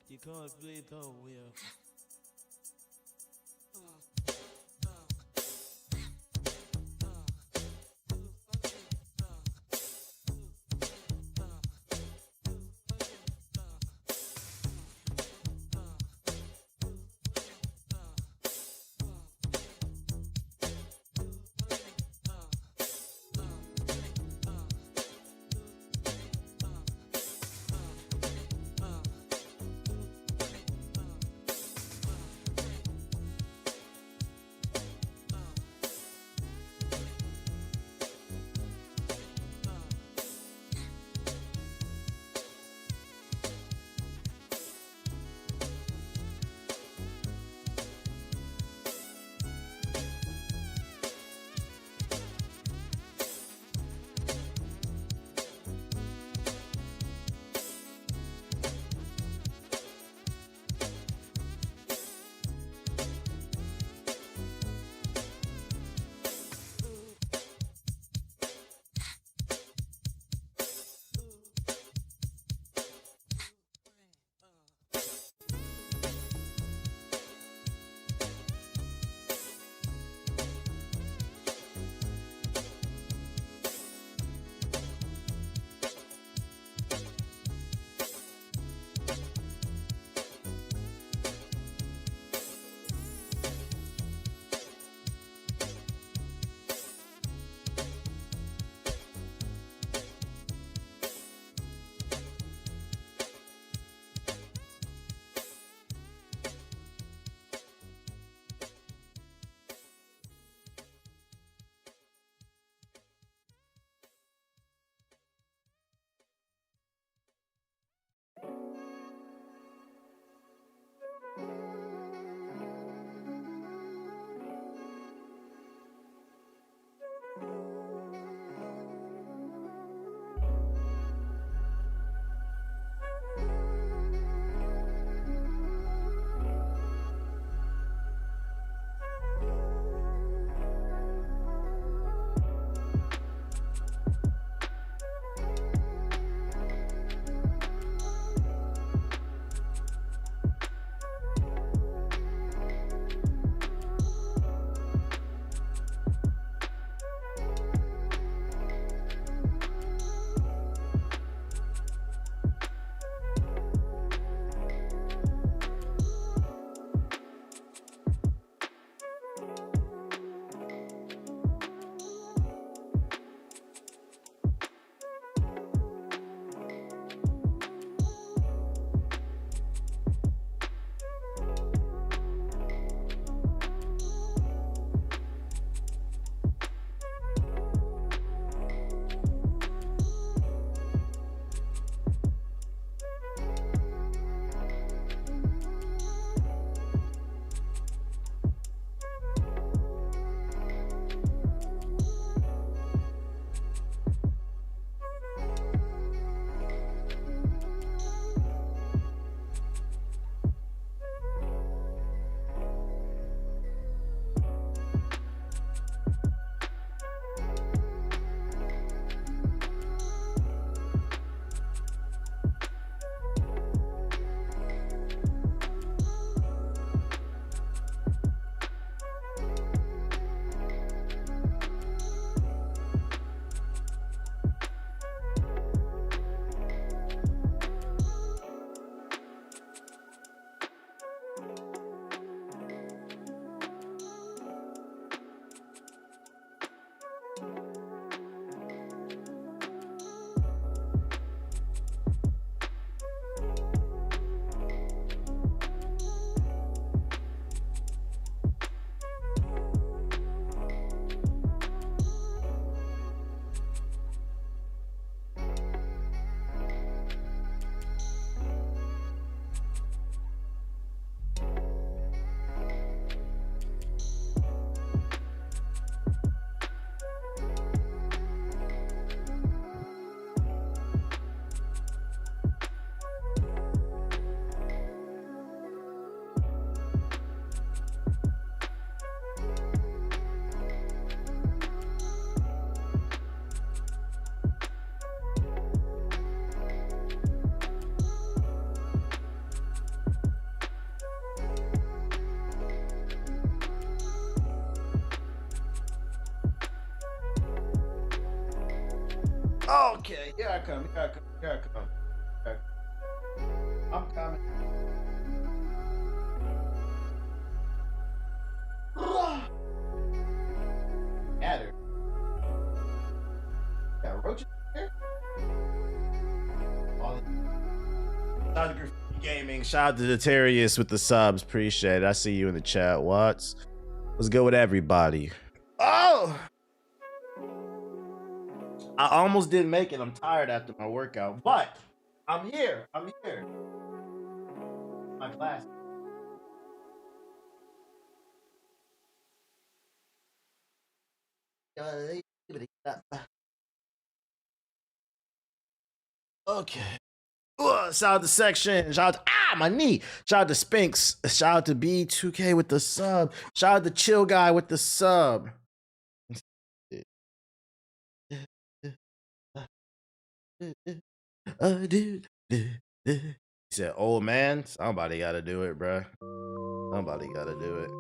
You can't play though, Will. come. I'm coming. Adder. Got roaches here? Shout out to Graffiti Gaming. Shout out to Detarius with the subs. Appreciate it. I see you in the chat. What's good with everybody? Oh! I almost didn't make it. I'm tired after my workout, but I'm here. My class. Okay. Shout out to Section. Shout out to my knee. Shout out to Spinks. Shout out to B2K with the sub. Shout out to Chill Guy with the sub. He said, "Old man, somebody got to do it, bro. Somebody got to do it.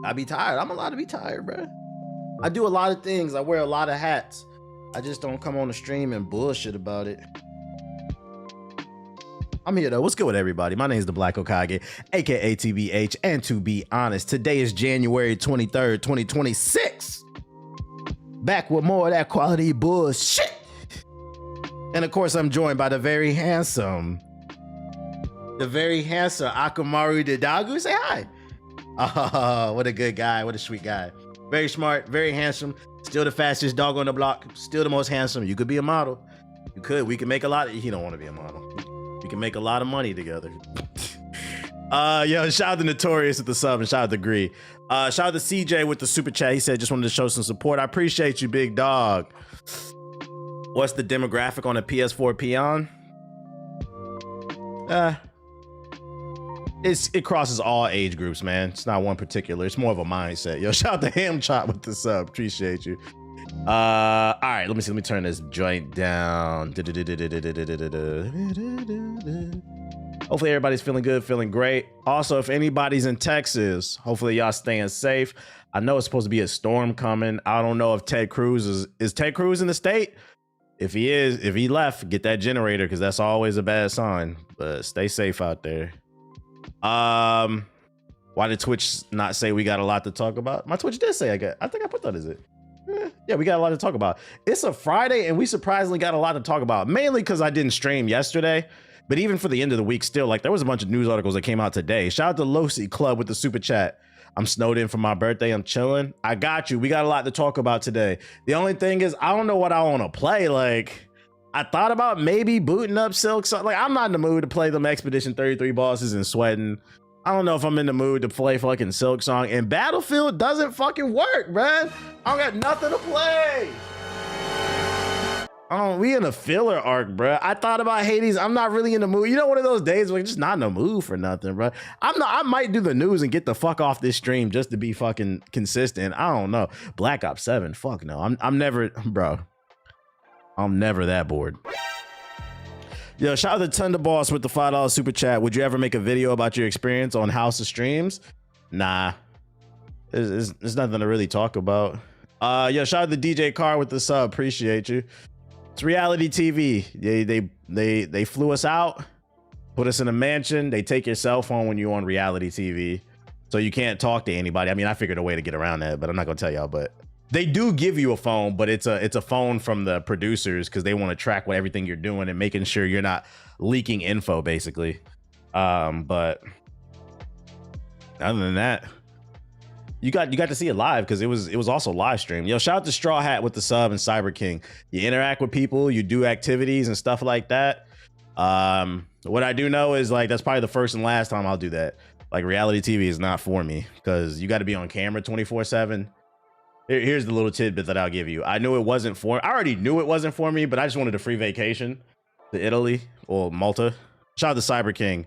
I be tired. I'm allowed to be tired, bro. I do a lot of things. I wear a lot of hats. I just don't come on the stream and bullshit about it." I'm here though. What's good with everybody? My name is the Black Hokage, aka TBH, and to be honest, today is January 23rd, 2026. Back with more of that quality bullshit. And of course, I'm joined by the very handsome Akamaru Didagu. Say hi. Oh, what a good guy. What a sweet guy. Very smart, very handsome. Still the fastest dog on the block. Still the most handsome. You could be a model. You could. We can make a lot. He don't want to be a model. We can make a lot of money together. Yo, shout out to Notorious with the sub and shout out to Gree. Shout out to CJ with the super chat. He said just wanted to show some support. I appreciate you, big dog. What's the demographic on a PS4 Peon? It crosses all age groups, man. It's not one particular. It's more of a mindset. Yo, shout out to Ham Chop with the sub. Appreciate you. All right, let me turn this joint down. Hopefully everybody's feeling good, feeling great. Also, if anybody's in Texas, hopefully y'all staying safe. I know it's supposed to be a storm coming. I don't know if Ted Cruz is Ted Cruz in the state? If he left, get that generator because that's always a bad sign. But stay safe out there. Why did Twitch not say we got a lot to talk about? My Twitch did say I think I put that as it. Yeah, we got a lot to talk about. It's a Friday and we surprisingly got a lot to talk about, mainly because I didn't stream yesterday. But even for the end of the week, still, like, there was a bunch of news articles that came out today. Shout out to Losi Club with the super chat. I'm snowed in for my birthday. I'm chilling. I got you. We got a lot to talk about today. The only thing is, I don't know what I want to play. Like, I thought about maybe booting up Silk. Like, I'm not in the mood to play them Expedition 33 bosses and sweating. I don't know if I'm in the mood to play fucking Silk Song. And Battlefield doesn't fucking work, man. I don't got nothing to play. Oh, we in a filler arc, bro. I thought about Hades. I'm not really in the mood. You know, one of those days where you're just not in the mood for nothing, bro. I might do the news and get the fuck off this stream just to be fucking consistent. I don't know. Black Ops 7. Fuck no. I'm never, bro. I'm never that bored. Yo, shout out to Thunderboss with the $5 super chat. Would you ever make a video about your experience on House of Streams? Nah. There's nothing to really talk about. Yo, shout out to DJ Carr with the sub. Appreciate you. It's reality TV. They flew us out, put us in a mansion. They take your cell phone when you're on reality TV, so you can't talk to anybody. I mean, I figured a way to get around that, but I'm not gonna tell y'all. But they do give you a phone, but it's a phone from the producers because they want to track what everything you're doing and making sure you're not leaking info, basically. But other than that, you got to see it live because it was also live streamed. Yo, shout out to Straw Hat with the sub and Cyber King. You interact with people, you do activities and stuff like that. What I do know is, like, that's probably the first and last time I'll do that. Like, reality TV is not for me because you got to be on camera 24/7. Here's the little tidbit that I'll give you. I already knew it wasn't for me, but I just wanted a free vacation to Italy or Malta. Shout out to Cyber King.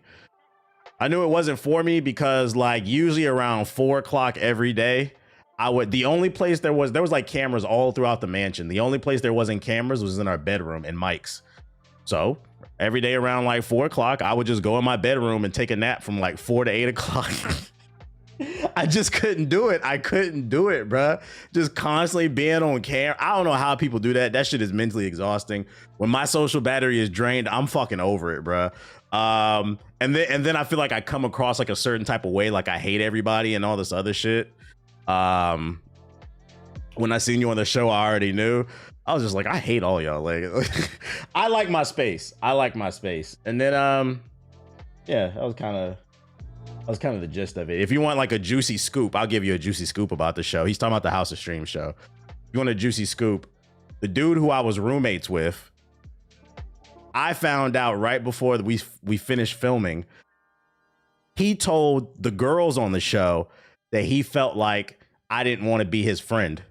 I knew it wasn't for me because, like, usually around 4 o'clock every day, the only place there was like cameras all throughout the mansion. The only place there wasn't cameras was in our bedroom and mics. So every day around like 4 o'clock, I would just go in my bedroom and take a nap from like 4 to 8 o'clock. I just couldn't do it. I couldn't do it, bruh. Just constantly being on camera. I don't know how people do that. That shit is mentally exhausting. When my social battery is drained, I'm fucking over it, bruh. And then I feel like I come across like a certain type of way, like I hate everybody and all this other shit. When I seen you on the show, I already knew. I was just like, I hate all y'all. Like, I like my space. I like my space. And then, yeah, that was kind of the gist of it. If you want like a juicy scoop, I'll give you a juicy scoop about the show. He's talking about the House of Stream show. If you want a juicy scoop, the dude who I was roommates with, I found out right before we finished filming. He told the girls on the show that he felt like I didn't want to be his friend.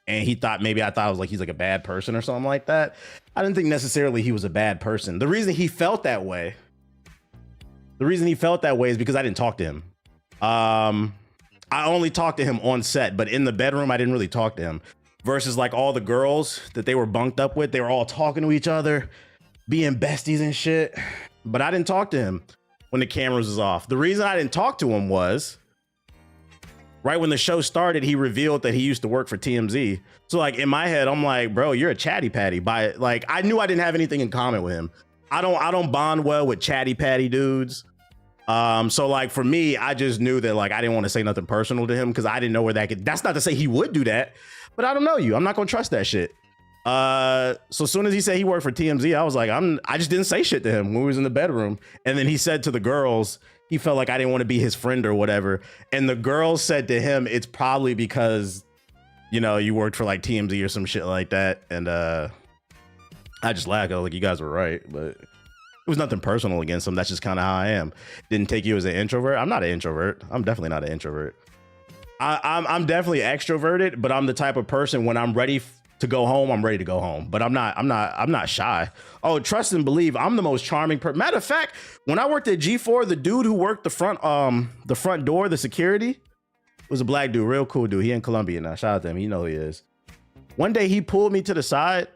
And he thought maybe I thought I was like, he's like a bad person or something like that. I didn't think necessarily he was a bad person. The reason he felt that way is because I didn't talk to him. I only talked to him on set, but in the bedroom, I didn't really talk to him. Versus like all the girls that they were bunked up with, they were all talking to each other, being besties and shit. But I didn't talk to him when the cameras was off. The reason I didn't talk to him was right when the show started, he revealed that he used to work for TMZ. So like in my head, I'm like, bro, you're a chatty patty. Like I knew I didn't have anything in common with him. I don't bond well with chatty patty dudes. So like for me, I just knew that like I didn't want to say nothing personal to him because I didn't know where that could. That's not to say he would do that, but I don't know you. I'm not gonna trust that shit. So as soon as he said he worked for TMZ, I was like, I just didn't say shit to him when we was in the bedroom. And then he said to the girls, he felt like I didn't want to be his friend or whatever. And the girls said to him, it's probably because, you know, you worked for like TMZ or some shit like that. And I just laughed. I was like, you guys were right, but it was nothing personal against him. That's just kind of how I am. Didn't take you as an introvert. I'm not an introvert. I'm definitely not an introvert. I'm definitely extroverted, but I'm the type of person when I'm ready to go home, I'm ready to go home. But I'm not shy. Oh, trust and believe, I'm the most charming person. Matter of fact, when I worked at G4, the dude who worked the front door, the security, was a black dude, real cool dude. He in Colombia now. Shout out to him. You know who he is. One day he pulled me to the side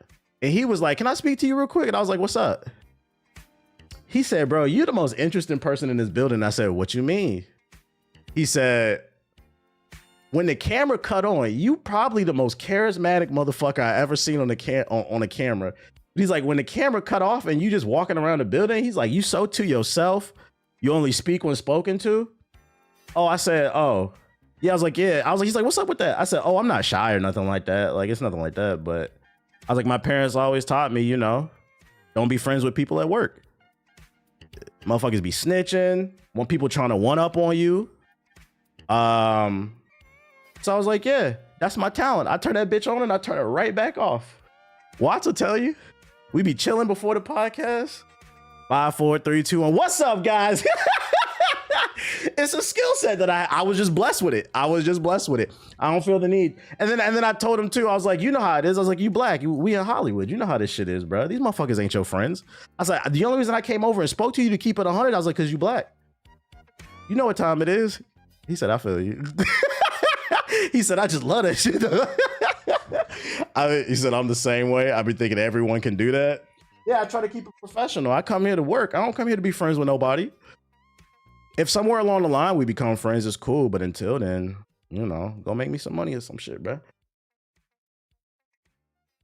and he was like, "Can I speak to you real quick?" And I was like, "What's up?" He said, "Bro, you're the most interesting person in this building." I said, "What you mean?" He said, "When the camera cut on, you probably the most charismatic motherfucker I ever seen on a camera." He's like, "When the camera cut off and you just walking around the building," he's like, "You so to yourself. You only speak when spoken to." Oh, I said, "Oh, yeah." I was like, "Yeah." I was like, he's like, "What's up with that?" I said, "Oh, I'm not shy or nothing like that. Like, it's nothing like that." But I was like, my parents always taught me, you know, don't be friends with people at work. Motherfuckers be snitching, want people trying to one up on you. So I was like, yeah, that's my talent. I turn that bitch on and I turn it right back off. Watts will tell you, we be chilling before the podcast. 5, 4, 3, 2, 1. What's up, guys? It's a skill set that I was just blessed with it. I don't feel the need. And then I told him too, I was like, you know how it is. I was like, you black, we in Hollywood. You know how this shit is, bro. These motherfuckers ain't your friends. I was like, the only reason I came over and spoke to you to keep it 100, I was like, cause you black. You know what time it is? He said, I feel you. He said, I just love that shit. He said, I'm the same way. I be thinking everyone can do that. Yeah, I try to keep it professional. I come here to work. I don't come here to be friends with nobody. If somewhere along the line we become friends, it's cool. But until then, you know, go make me some money or some shit, bro.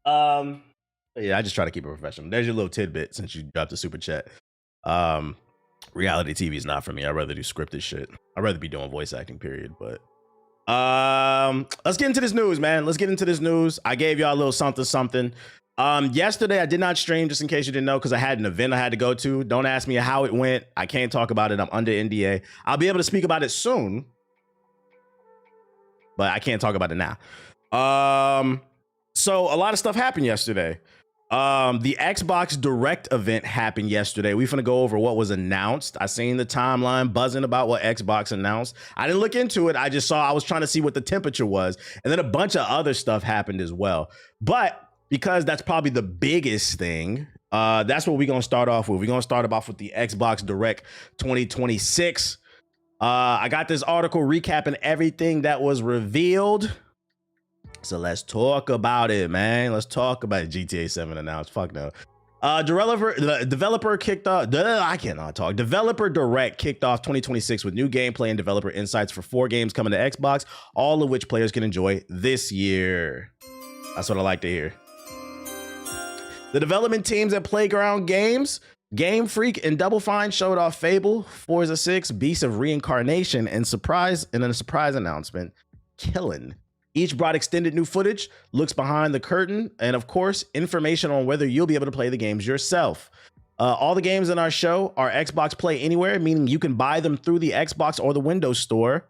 Yeah, I just try to keep it professional. There's your little tidbit since you dropped a super chat. Reality TV is not for me. I'd rather do scripted shit. I'd rather be doing voice acting, period. But let's get into this news, man. Let's get into this news. I gave y'all a little something. Yesterday I did not stream, just in case you didn't know, because I had an event I had to go to. Don't ask me how it went. I can't talk about it. I'm under NDA. I'll be able to speak about it soon, but I can't talk about it now. So a lot of stuff happened yesterday. The Xbox Direct event happened yesterday. We finna go over what was announced. I seen the timeline buzzing about what Xbox announced. I didn't look into it. I was trying to see what the temperature was. And then a bunch of other stuff happened as well. But because that's probably the biggest thing, that's what we're going to start off with. We're going to start off with the Xbox Direct 2026. I got this article recapping everything that was revealed. So let's talk about it, man. Let's talk about it. GTA 7 announced. Fuck no. Developer kicked off. I cannot talk. Developer Direct kicked off 2026 with new gameplay and developer insights for 4 games coming to Xbox, all of which players can enjoy this year. That's what I like to hear. The development teams at Playground Games, Game Freak, and Double Fine showed off Fable, Forza 6, Beasts of Reincarnation, and a surprise announcement, Killing. Each brought extended new footage, looks behind the curtain, and of course, information on whether you'll be able to play the games yourself. All the games in our show are Xbox Play Anywhere, meaning you can buy them through the Xbox or the Windows Store.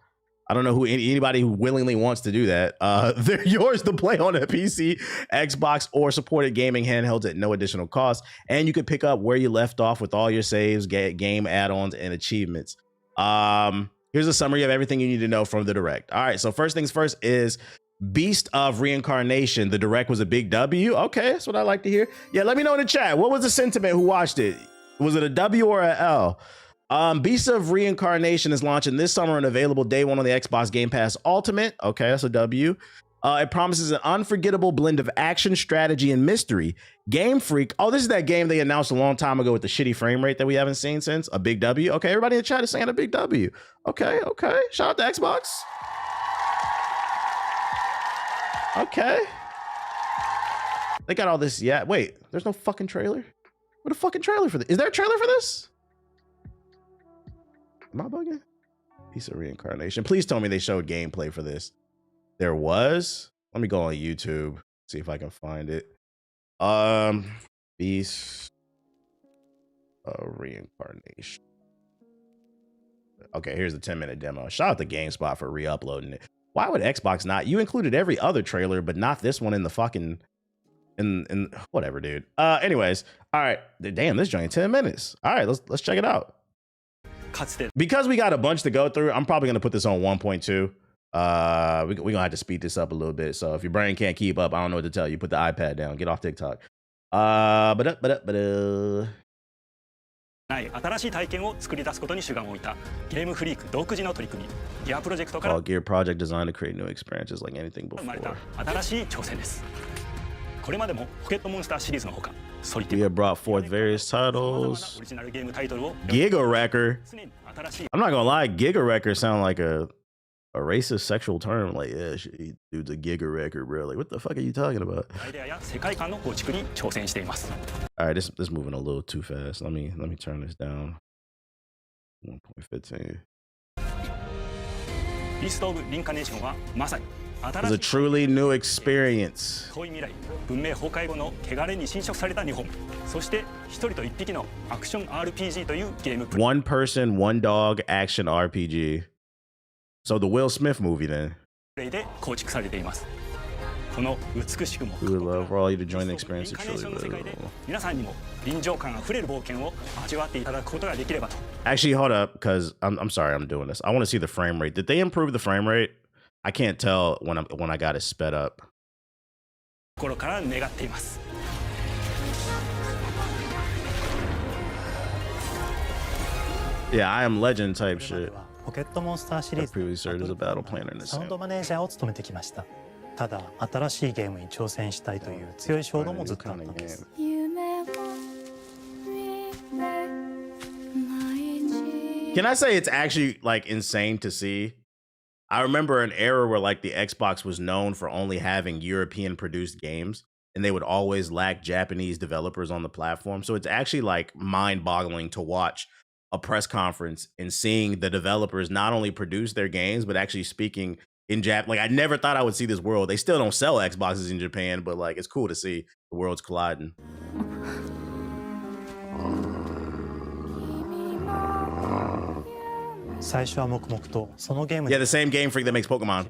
I don't know anybody who willingly wants to do that. They're yours to play on a PC, Xbox, or supported gaming handhelds at no additional cost. And you can pick up where you left off with all your saves, game add-ons, and achievements. Here's a summary of everything you need to know from the Direct. All right, so first things first is Beast of Reincarnation. The Direct was a big W. Okay, that's what I like to hear. Yeah, let me know in the chat. What was the sentiment? Who watched it? Was it a W or a L? Beast of Reincarnation is launching this summer and available day 1 on the Xbox Game Pass Ultimate. Okay, that's a W. It promises an unforgettable blend of action, strategy, and mystery. Game Freak. Oh, this is that game they announced a long time ago with the shitty frame rate that we haven't seen since. A big W. Okay, everybody in the chat is saying a big W. Okay. Shout out to Xbox. Okay. They got all this. Yeah, wait, there's no fucking trailer. What a fucking trailer for this? Is there a trailer for this? Am I bugging? Piece of Reincarnation. Please tell me they showed gameplay for this. There was. Let me go on YouTube, see if I can find it. Beast of Reincarnation. Okay, here's the 10-minute demo. Shout out to GameSpot for re-uploading it. Why would Xbox not? You included every other trailer, but not this one in the fucking in whatever, dude. Anyways, all right. Damn, this joint 10 minutes. All right, let's check it out. Because we got a bunch to go through, I'm probably gonna put this on 1.2. We're gonna have to speed this up a little bit. So if your brain can't keep up, I don't know what to tell you. Put the iPad down. Get off TikTok. Gear Project designed to create new experiences like anything before. We have brought forth various titles. Giga Wrecker. I'm not gonna lie, Giga Wrecker sound like a racist sexual term. Like, yeah, dude's a Giga Wrecker, bro. Like, what the fuck are you talking about? All right, this is moving a little too fast. Let me turn this down. 1.15. It's a truly new experience. One person, one dog action RPG. So the Will Smith movie then. We would love for all you to join the experience. Actually, hold up, because I'm sorry I'm doing this. I want to see the frame rate. Did they improve the frame rate? I can't tell when I got it sped up. Yeah, I Am Legend type shit. I previously served as a battle planner in the same. Can I say it's actually like insane to see? I remember an era where like the Xbox was known for only having European produced games, and they would always lack Japanese developers on the platform. So it's actually like mind boggling to watch a press conference and seeing the developers not only produce their games, but actually speaking in Jap. Like, I never thought I would see this world. They still don't sell Xboxes in Japan, but like, it's cool to see the worlds colliding. Yeah, the same Game Freak that makes Pokemon.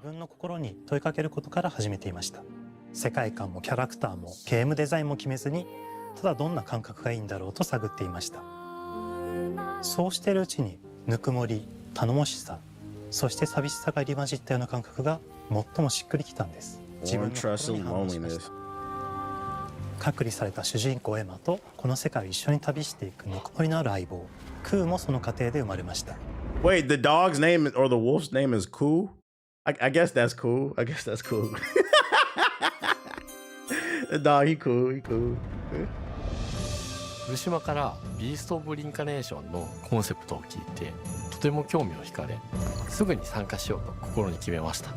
Warm trust and loneliness. 隔離された主人公エマとこの世界を一緒に旅していくぬくもりのある相棒クーもその過程で生まれました。 Wait, the dog's name or the wolf's name is Koo? I guess that's cool. I guess that's cool. The dog, he cool. 古島からビースト・オブ・リンカネーションのコンセプトを聞いてとても興味を惹かれ、すぐに参加しようと心に決めました。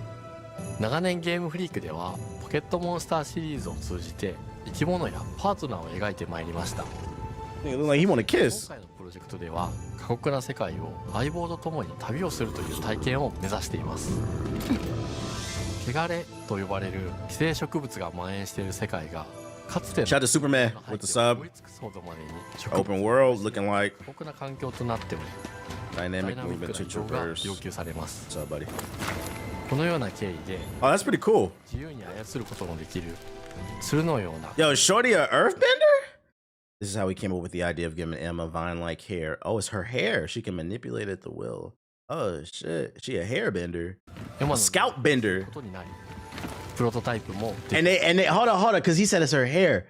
長年ゲームフリークではポケットモンスターシリーズを通じて生き物やパートナーを描いてまいりました。Nigga look like he wanna 今 kiss. 回のプロジェクトでは過酷な世界を相棒と共に旅をするという体験を目指しています。汚れと呼ばれる寄生植物が蔓延している世界がかつての Shout out to Superman with the sub. 追い尽くすほどまでに植物 Open world looking like 過酷な環境となっており、ダイ dynamic ナミッ movement ク to な移動が traverse. 要求されます。 What's up, buddy? このような経緯で Oh, that's pretty cool. 自由に操ることのできる鶴のような Yo, Shorty a earthbender? This is how we came up with the idea of giving Emma vine-like hair. Oh, it's her hair. She can manipulate it at the will. Oh, shit. She a hairbender. エマ A の scalp bender. ことになり、プロトタイプも And they hold on, because he said it's her hair.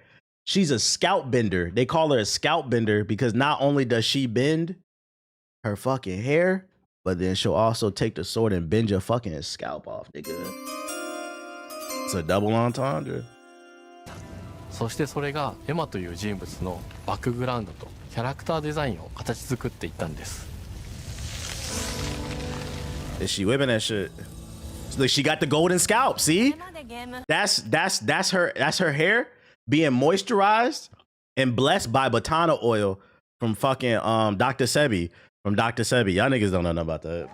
She's a scalp bender. They call her a scalp bender because not only does she bend her fucking hair, but then she'll also take the sword and bend your fucking scalp off, nigga. It's a double entendre. そしてそれがエマという人物のバックグラウンドとキャラクターデザインを形作っていったんです。 Is she whipping that shit? Look, she got the golden scalp. See, that's her hair being moisturized and blessed by batana oil from fucking Dr. Sebi. From Dr. Sebi. Y'all niggas don't know nothing about that.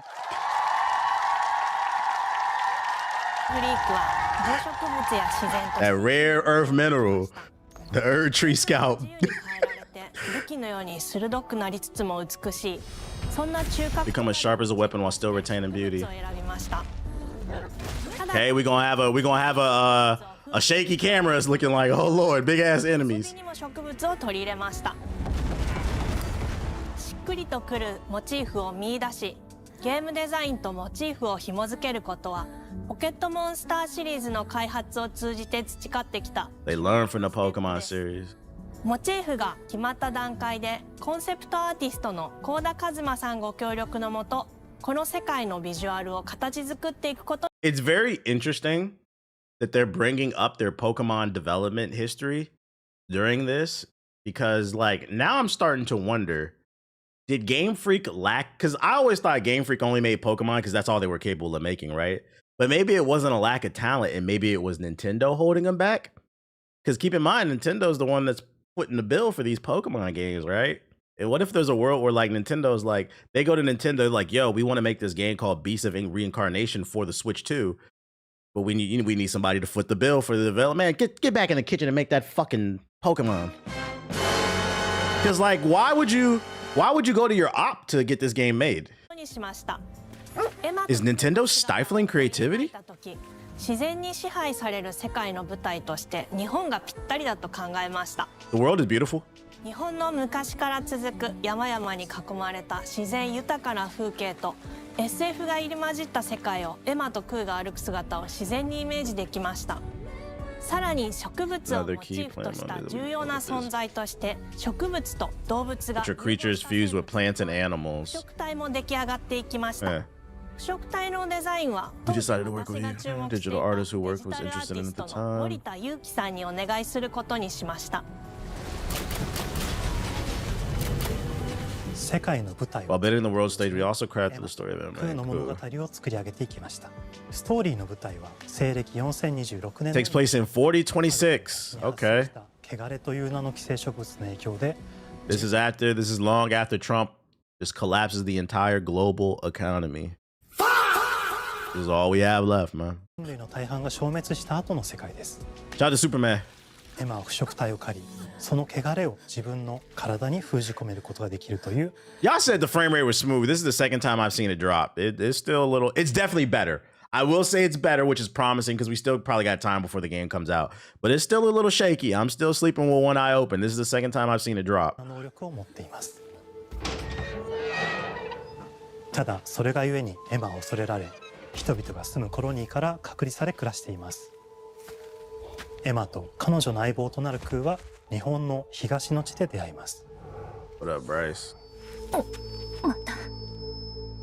フリークは動植物や自然と That rare earth mineral, the Earth Tree scalp. 自由に変えられて武器のように鋭くなりつつも美しい、そんな中核 Become as sharp as a weapon while still retaining を beauty. 選びました。ただ Okay, we're gonna have a shaky camera. It's looking like, oh lord, big ass 遊 enemies. びにも植物を取り入れました。しっくりとくるモチーフを見出し、ゲームデザインとモチーフを紐付けることはポケットモンスターシリーズの開発を通じて培ってきた。 They learn from the Pokemon series. モチーフが決まった段階でコンセプトアーティストの幸田一馬さんご協力のもと、この世界のビジュアルを形作っていくこと。 It's very interesting that they're bringing up their Pokemon development history during this because, like, now I'm starting to wonder, did Game Freak lack? Because I always thought Game Freak only made Pokemon because that's all they were capable of making, right? But maybe it wasn't a lack of talent and maybe it was Nintendo holding them back. Because keep in mind, Nintendo's the one that's putting the bill for these Pokemon games, right? And what if there's a world where, like, Nintendo's like, they go to Nintendo like, yo, we want to make this game called Beast of Reincarnation for the Switch 2, but we need somebody to foot the bill for the development. Man, get back in the kitchen and make that fucking Pokemon. Because, like, why would you go to your op to get this game made? にしました。 Is Nintendo stifling creativity? 自然に支配される世界の舞台として日本がぴったりだと考えました。 The world is beautiful. 日本の昔から続く山々に囲まれた自然豊かな風景と SF が入り混じった世界をエマとクーが歩く姿を自然にイメージできました。さらに植物をモチーフとした重要な存在として植物と動物が Which are creatures fused with plants and animals. 腐食体も出来上がっていきました。 Eh. 腐食体のデザインは We decided to work with 私が注目してい digital た artist who デ work ジ was タルアー interested ティ in ス at the トの time. 森田裕樹さんにお願いすることにしました。世界の舞台 While は building the world stage, we also crafted the story of 空 it. の Man. 物語 Cool. を作り上げていきました。ストーリーの舞台は西暦4026年 Takes place in 4026. に発 Okay. 生した汚れという名の寄生植物の影響で This is long after Trump just collapses the entire global economy. This is all we have left, man. 人類の大半が消滅した後の世界です。 Shout out to Superman. エマは腐食体を狩り、その汚れを自分の体に封じ込めることができるという Y'all said the frame rate was smooth. This is the second time I've seen it drop. It's still a little, it's definitely better. I will say it's better, which is promising because we still probably got time before the game comes out. But it's still a little shaky. I'm still sleeping with one eye open. This is the second time I've seen it drop. 能力を持っています。ただそれがゆえにエマは恐れられ、人々が住むコロニーから隔離され暮らしています。エマと彼女の相棒となるクーは日本の東の地で出会います。 What up, Bryce?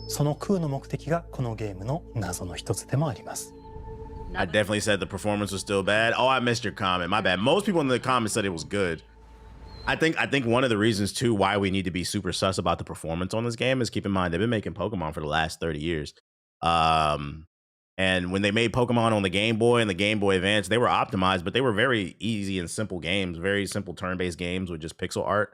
そのクーの目的がこのゲームの謎の一つでもあります。 I definitely said the performance was still bad. Oh, I missed your comment. My bad. Most people in the comments said it was good. I think one of the reasons too why we need to be super sus about the performance on this game is, keep in mind they've been making Pokemon for the last 30 years. And when they made Pokemon on the Game Boy and the Game Boy Advance, they were optimized, but they were very easy and simple games, very simple turn-based games with just pixel art.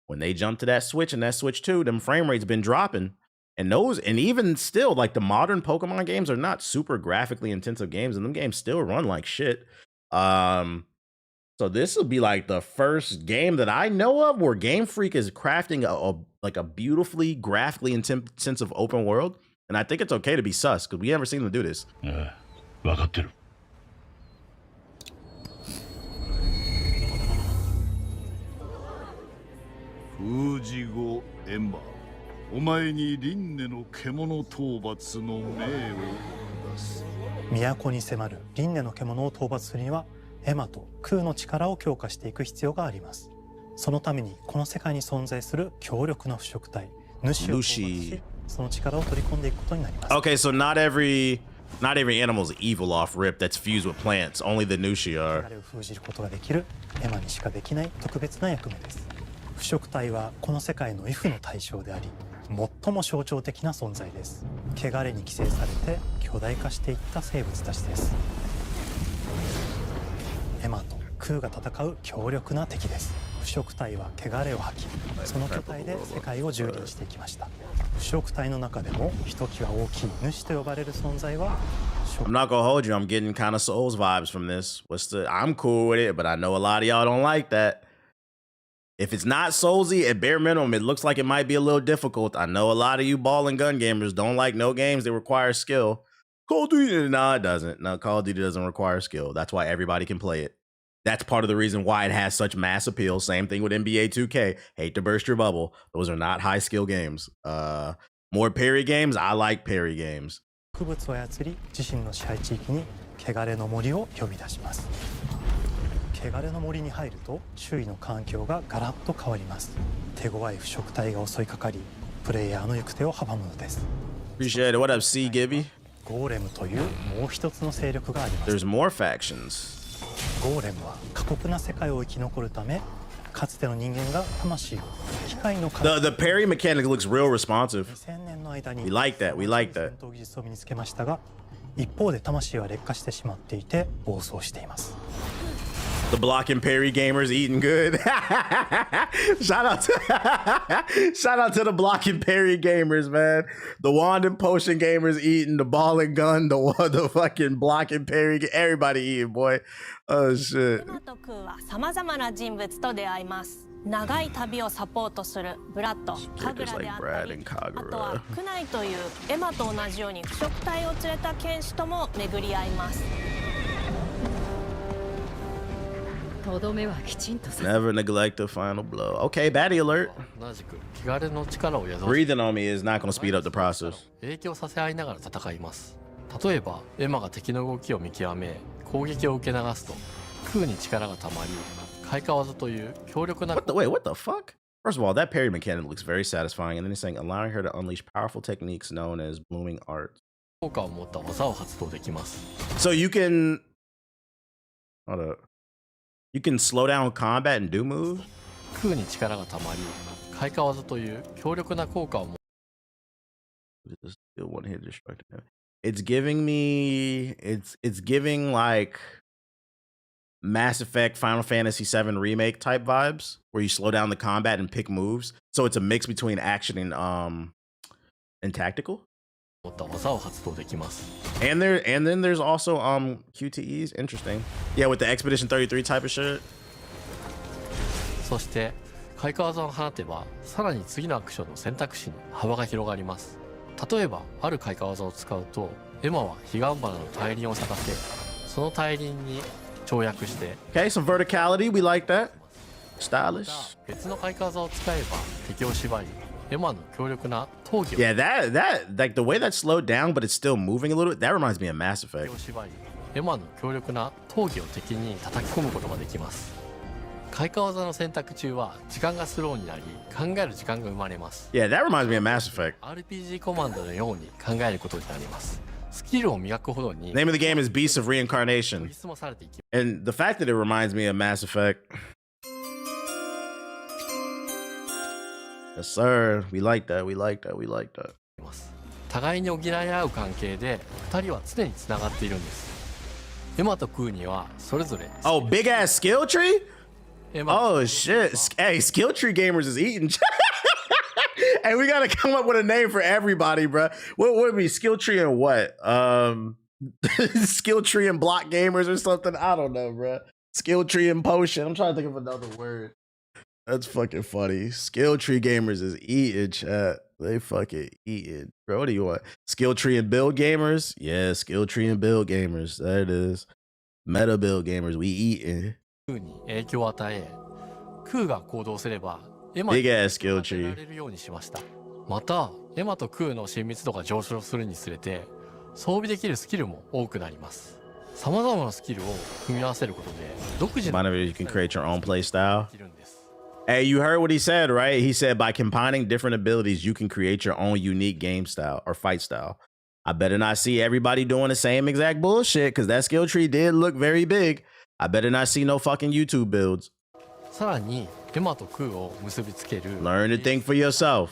When they jumped to that Switch and that Switch 2, them frame rates been dropping. And even still, like, the modern Pokemon games are not super graphically intensive games, and them games still run like shit. So this will be like the first game that I know of where Game Freak is crafting a beautifully graphically intensive open world. And I think it's okay to be sus, because we never seen them do this. 分かってる。封じ後エンバー、お前に輪廻の獣討伐の命を下す。都に迫る輪廻の獣を討伐するにはエマと空の力を強化していく必要があります。そのためにこの世界に存在する強力な腐食体主を討伐し、その力を取り込んでいくことになります。Okay, so not every animal is evil off rip that's fused with plants. Only the Nushi are. 流れを封じることができるエマにしかできない特別な役目です。腐食体はこの世界の畏怖の対象であり、最も象徴的な存在です。汚れに寄生されて巨大化していった生物たちです。エマと空が戦う強力な敵です。腐食体は汚れを吐き、その巨体で世界を蹂躙していきました。腐食体の中でもひときわ大きい主と呼ばれる存在は I'm not gonna hold you. I'm getting kind of Souls vibes from this. I'm cool with it, but I know a lot of y'all don't like that. If it's not Soulsy, at bare minimum, it looks like it might be a little difficult. I know a lot of you ball and gun gamers don't like no games that require skill. Call of Duty, no, it doesn't. No, Call of Duty doesn't require skill. That's why everybody can play it. That's part of the reason why it has such mass appeal. Same thing with NBA 2K. Hate to burst your bubble. Those are not high skill games. More parry games, I like parry games. 植物を操り自身の支配地域に汚れの森を呼び出します。汚れの森に入ると周囲の環境がガラッと変わります。手強い腐食体が襲いかかり、プレイヤーの行く手を阻むのです。 Appreciate it. What up, C Gibby? ゴーレムというもう一つの勢力があります。 There's more factions. ゴーレムは過酷な世界を生き残るため、かつての人間が魂を機械の The parry mechanic looks real responsive. 2000年の間に We like that. We like that. 戦闘技術を身につけましたが、一方で魂は劣化してしまっていて暴走しています。 The block and parry gamers eating good. shout out to the block and parry gamers, man. The wand and potion gamers eating, the ball and gun, the fucking block and parry, everybody eating, boy. Oh shit. エマとクーはさまざまな人物と出会います。長い旅をサポートするブラッド、カグラであったり、あとはクナイというエマと同じように腐食体を連れた剣士とも巡り合います。 Never neglect the final blow. Okay, baddie alert. 同じく汚れの力を宿し Breathing on me is not going to speed up the process. 影響させ合いながら戦います。例えばエマが敵の動きを見極め攻撃を受け流すと空に力がたまり開花技という強力な What the fuck? First of all, that parry mechanic looks very satisfying, and then he's saying allowing her to unleash powerful techniques known as blooming art. 効果を持った技を発動できます。 So you can hold up. You can slow down combat and do moves? 空に力がたまり開花技という強力な効果を持 Still one hit destructive. It's giving me it's giving like Mass Effect Final Fantasy VII Remake type vibes where you slow down the combat and pick moves. So it's a mix between action and tactical. った技を発動できます。 And then there's also QTEs. Interesting. Yeah, with the Expedition 33 type of shit. そして開花技を放てばさらに次のアクションの選択肢に幅が広がります。例えばある開花技を使うとエマは彼岸花の大輪を咲かせその大輪に跳躍して Okay, some verticality. We like that. Stylish. 別の開花技を使えば敵を縛りエマの強力な闘技を Yeah, that like the way that slowed down, but it's still moving a little bit. That reminds me of Mass Effect. 敵を縛りエマの強力な闘技を敵に叩き込むことができます。開花技の選択中は時間がスローになり考える時間が生まれます。 Yeah, that reminds me of Mass Effect. RPG コマンドのように考えることになります。スキルを磨くほどに Name of the game is Beasts of Reincarnation. 研ぎ澄まされていき And the fact that it reminds me of Mass Effect. Yes, sir. We like that. We like that. We like that. 互いに補い合う関係で2人は常につながっているんです。エマとクーにはそれぞれ Oh, big ass skill tree? エマ Oh shit. Hey, skill tree gamers is eating. Hey, we gotta come up with a name for everybody, bro. What would it be? Skill tree and what? Skill tree and block gamers or something? I don't know, bro. Skill tree and potion. I'm trying to think of another word. That's fucking funny. Skill tree gamers is eating, chat. They fucking eating. Bro, what do you want? Skill tree and build gamers? Yeah, skill tree and build gamers. There it is. Meta build gamers. We eating. クーに影響を与え、クーが行動すればエマ Big に ass skill 当てら tree. れるようにしました。またエマとクーの親密度が上昇するにつれて装備できるスキルも多くなります。さまざまなスキルを組み合わせることで独自の Mind if you can create your own play style? できるんです。 Hey, you heard what he said, right? He said by combining different abilities, you can create your own unique game style or fight style. I better not see everybody doing the same exact bullshit because that skill tree did look very big. I better not see no fucking YouTube builds. さらにエマとクーを結びつける Learn to think for yourself.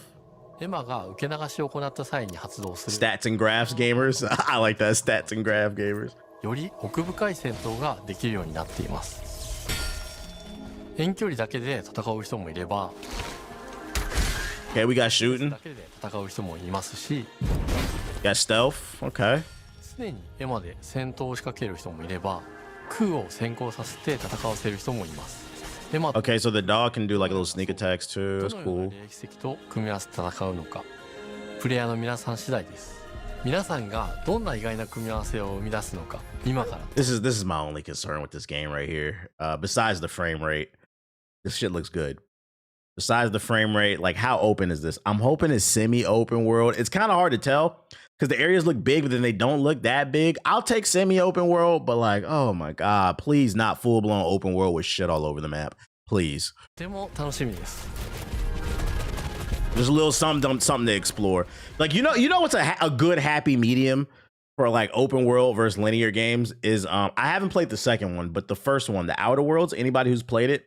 エマが受け流しを行った際に発動する Stats and graphs gamers. I like that. Stats and graph gamers. より奥深い戦闘ができるようになっています。遠距離だけで戦う人もいれば Okay, we got shooting. だけで戦う人もいますし Got stealth. Okay. 常にエマで戦闘を仕掛ける人もいればクーを先行させて戦わせる人もいます。エマと Okay, so the dog can do like a little sneak attacks too. ど That's のよう cool. な歴史と組み合わせて戦うのかプレイヤーの皆さん次第です。皆さんがどんな意外な組み合わせを生み出すのか今から This is my only concern with this game right here. Besides the frame rate, this shit looks good. Besides the frame rate, like how open is this? I'm hoping it's semi-open world. It's kind of hard to tell because the areas look big, but then they don't look that big. I'll take semi-open world, but like, oh my god, please not full-blown open world with shit all over the map, please. とても楽しみです。 There's a little something to explore. Like you know what's a good happy medium for like open world versus linear games is I haven't played the second one, but the first one, the Outer Worlds. Anybody who's played it,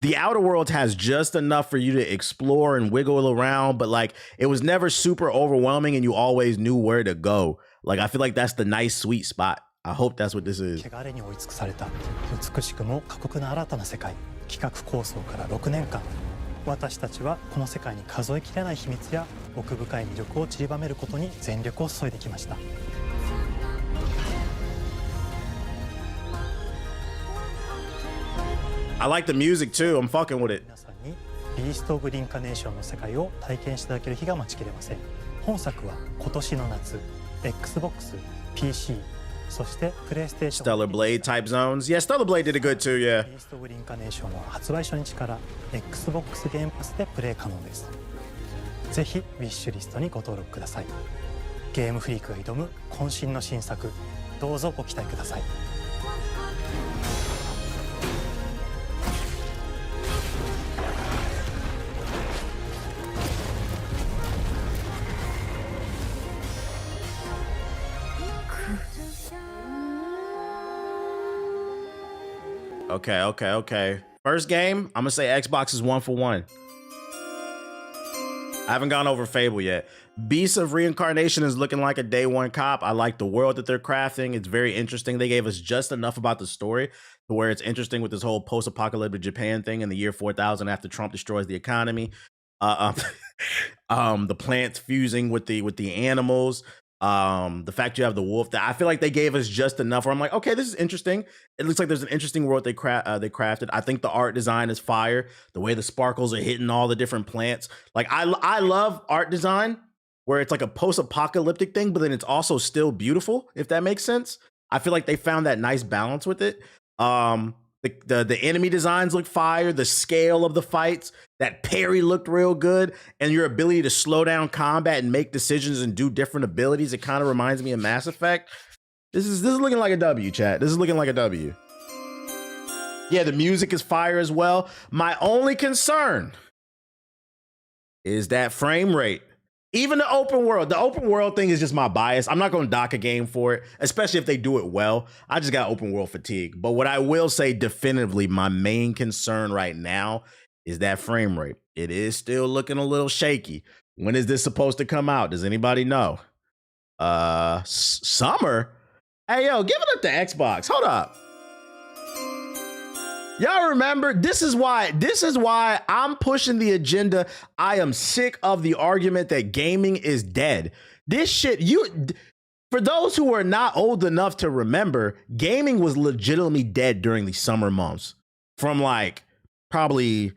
the Outer Worlds has just enough for you to explore and wiggle around, but like it was never super overwhelming, and you always knew where to go. Like I feel like that's the nice sweet spot. I hope that's what this is. 汚れに追い尽くされた美しくも過酷な新たな世界。企画構想から6年間。私たちはこの世界に数えきれない秘密や奥深い魅力を散りばめることに全力を注いできました。I like the music too. I'm fucking with it. 皆さんにビースト・オブ・リンカネーションの世界を体験していただける日が待ちきれません。本作は今年の夏 Xbox、PC そしてプレイステーション Stellar Blade type zones. Yeah, Stellar Blade did it good too. Yeah. ビースト・オブ・リンカネーションは発売初日から Xbox ゲームパスでプレイ可能です。ぜひウィッシュリストにご登録ください。ゲームフリークが挑む渾身の新作、どうぞご期待ください。Okay. First game, I'm gonna say Xbox is 1-for-1. I haven't gone over Fable yet. Beasts of Reincarnation is looking like a day one cop. I like the world that they're crafting. It's very interesting. They gave us just enough about the story to where it's interesting with this whole post-apocalyptic Japan thing in the year 4000 after Trump destroys the economy. The plants fusing with the animals. The fact you have the wolf, that I feel like they gave us just enough where I'm like, okay, this is interesting. It looks like there's an interesting world they crafted. I think the art design is fire. The way the sparkles are hitting all the different plants. Like I love art design where it's like a post-apocalyptic thing, but then it's also still beautiful, if that makes sense. I feel like they found that nice balance with it. The enemy designs look fire. The scale of the fights, that parry looked real good, and your ability to slow down combat and make decisions and do different abilities. It kind of reminds me of Mass Effect. This is looking like a W, chat. This is looking like a W. Yeah, the music is fire as well. My only concern is that frame rate. Even the open world thing is just my bias. I'm not going to dock a game for it, especially if they do it well. I just got open world fatigue. But what I will say definitively, my main concern right now is that frame rate. It is still looking a little shaky. When is this supposed to come out? Does anybody know? Summer? Hey, yo, give it up to Xbox. Hold up. Y'all remember, this is why I'm pushing the agenda. I am sick of the argument that gaming is dead. This shit, for those who are not old enough to remember, gaming was legitimately dead during the summer months. From like probably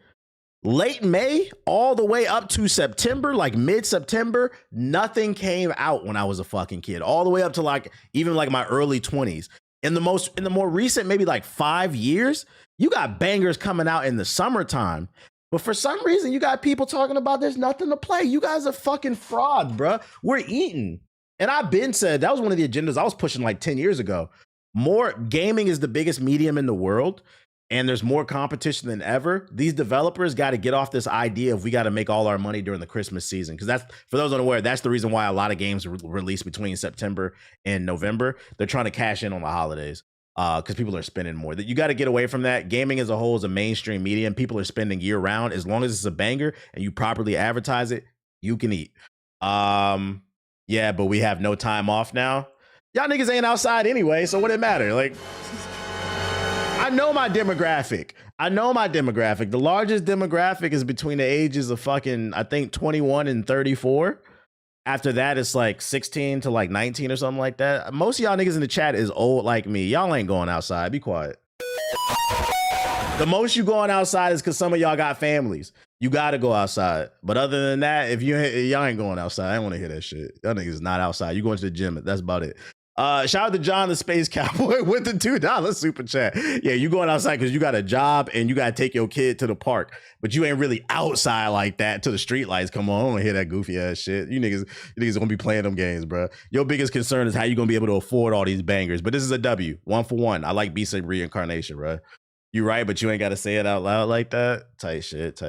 late May all the way up to September, like mid-September, nothing came out when I was a fucking kid. All the way up to like even like my early 20s. In the more recent, maybe like 5 years, you got bangers coming out in the summertime. But for some reason, you got people talking about there's nothing to play. You guys are fucking frauds, bro. We're eating. And I've been said, that was one of the agendas I was pushing like 10 years ago. More gaming is the biggest medium in the world. And there's more competition than ever. These developers got to get off this idea of we got to make all our money during the Christmas season. Because that's, for those unaware, that's the reason why a lot of games release between September and November. They're trying to cash in on the holidays because people are spending more. You got to get away from that. Gaming as a whole is a mainstream medium. People are spending year round. As long as it's a banger and you properly advertise it, you can eat. Yeah, but we have no time off now. Y'all niggas ain't outside anyway, so what it matter? Like, I know my demographic. The largest demographic is between the ages of fucking, I think, 21 and 34. After that, it's like 16 to like 19 or something like that. Most of y'all niggas in the chat is old like me. Y'all ain't going outside. Be quiet. The most you going outside is because some of y'all got families. You got to go outside. But other than that, if y'all ain't going outside, I don't want to hear that shit. Y'all niggas is not outside. You going to the gym. That's about it. Shout out to John the Space Cowboy with the $2 super chat. Yeah, you going outside because you got a job and you got to take your kid to the park, but you ain't really outside like that till the street lights come on. I don't want to hear that goofy ass shit. You niggas are gonna be playing them games, bro. Your biggest concern is how you gonna be able to afford all these bangers. But this is a W, 1 for 1. I like Beast Reincarnation, bro. You right, but you ain't got to say it out loud like that. Tight shit.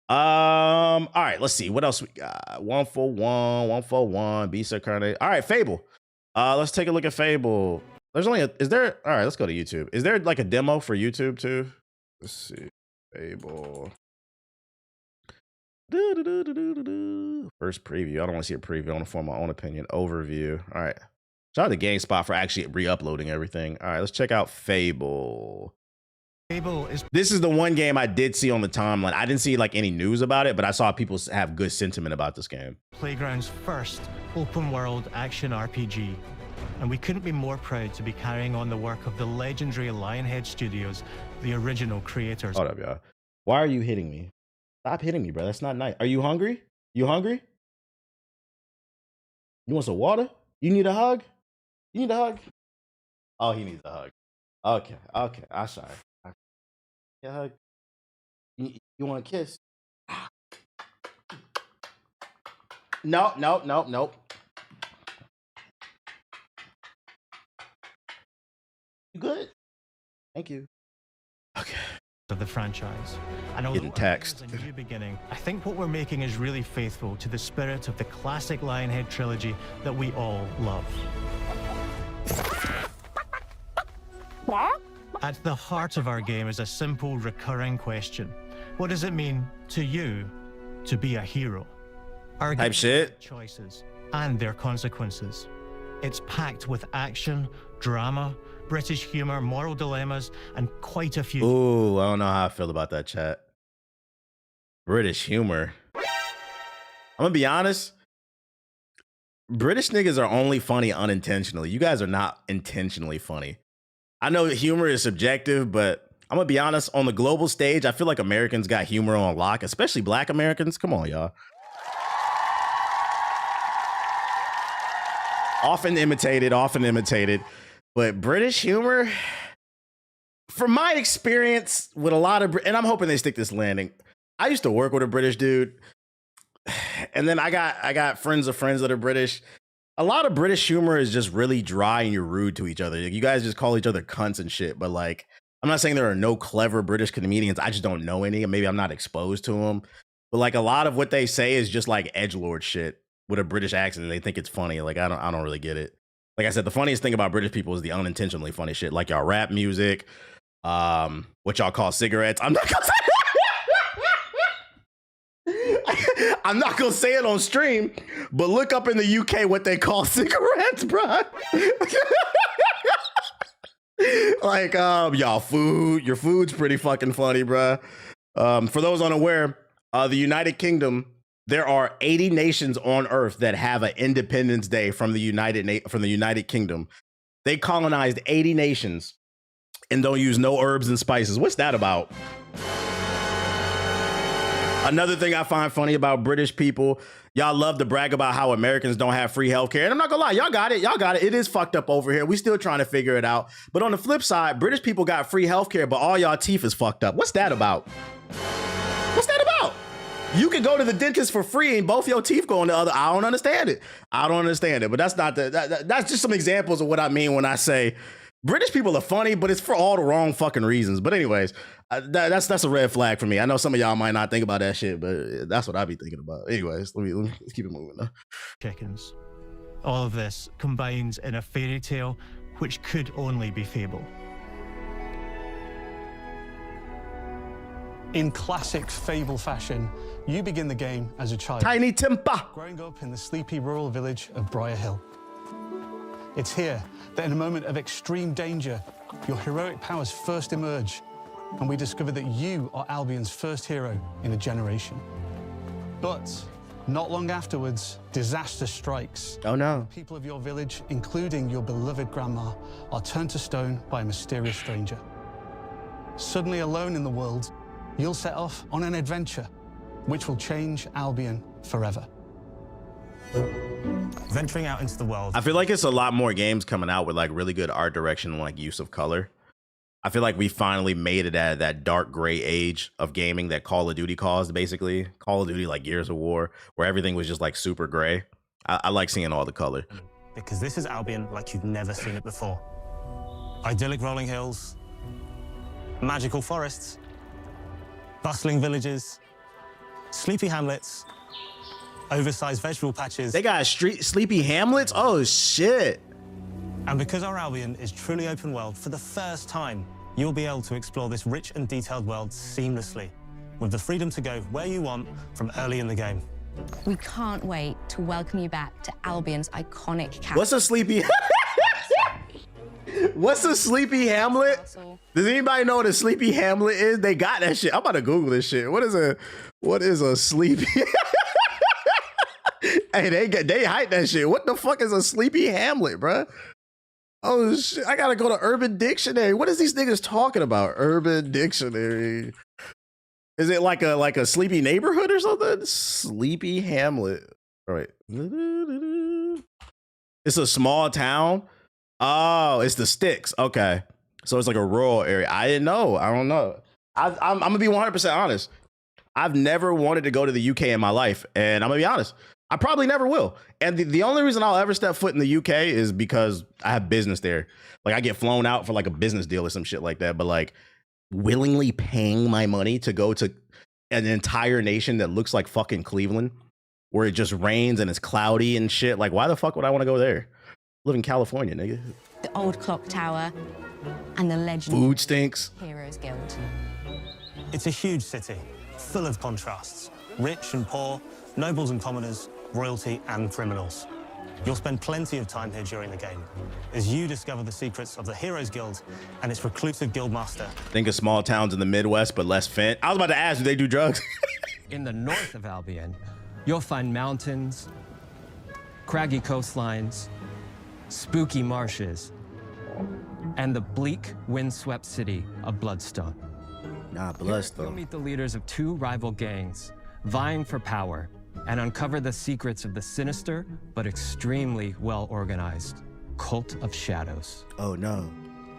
All right, let's see what else we got. 1 for 1, Beast Incarnate. All right, Fable. Let's take a look at Fable. There's only all right, let's go to YouTube. Is there like a demo for YouTube too? Let's see. Fable. First preview. I don't want to see a preview. I want to form my own opinion. Overview. All right. Shout out to GameSpot for actually re-uploading everything. All right, let's check out Fable. This is the one game I did see on the timeline. I didn't see like any news about it, but I saw people have good sentiment about this game. Playground's first open world action RPG. And we couldn't be more proud to be carrying on the work of the legendary Lionhead Studios, the original creators. Hold up, y'all. Why are you hitting me? Stop hitting me, bro. That's not nice. Are you hungry? You hungry? You want some water? You need a hug? You need a hug? Oh, he needs a hug. Okay. I'm sorry. Yeah, hug. You want a kiss? No. You good? Thank you. Okay. Of the franchise. And getting text. A new beginning. I think what we're making is really faithful to the spirit of the classic Lionhead trilogy that we all love. At the heart of our game is a simple, recurring question. What does it mean to you to be a hero? Our type shit. Choices and their consequences. It's packed with action, drama, British humor, moral dilemmas, and quite a few. Ooh, I don't know how I feel about that, chat. British humor. I'm gonna be honest. British niggas are only funny unintentionally. You guys are not intentionally funny. I know humor is subjective, but I'm gonna be honest, on the global stage, I feel like Americans got humor on lock, especially Black Americans. Come on, y'all. Often imitated, but British humor, from my experience with a lot of, and I'm hoping they stick this landing. I used to work with a British dude, and then I got friends of friends that are British. A lot of British humor is just really dry and you're rude to each other. You guys just call each other cunts and shit. But like, I'm not saying there are no clever British comedians. I just don't know any. Maybe I'm not exposed to them. But like a lot of what they say is just like edgelord shit with a British accent. And they think it's funny. Like I don't really get it. Like I said, the funniest thing about British people is the unintentionally funny shit. Like y'all rap music, what y'all call cigarettes. I'm not gonna say I'm not gonna say it on stream, but look up in the UK what they call cigarettes, bro. Like, y'all, your food's pretty fucking funny, bro. For those unaware, the United Kingdom, there are 80 nations on Earth that have an Independence Day from the United Kingdom. They colonized 80 nations and don't use no herbs and spices. What's that about? Another thing I find funny about British people, y'all love to brag about how Americans don't have free healthcare. And I'm not gonna lie, y'all got it. Y'all got it. It is fucked up over here. We still trying to figure it out. But on the flip side, British people got free healthcare, but all y'all teeth is fucked up. What's that about? What's that about? You can go to the dentist for free and both your teeth go on the other. I don't understand it. I don't understand it. But that's not that's just some examples of what I mean when I say British people are funny, but it's for all the wrong fucking reasons. But anyways, that's a red flag for me. I know some of y'all might not think about that shit, but that's what I be thinking about. Anyways, let's keep it moving though. Chickens. All of this combines in a fairy tale which could only be fable. In classic fable fashion, you begin the game as a child. Tiny Timpa. Growing up in the sleepy rural village of Briar Hill. It's here that in a moment of extreme danger, your heroic powers first emerge, and we discover that you are Albion's first hero in a generation. But not long afterwards, disaster strikes. Oh no. The people of your village, including your beloved grandma, are turned to stone by a mysterious stranger. Suddenly alone in the world, you'll set off on an adventure which will change Albion forever. Venturing out into the world. I feel like it's a lot more games coming out with like really good art direction and like use of color. I feel like we finally made it out of that dark gray age of gaming that Call of Duty caused, basically. Call of Duty, like Gears of War, where everything was just like super gray. I like seeing all the color. Because this is Albion like you've never seen it before. Idyllic rolling hills, magical forests, bustling villages, sleepy hamlets, oversized vegetable patches. They got sleepy hamlets? Oh, shit. And because our Albion is truly open world, for the first time, you'll be able to explore this rich and detailed world seamlessly, with the freedom to go where you want from early in the game. We can't wait to welcome you back to Albion's iconic castle. What's a sleepy... What's a sleepy hamlet? Does anybody know what a sleepy hamlet is? They got that shit. I'm about to Google this shit. What is a sleepy... Hey, they hype that shit. What the fuck is a sleepy hamlet, bruh? Oh shit! I gotta go to Urban Dictionary. What is these niggas talking about? Urban Dictionary. Is it like a sleepy neighborhood or something? Sleepy hamlet. All right. It's a small town. Oh, it's the sticks. Okay, so it's like a rural area. I didn't know. I don't know. I'm gonna be 100% honest. I've never wanted to go to the UK in my life, and I'm gonna be honest. I probably never will. And the only reason I'll ever step foot in the UK is because I have business there. Like I get flown out for like a business deal or some shit like that. But like willingly paying my money to go to an entire nation that looks like fucking Cleveland, where it just rains and it's cloudy and shit. Like why the fuck would I want to go there? I live in California, nigga. The old clock tower and the legendary Food stinks. Heroes Guild. It's a huge city, full of contrasts. Rich and poor, nobles and commoners, royalty and criminals. You'll spend plenty of time here during the game as you discover the secrets of the Heroes Guild and its reclusive guildmaster. Think of small towns in the Midwest, but less fent. I was about to ask, do they do drugs? In the north of Albion, you'll find mountains, craggy coastlines, spooky marshes, and the bleak, windswept city of Bloodstone. Nah, Bloodstone. You'll meet the leaders of two rival gangs vying for power and uncover the secrets of the sinister but extremely well-organized Cult of Shadows. Oh no.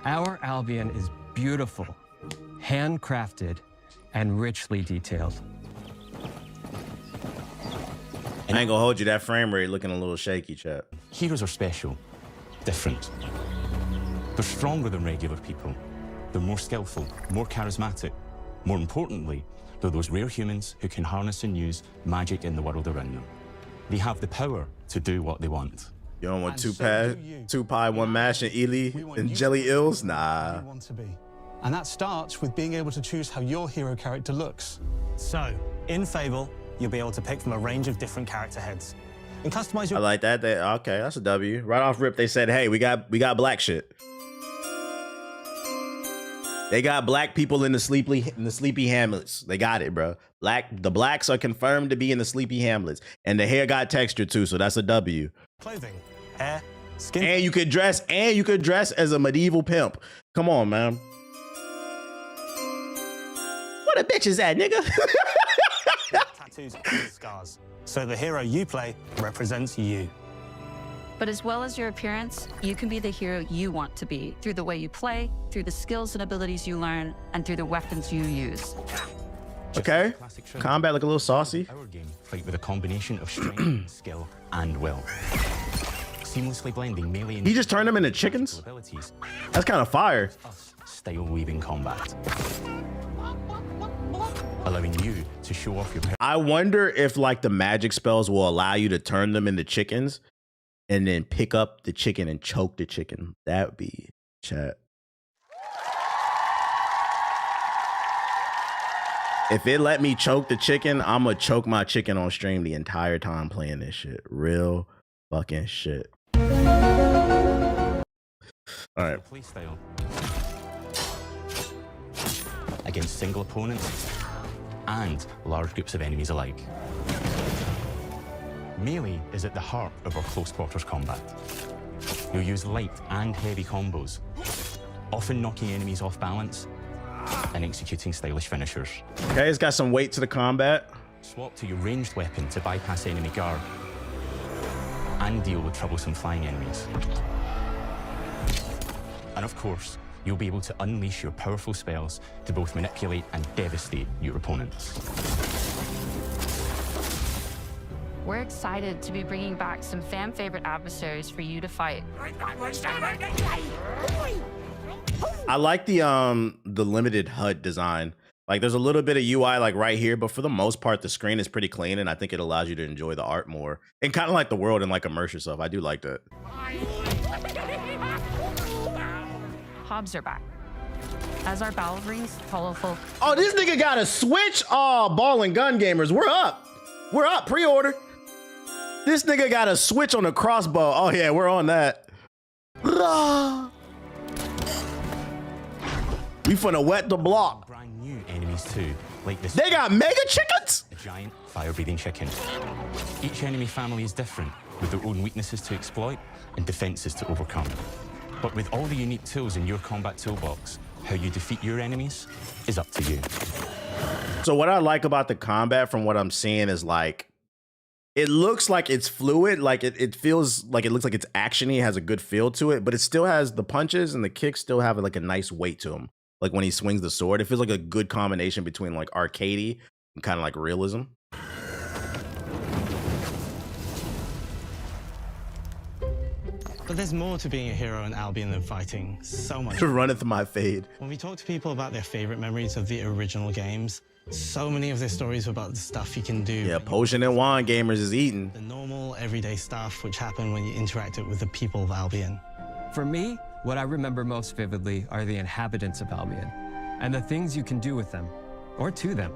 Our Albion is beautiful, handcrafted, and richly detailed. I ain't gonna hold you, that frame rate looking a little shaky, chap. Heroes are special, different. They're stronger than regular people. They're more skillful, more charismatic. More importantly, they're those rare humans who can harness and use magic in the world around them. They have the power to do what they want. You don't want two pie, one mash, and Ely and jelly ills? Nah. Want to be. And that starts with being able to choose how your hero character looks. So, in Fable, you'll be able to pick from a range of different character heads and customize your... I like that. Okay, that's a W. Right off rip, they said, hey, we got black shit. They got black people in the sleepy hamlets. They got it, bro. The blacks are confirmed to be in the sleepy hamlets, and the hair got texture too, so that's a W. Clothing, hair, skin, and you could dress as a medieval pimp. Come on, man. What a bitch is that, nigga? tattoos and scars. So the hero you play represents you. But as well as your appearance, you can be the hero you want to be through the way you play, through the skills and abilities you learn, and through the weapons you use. Okay. Combat look a little saucy. Our game fight with a combination of strength, skill, and will. Seamlessly blending melee. He just turned them into chickens? That's kind of fire. Style weaving combat. Allowing you to show off your... I wonder if like the magic spells will allow you to turn them into chickens and then pick up the chicken and choke the chicken. That would be chat. If it let me choke the chicken, I'm gonna choke my chicken on stream the entire time playing this shit. Real fucking shit. All right. Play style. Against single opponents and large groups of enemies alike. Melee is at the heart of our close quarters combat. You'll use light and heavy combos, often knocking enemies off balance and executing stylish finishers. Okay, it's got some weight to the combat. Swap to your ranged weapon to bypass enemy guard and deal with troublesome flying enemies. And of course, you'll be able to unleash your powerful spells to both manipulate and devastate your opponents. We're excited to be bringing back some fan-favorite adversaries for you to fight. I like the limited HUD design. Like there's a little bit of UI like right here, but for the most part, the screen is pretty clean, and I think it allows you to enjoy the art more and kind of like the world and like immerse yourself. I do like that. Hobbs are back. As our battle rings, colorful. Oh, this nigga got a Switch. Oh, ball and gun gamers, we're up. We're up. Pre-order. This nigga got a Switch on a crossbow. Oh yeah, we're on that. We finna wet the block. Brand new enemies too, like this. They got mega chickens? A giant fire-breathing chicken. Each enemy family is different, with their own weaknesses to exploit and defenses to overcome. But with all the unique tools in your combat toolbox, how you defeat your enemies is up to you. So what I like about the combat from what I'm seeing is like, it looks like it's fluid, like it feels like it looks like it's actiony, it has a good feel to it, but it still has the punches and the kicks still have like a nice weight to them. Like when he swings the sword, it feels like a good combination between like arcadey and kind of like realism. But there's more to being a hero in Albion than fighting. So much. Runneth my fade. When we talk to people about their favorite memories of the original games, so many of their stories were about the stuff you can do. Yeah, potion and wine gamers is eating. The normal, everyday stuff which happened when you interacted with the people of Albion. For me, what I remember most vividly are the inhabitants of Albion and the things you can do with them or to them.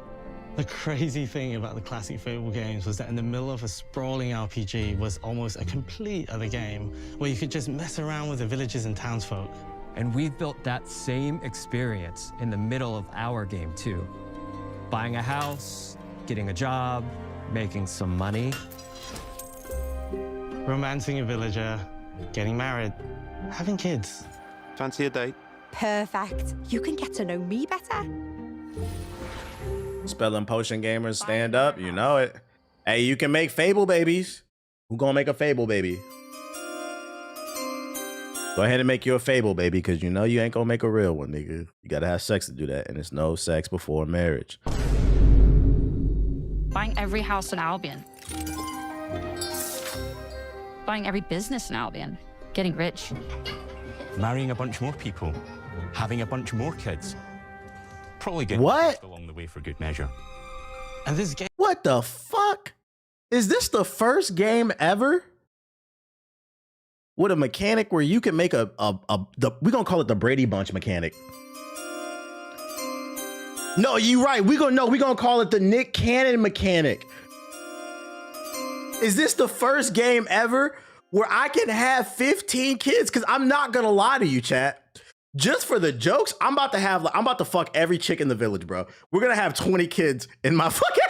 The crazy thing about the classic Fable games was that in the middle of a sprawling RPG was almost a complete other game where you could just mess around with the villages and townsfolk. And we've built that same experience in the middle of our game too. Buying a house, getting a job, making some money. Romancing a villager, getting married, having kids. Fancy a date? Perfect. You can get to know me better. Spelling potion gamers, stand up, you know it. Hey, you can make Fable babies. Who gonna make a Fable baby? Go ahead and make you a Fable baby, because you know you ain't gonna make a real one, nigga. You gotta have sex to do that, and it's no sex before marriage. Buying every house in Albion. Buying every business in Albion. Getting rich. Marrying a bunch more people. Having a bunch more kids. Probably getting what? Along the way for good measure. And this game. What the fuck? Is this the first game ever with a mechanic where you can make we're gonna call it the Brady Bunch mechanic? No, you right. We're gonna call it the Nick Cannon mechanic, Is this the first game ever where I can have 15 kids? Because I'm not gonna lie to you, chat. Just for the jokes, I'm about to fuck every chick in the village, bro. We're gonna have 20 kids in my fucking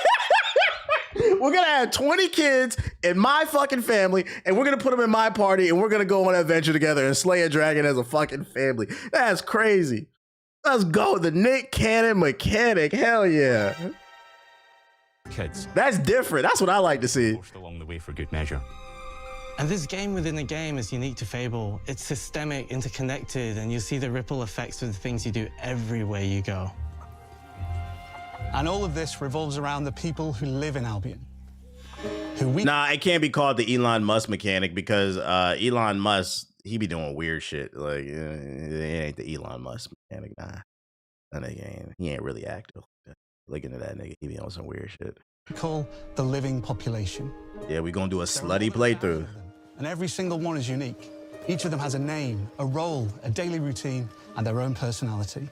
we're gonna have 20 kids in my fucking family, and we're gonna put them in my party, and we're gonna go on an adventure together and slay a dragon as a fucking family. That's crazy. Let's go. The Nick Cannon mechanic. Hell yeah. Kids. That's different. That's what I like to see. Forced along the way for good measure. And this game within a game is unique to Fable. It's systemic, interconnected, and you see the ripple effects of the things you do everywhere you go. And all of this revolves around the people who live in Albion. Nah, it can't be called the Elon Musk mechanic because Elon Musk, he be doing weird shit. Like, it ain't the Elon Musk mechanic. Nah, that nigga he ain't really active. Looking at that nigga, he be on some weird shit. Call the living population. Yeah, we gonna do a slutty playthrough. And every single one is unique. Each of them has a name, a role, a daily routine, and their own personality.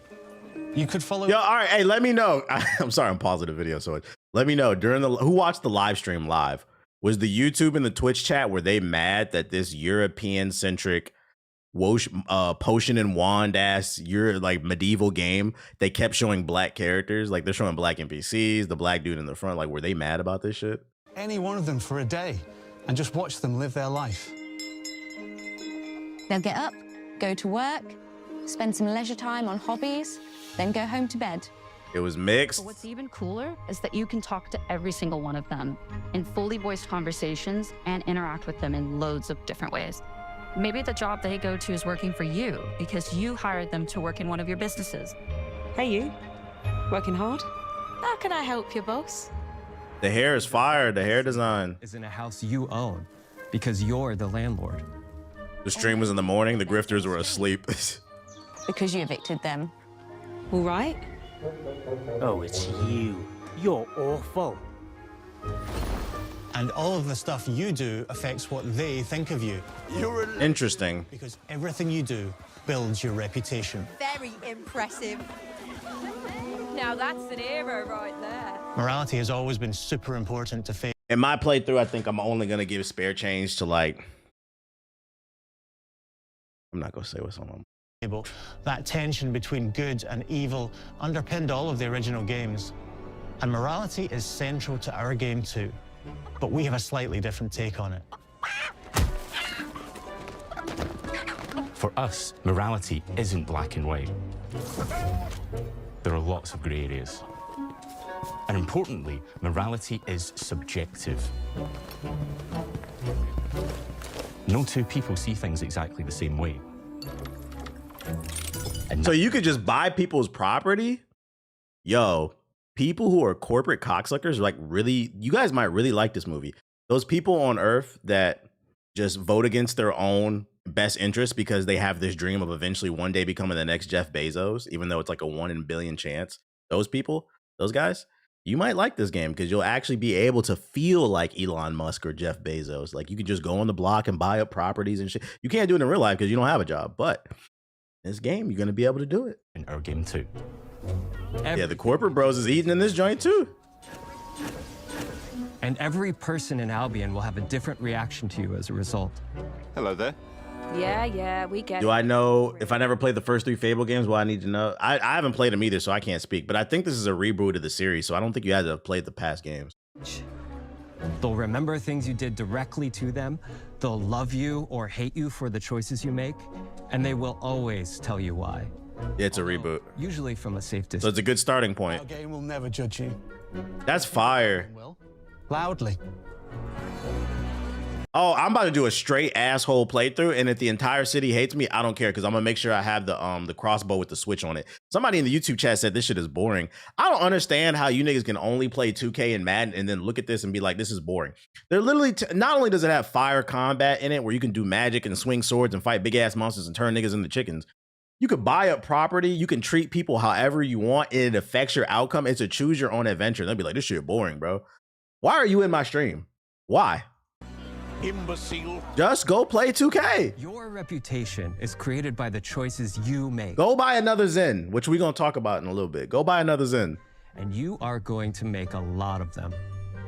You could follow. Yo, all right, hey, let me know. I'm sorry, I'm pausing the video, so let me know during who watched the live stream live. Was the YouTube and the Twitch chat, were they mad that this European-centric potion and wand ass like medieval game, they kept showing black characters? Like, they're showing black NPCs, the black dude in the front. Like, were they mad about this shit? Any one of them for a day and just watch them live their life. They'll get up, go to work, spend some leisure time on hobbies, then go home to bed. It was mixed. But what's even cooler is that you can talk to every single one of them in fully voiced conversations and interact with them in loads of different ways. Maybe the job they go to is working for you because you hired them to work in one of your businesses. Hey, you. Working hard? How can I help you, boss? The hair is fire. The hair design is in a house you own because you're the landlord. The stream was in the morning. The grifters were asleep. Because you evicted them. All right. Oh, it's you. You're awful. And all of the stuff you do affects what they think of you. Interesting. Because everything you do builds your reputation. Very impressive. Now that's an hero right there. Morality has always been super important to Fable. In my playthrough, I think I'm only gonna give spare change to like. I'm not gonna say what's on. That tension between good and evil underpinned all of the original games. And morality is central to our game too. But we have a slightly different take on it. For us, morality isn't black and white. There are lots of grey areas. And importantly, morality is subjective. No two people see things exactly the same way. So you could just buy people's property? Yo, people who are corporate cocksuckers, like, really, you guys might really like this movie. Those people on Earth that just vote against their own best interest because they have this dream of eventually one day becoming the next Jeff Bezos, even though it's like a 1 in a billion chance. Those people, those guys, you might like this game because you'll actually be able to feel like Elon Musk or Jeff Bezos. Like, you could just go on the block and buy up properties and shit. You can't do it in real life because you don't have a job, but in this game, you're going to be able to do it. In our game too. Yeah, the corporate bros is eating in this joint too. And every person in Albion will have a different reaction to you as a result. Hello there. Yeah, we get it. Do I know, if I never played the first 3 Fable games, what I need to know? I haven't played them either, so I can't speak. But I think this is a reboot of the series, so I don't think you had to have played the past games. They'll remember things you did directly to them. They'll love you or hate you for the choices you make. And they will always tell you why. It's a reboot. Usually from a safe distance. So it's a good starting point. Our game will never judge you. That's fire. Loudly. Oh, I'm about to do a straight asshole playthrough, and if the entire city hates me, I don't care because I'm gonna make sure I have the crossbow with the switch on it. Somebody in the YouTube chat said this shit is boring. I don't understand how you niggas can only play 2K and Madden and then look at this and be like, this is boring. They're literally not only does it have fire combat in it where you can do magic and swing swords and fight big ass monsters and turn niggas into chickens. You could buy up property. You can treat people however you want. And it affects your outcome. It's a choose your own adventure. They'll be like, this shit boring, bro. Why are you in my stream? Why? Imbecile. Just go play 2K. Your reputation is created by the choices you make. Go buy another Zen, which we're going to talk about in a little bit. Go buy another Zen. And you are going to make a lot of them.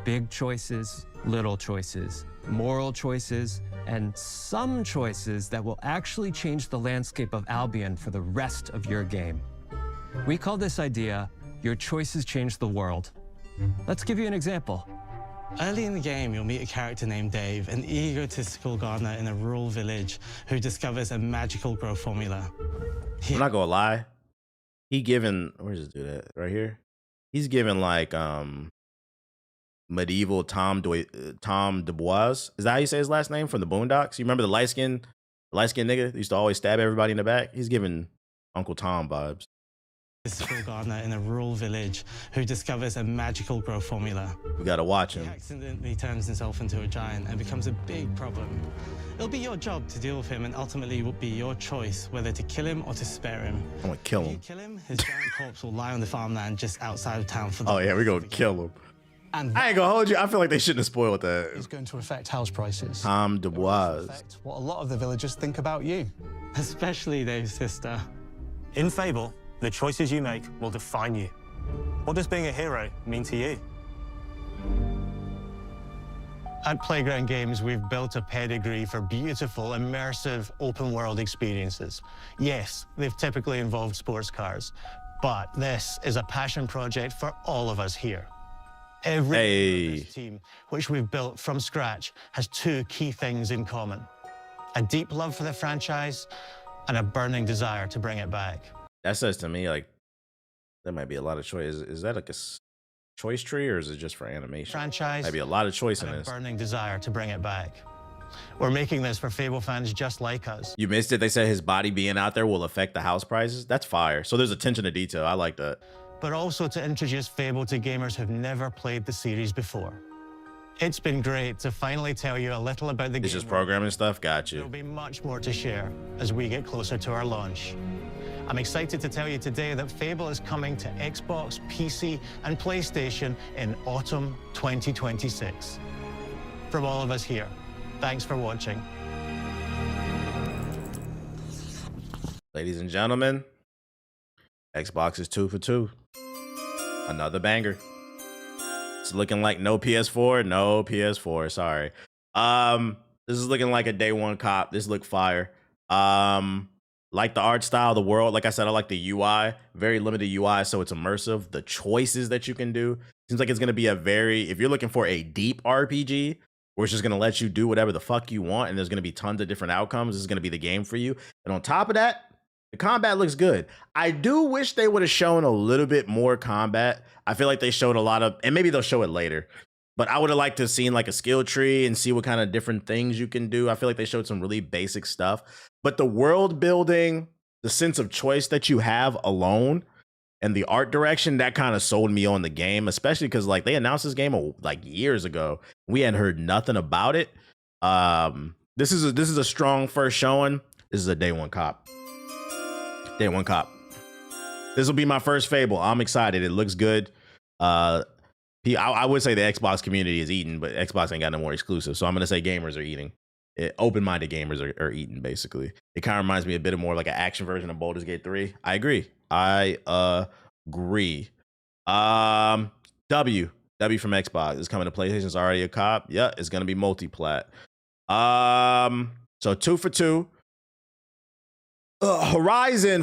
big choices, little choices, moral choices, and some choices that will actually change the landscape of Albion for the rest of your game. We call this idea, your choices change the world. Let's give you an example. Early in the game, you'll meet a character named Dave, an egotistical gardener in a rural village who discovers a magical grow formula. I'm not gonna lie. He given, where's this dude at? Right here? He's given like medieval Tom Dubois. Is that how you say his last name from the Boondocks? You remember the light skinned nigga that used to always stab everybody in the back? He's giving Uncle Tom vibes. This gardener in a rural village who discovers a magical grow formula. We gotta watch him. He accidentally turns himself into a giant and becomes a big problem. It'll be your job to deal with him, and ultimately it will be your choice whether to kill him or to spare him. I'm gonna kill him. If you kill him, his giant corpse will lie on the farmland just outside of town for the Oh yeah, we're gonna kill him. And I ain't gonna hold you. I feel like they shouldn't have spoiled that. It's going to affect house prices. Tom Dubois. Affect what a lot of the villagers think about you. Especially Dave's sister. In Fable, the choices you make will define you. What does being a hero mean to you? At Playground Games, we've built a pedigree for beautiful, immersive, open-world experiences. Yes, they've typically involved sports cars, but this is a passion project for all of us here. Every team, which we've built from scratch, has two key things in common: a deep love for the franchise and a burning desire to bring it back. That says to me like there might be a lot of choice. Is that like a choice tree or is it just for animation? Franchise. Might be a lot of choice in and this. a burning desire to bring it back. We're making this for Fable fans just like us. You missed it. They said his body being out there will affect the house prices. That's fire. So there's attention to detail. I like that. But also to introduce Fable to gamers who've never played the series before. It's been great to finally tell you a little about the game. It's just programming stuff. Got you. There'll be much more to share as we get closer to our launch. I'm excited to tell you today that Fable is coming to Xbox, PC, and PlayStation in autumn 2026. From all of us here, thanks for watching. Ladies and gentlemen, Xbox is 2 for 2. Another banger. It's looking like no PS4, no PS4. Sorry. This is looking like a day one cop. This look fire. Like the art style, the world. Like I said, I like the UI. Very limited UI, so it's immersive. The choices that you can do seems like it's gonna be a very. If you're looking for a deep RPG, where it's just gonna let you do whatever the fuck you want, and there's gonna be tons of different outcomes, this is gonna be the game for you. And on top of that, the combat looks good. I do wish they would have shown a little bit more combat. I feel like they showed a lot of, and maybe they'll show it later, but I would have liked to have seen like a skill tree and see what kind of different things you can do. I feel like they showed some really basic stuff, but the world building, the sense of choice that you have alone, and the art direction, that kind of sold me on the game, especially because like they announced this game like years ago. We hadn't heard nothing about it. This is a strong first showing. This is a day one cop. Day one cop. This will be my first Fable. I'm excited. It looks good. I would say the Xbox community is eating, but Xbox ain't got no more exclusives. So I'm going to say gamers are eating. Open-minded gamers are eating, basically. It kind of reminds me a bit of more like an action version of Baldur's Gate 3. I agree. W from Xbox is coming to PlayStation. It's already a cop. Yeah, it's going to be multi-plat. So 2 for 2.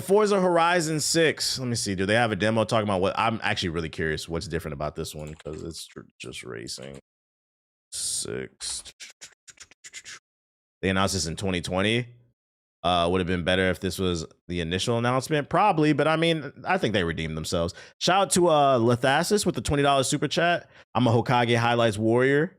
Forza Horizon 6. Let me see. Do they have a demo talking about what? I'm actually really curious what's different about this one because it's just racing. 6. They announced this in 2020. Would have been better if this was the initial announcement, probably. But I mean, I think they redeemed themselves. Shout out to Lethasis with the $20 super chat. I'm a Hokage highlights warrior.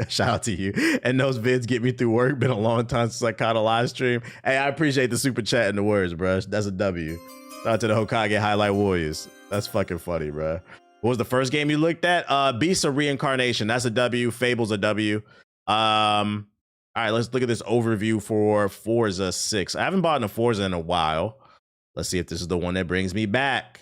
Shout out to you. And those vids get me through work. Been a long time since I caught a live stream. Hey, I appreciate the super chat and the words, bro. That's a W. Shout out to the Hokage highlight warriors. That's fucking funny, bro. What was the first game you looked at? Beast of Reincarnation. That's a W. Fable's a W. All right, let's look at this overview for Forza 6. I haven't bought a Forza in a while. Let's see if this is the one that brings me back.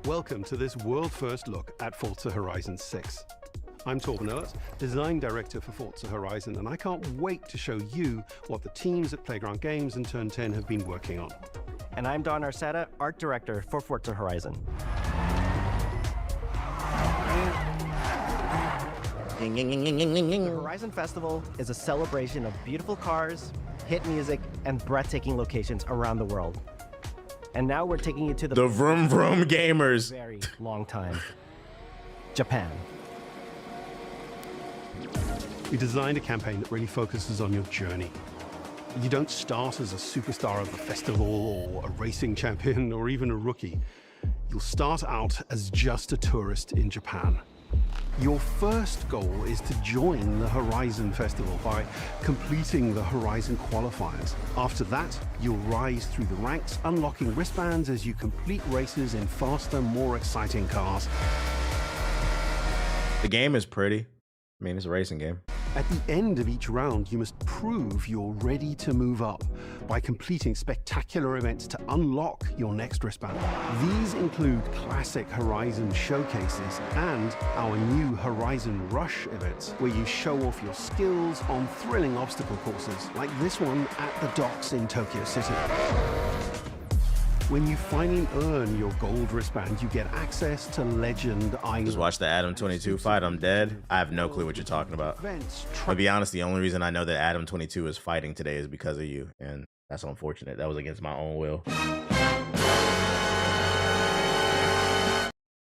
Welcome to this world-first look at Forza Horizon 6. I'm Torben Ehlert, Design Director for Forza Horizon, and I can't wait to show you what the teams at Playground Games and Turn 10 have been working on. And I'm Don Arceta, Art Director for Forza Horizon. The Horizon Festival is a celebration of beautiful cars, hit music, and breathtaking locations around the world. And now we're taking you to the vroom vroom gamers. Very long time. Japan. We designed a campaign that really focuses on your journey. You don't start as a superstar of the festival or a racing champion or even a rookie. You'll start out as just a tourist in Japan. Your first goal is to join the Horizon Festival by completing the Horizon qualifiers. After that, you'll rise through the ranks, unlocking wristbands as you complete races in faster, more exciting cars. The game is pretty. I mean, it's a racing game. At the end of each round, you must prove you're ready to move up by completing spectacular events to unlock your next wristband. These include classic Horizon showcases and our new Horizon Rush events, where you show off your skills on thrilling obstacle courses, like this one at the docks in Tokyo City. When you finally earn your gold wristband, you get access to Legend Island. Just watch the Adam 22 fight. I'm dead. I have no clue what you're talking about. To be honest, the only reason I know that Adam 22 is fighting today is because of you, and that's unfortunate. That was against my own will.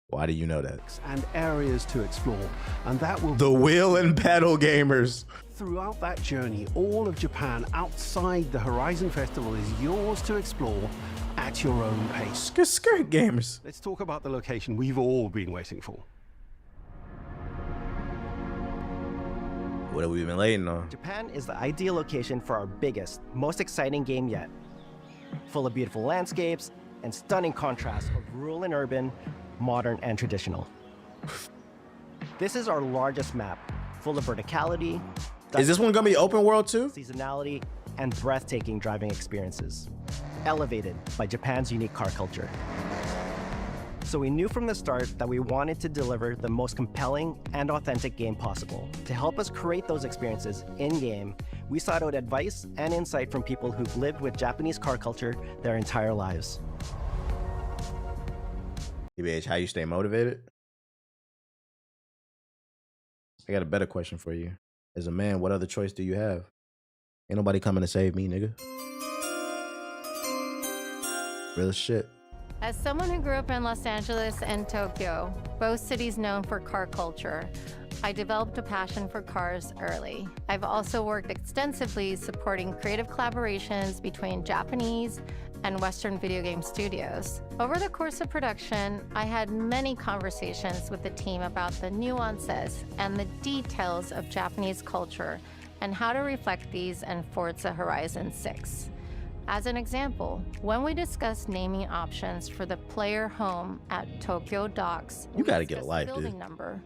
Why do you know that? And areas to explore, and that will the wheel and pedal gamers. Throughout that journey, all of Japan outside the Horizon Festival is yours to explore at your own pace. Skirt gamers. Let's talk about the location we've all been waiting for. What have we been waiting on? Japan is the ideal location for our biggest, most exciting game yet. Full of beautiful landscapes and stunning contrasts of rural and urban, modern and traditional. This is our largest map, full of verticality. Is this one gonna be open world too? Seasonality and breathtaking driving experiences, elevated by Japan's unique car culture. So we knew from the start that we wanted to deliver the most compelling and authentic game possible. To help us create those experiences in-game, we sought out advice and insight from people who've lived with Japanese car culture their entire lives. TBH, how you stay motivated? I got a better question for you. As a man, what other choice do you have? Ain't nobody coming to save me, nigga. Real shit. As someone who grew up in Los Angeles and Tokyo, both cities known for car culture, I developed a passion for cars early. I've also worked extensively supporting creative collaborations between Japanese and Western video game studios. Over the course of production, I had many conversations with the team about the nuances and the details of Japanese culture and how to reflect these in Forza Horizon 6. As an example, when we discussed naming options for the player home at Tokyo Docks, you gotta get a life, building dude. number,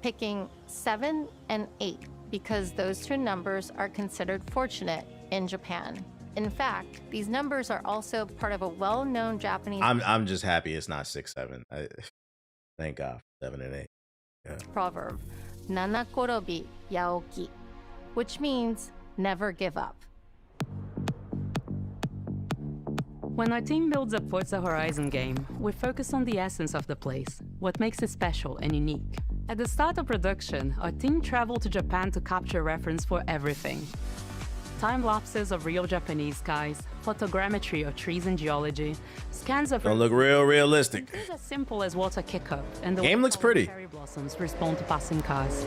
picking 7 and 8 because those two numbers are considered fortunate in Japan. In fact, these numbers are also part of a well-known Japanese I'm just happy it's not 6, 7. Thank God for 7 and 8. Yeah. proverb, Nanakorobi Yaoki, which means never give up. When our team builds a Forza Horizon game, we focus on the essence of the place, what makes it special and unique. At the start of production, our team traveled to Japan to capture reference for everything. Time lapses of real Japanese skies, photogrammetry of trees and geology, scans of... Don't look real realistic. Things as simple as water kickoff and the Game looks pretty. cherry blossoms respond to passing cars.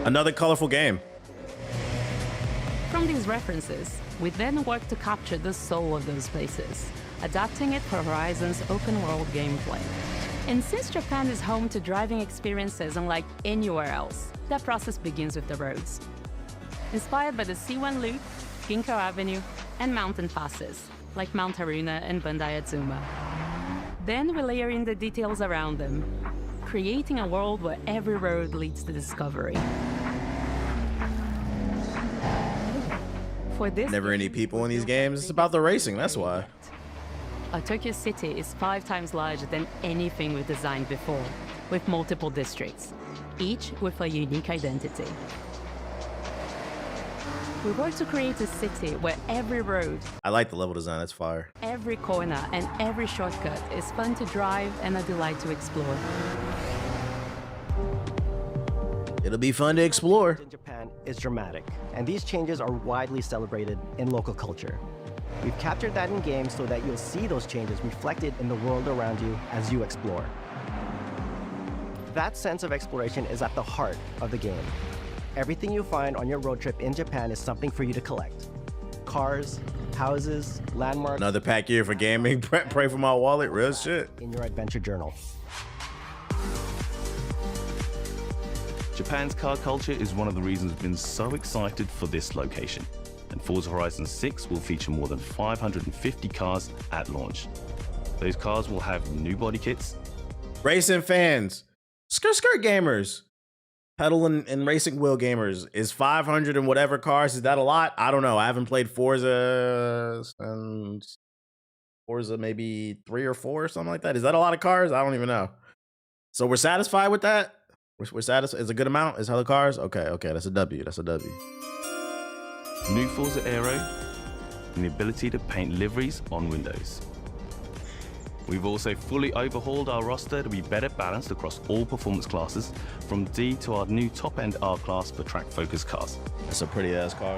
Another colorful game. From these references, we then work to capture the soul of those places, adapting it for Horizon's open-world gameplay. And since Japan is home to driving experiences unlike anywhere else, that process begins with the roads. Inspired by the C1 Loop, Ginkgo Avenue, and mountain passes, like Mount Haruna and Bandai Azuma. Then we layer in the details around them, creating a world where every road leads to discovery. For this, Never any people in these games. It's about the racing, that's why. our Tokyo city is 5 times larger than anything we've designed before, with multiple districts, each with a unique identity. We work to create a city where every road, I like the level design. That's fire. every corner, and every shortcut is fun to drive and a delight to explore. It'll be fun to explore. In Japan is dramatic, and these changes are widely celebrated in local culture. We've captured that in games so that you'll see those changes reflected in the world around you as you explore. That sense of exploration is at the heart of the game. Everything you find on your road trip in Japan is something for you to collect. Cars, houses, landmarks. Another pack year for gaming. Pray for my wallet. Real shit. In your adventure journal. Japan's car culture is one of the reasons we've been so excited for this location. And Forza Horizon 6 will feature more than 550 cars at launch. Those cars will have new body kits. Racing fans, skirt gamers, pedal and racing wheel gamers. Is 500 and whatever cars, is that a lot? I don't know. I haven't played Forza and Forza maybe 3 or 4 or something like that. Is that a lot of cars? I don't even know. So we're satisfied with that? We're satisfied. It's a good amount. It's hella cars. Okay. That's a W. That's a W. New Forza Aero, and the ability to paint liveries on windows. We've also fully overhauled our roster to be better balanced across all performance classes, from D to our new top-end R-Class for track-focused cars. That's a pretty-ass car.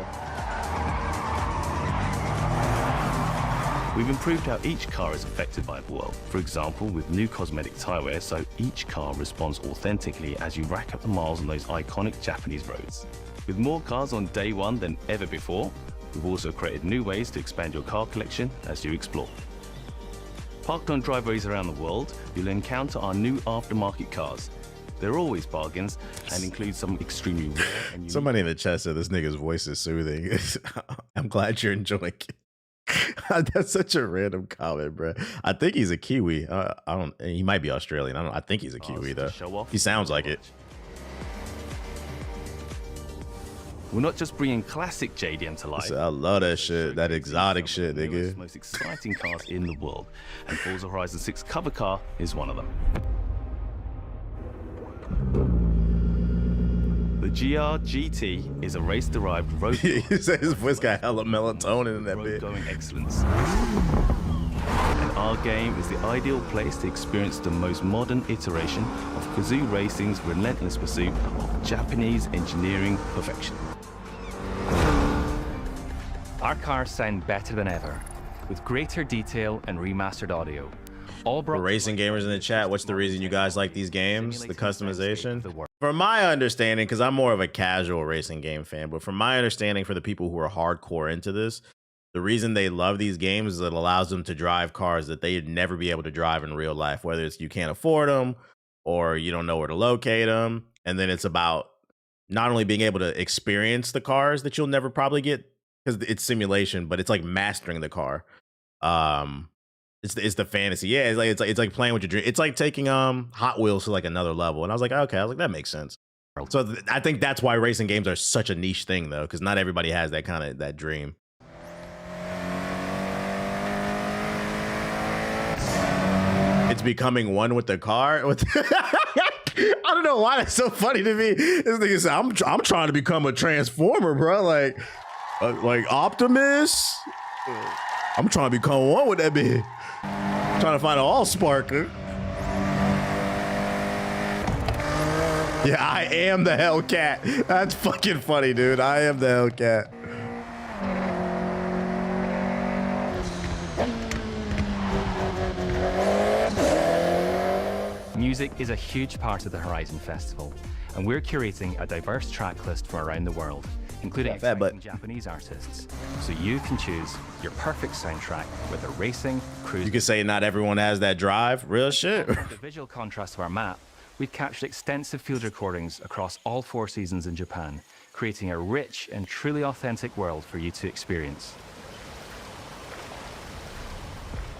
We've improved how each car is affected by the world. For example, with new cosmetic tire wear, so each car responds authentically as you rack up the miles on those iconic Japanese roads. With more cars on day one than ever before, we've also created new ways to expand your car collection as you explore. Parked on driveways around the world, you'll encounter our new aftermarket cars. They're always bargains and include some extremely rare and unique. Somebody in the chat said this nigga's voice is soothing. I'm glad you're enjoying it. That's such a random comment, bro. I think he's a Kiwi. I don't. He might be Australian. I think he's a Kiwi though. He sounds like it. We're not just bringing classic JDM to life. I love that shit. That exotic shit, nigga. Most exciting cars in the world, and Forza Horizon 6 cover car is one of them. The GR GT is a race-derived road. He said his voice got hella melatonin in that bit. Road-going excellence. And our game is the ideal place to experience the most modern iteration of Kazoo Racing's relentless pursuit of Japanese engineering perfection. Our cars sound better than ever, with greater detail and remastered audio. All For racing gamers in the chat, what's the reason you guys like these games? The customization? From my understanding, because I'm more of a casual racing game fan, but from my understanding, for the people who are hardcore into this, the reason they love these games is it allows them to drive cars that they'd never be able to drive in real life, whether it's you can't afford them or you don't know where to locate them. And then it's about not only being able to experience the cars that you'll never probably get because it's simulation, but it's like mastering the car. It's the fantasy. Yeah, it's like playing with your dream. It's like taking Hot Wheels to like another level. And I was like, okay, that makes sense. So I think that's why racing games are such a niche thing though, because not everybody has that kind of that dream. It's becoming one with the car. I don't know why that's so funny to me. This nigga said, I'm trying to become a transformer, bro. Like Optimus. I'm trying to become one with that bitch. Trying to find an all-sparker. Yeah, I am the Hellcat. That's fucking funny, dude. I am the Hellcat. Music is a huge part of the Horizon Festival, and we're curating a diverse track list from around the world, including exciting Japanese artists, so you can choose your perfect soundtrack, whether racing, cruising. You can say not everyone has that drive. Real shit. The visual contrast of our map, we've captured extensive field recordings across all 4 seasons in Japan, creating a rich and truly authentic world for you to experience.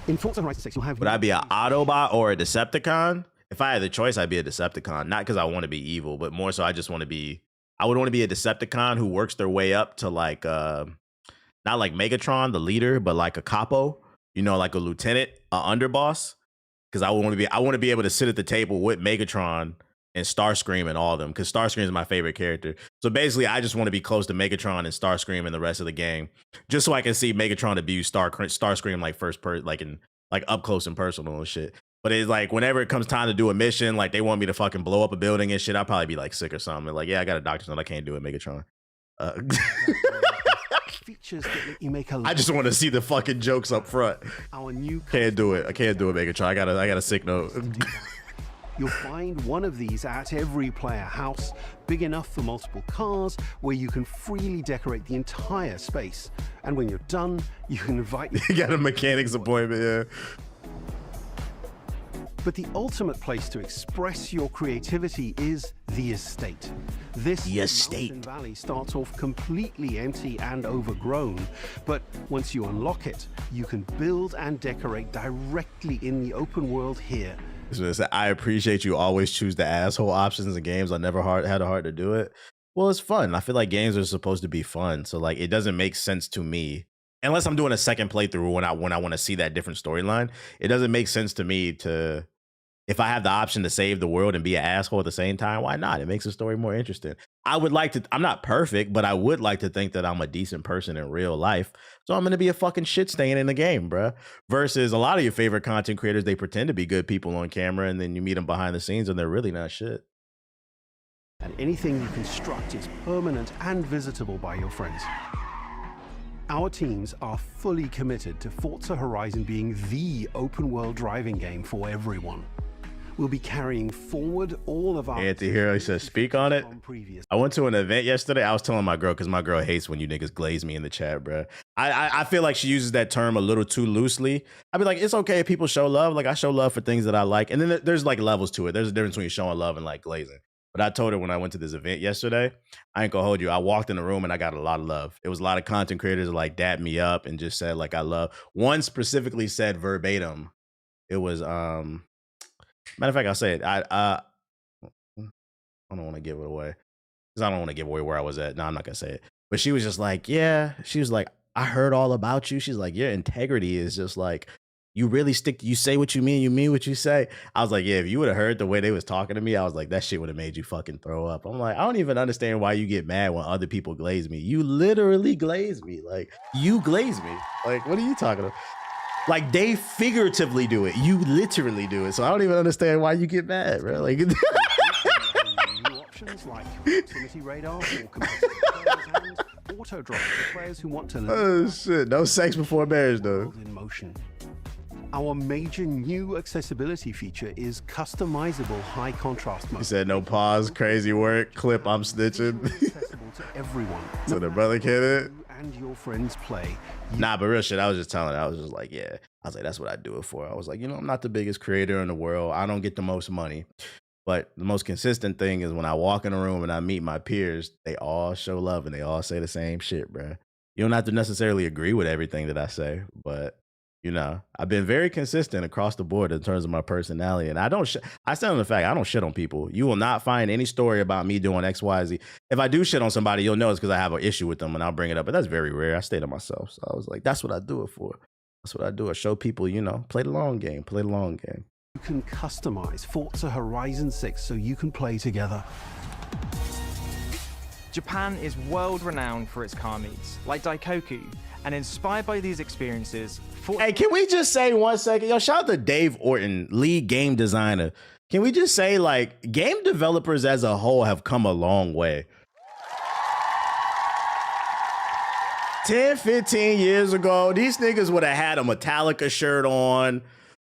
In Forza Horizon 6, you'll have... Would I be an Autobot or a Decepticon? If I had the choice, I'd be a Decepticon. Not because I want to be evil, but more so I just want to be... I would want to be a Decepticon who works their way up to like... not like Megatron, the leader, but like a capo. You know, like a lieutenant, a underboss. Because I want to be able to sit at the table with Megatron and Starscream and all of them, because Starscream is my favorite character. So basically, I just want to be close to Megatron and Starscream and the rest of the game, just so I can see Megatron abuse Starscream like like up close and personal and shit. But it's like whenever it comes time to do a mission, like they want me to fucking blow up a building and shit, I'll probably be like sick or something. Like, yeah, I got a doctor's note, I can't do it, Megatron. Features that let you make a I just want to see the fucking jokes up front. Our new Can't do it. I can't do it, Megatron. I got a sick note. You'll find one of these at every player house, big enough for multiple cars, where you can freely decorate the entire space. And when you're done, you can invite... You got a mechanics appointment, yeah. But the ultimate place to express your creativity is the estate. This mountain valley starts off completely empty and overgrown, but once you unlock it, you can build and decorate directly in the open world here. I appreciate you always choose the asshole options in games. I never had a heart to do it. Well, it's fun. I feel like games are supposed to be fun, so like it doesn't make sense to me unless I'm doing a second playthrough when I want to see that different storyline. It doesn't make sense to me to, if I have the option to save the world and be an asshole at the same time, why not? It makes the story more interesting. I would like to, I'm not perfect, but I would like to think that I'm a decent person in real life. So I'm going to be a fucking shit stain in the game, bruh. Versus a lot of your favorite content creators, they pretend to be good people on camera and then you meet them behind the scenes and they're really not shit. And anything you construct is permanent and visitable by your friends. Our teams are fully committed to Forza Horizon being the open world driving game for everyone. We'll be carrying forward all of our... Anti-hero, he says, speak on it. I went to an event yesterday. I was telling my girl, because my girl hates when you niggas glaze me in the chat, bro. I feel like she uses that term a little too loosely. I'd be like, it's okay if people show love. Like, I show love for things that I like. And then there's like levels to it. There's a difference between showing love and like glazing. But I told her when I went to this event yesterday, I ain't gonna hold you. I walked in the room and I got a lot of love. It was a lot of content creators that like dapped me up and just said like, I love. One specifically said verbatim. It was, matter of fact, I'll say it. I don't want to give it away because I don't want to give away where I was at. No, I'm not gonna say it. But she was just like, yeah. She was like, I heard all about you. She's like, your integrity is just like, you really stick. You say what you mean what you say. I was like, yeah. If you would have heard the way they was talking to me, I was like, that shit would have made you fucking throw up. I'm like, I don't even understand why you get mad when other people glaze me. You literally glaze me. Like you glaze me. Like what are you talking about? Like they figuratively do it. You literally do it. So I don't even understand why you get mad, bro. Like new options like proximity radar or competitive players and auto drop for players who want to oh shit. No sex before marriage though. In motion. Our major new accessibility feature is customizable high contrast mode. He said no pause, crazy work, clip, I'm snitching. Accessible to everyone. So the brother can it. And your friends play. Nah, but real shit, I was just telling her, I was just like, yeah. I was like, that's what I do it for. I was like, you know, I'm not the biggest creator in the world. I don't get the most money. But the most consistent thing is when I walk in a room and I meet my peers, they all show love and they all say the same shit, bro. You don't have to necessarily agree with everything that I say, but you know, I've been very consistent across the board in terms of my personality. And I stand on the fact, I don't shit on people. You will not find any story about me doing X, Y, Z. If I do shit on somebody, you'll know it's because I have an issue with them and I'll bring it up. But that's very rare. I stay to myself. So I was like, that's what I do it for. That's what I do. I show people, you know, play the long game, play the long game. You can customize Forza Horizon 6 so you can play together. Japan is world-renowned for its car meets, like Daikoku, and inspired by these experiences... Hey, can we just say 1 second? Yo, shout out to Dave Orton, lead game designer. Can we just say, like, game developers as a whole have come a long way. 10, 15 years ago, these niggas would have had a Metallica shirt on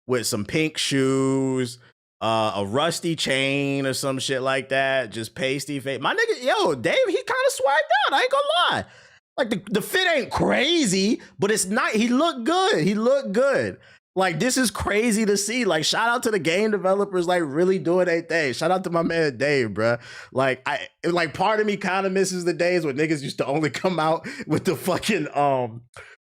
with some pink shoes, a rusty chain or some shit like that, just pasty face. My nigga, yo, Dave, he kind of swagged out. I ain't gonna lie. Like the fit ain't crazy, but it's not. He looked good. He looked good. Like this is crazy to see. Like shout out to the game developers, like really doing their thing. Shout out to my man Dave, bruh. Like part of me kind of misses the days when niggas used to only come out with the fucking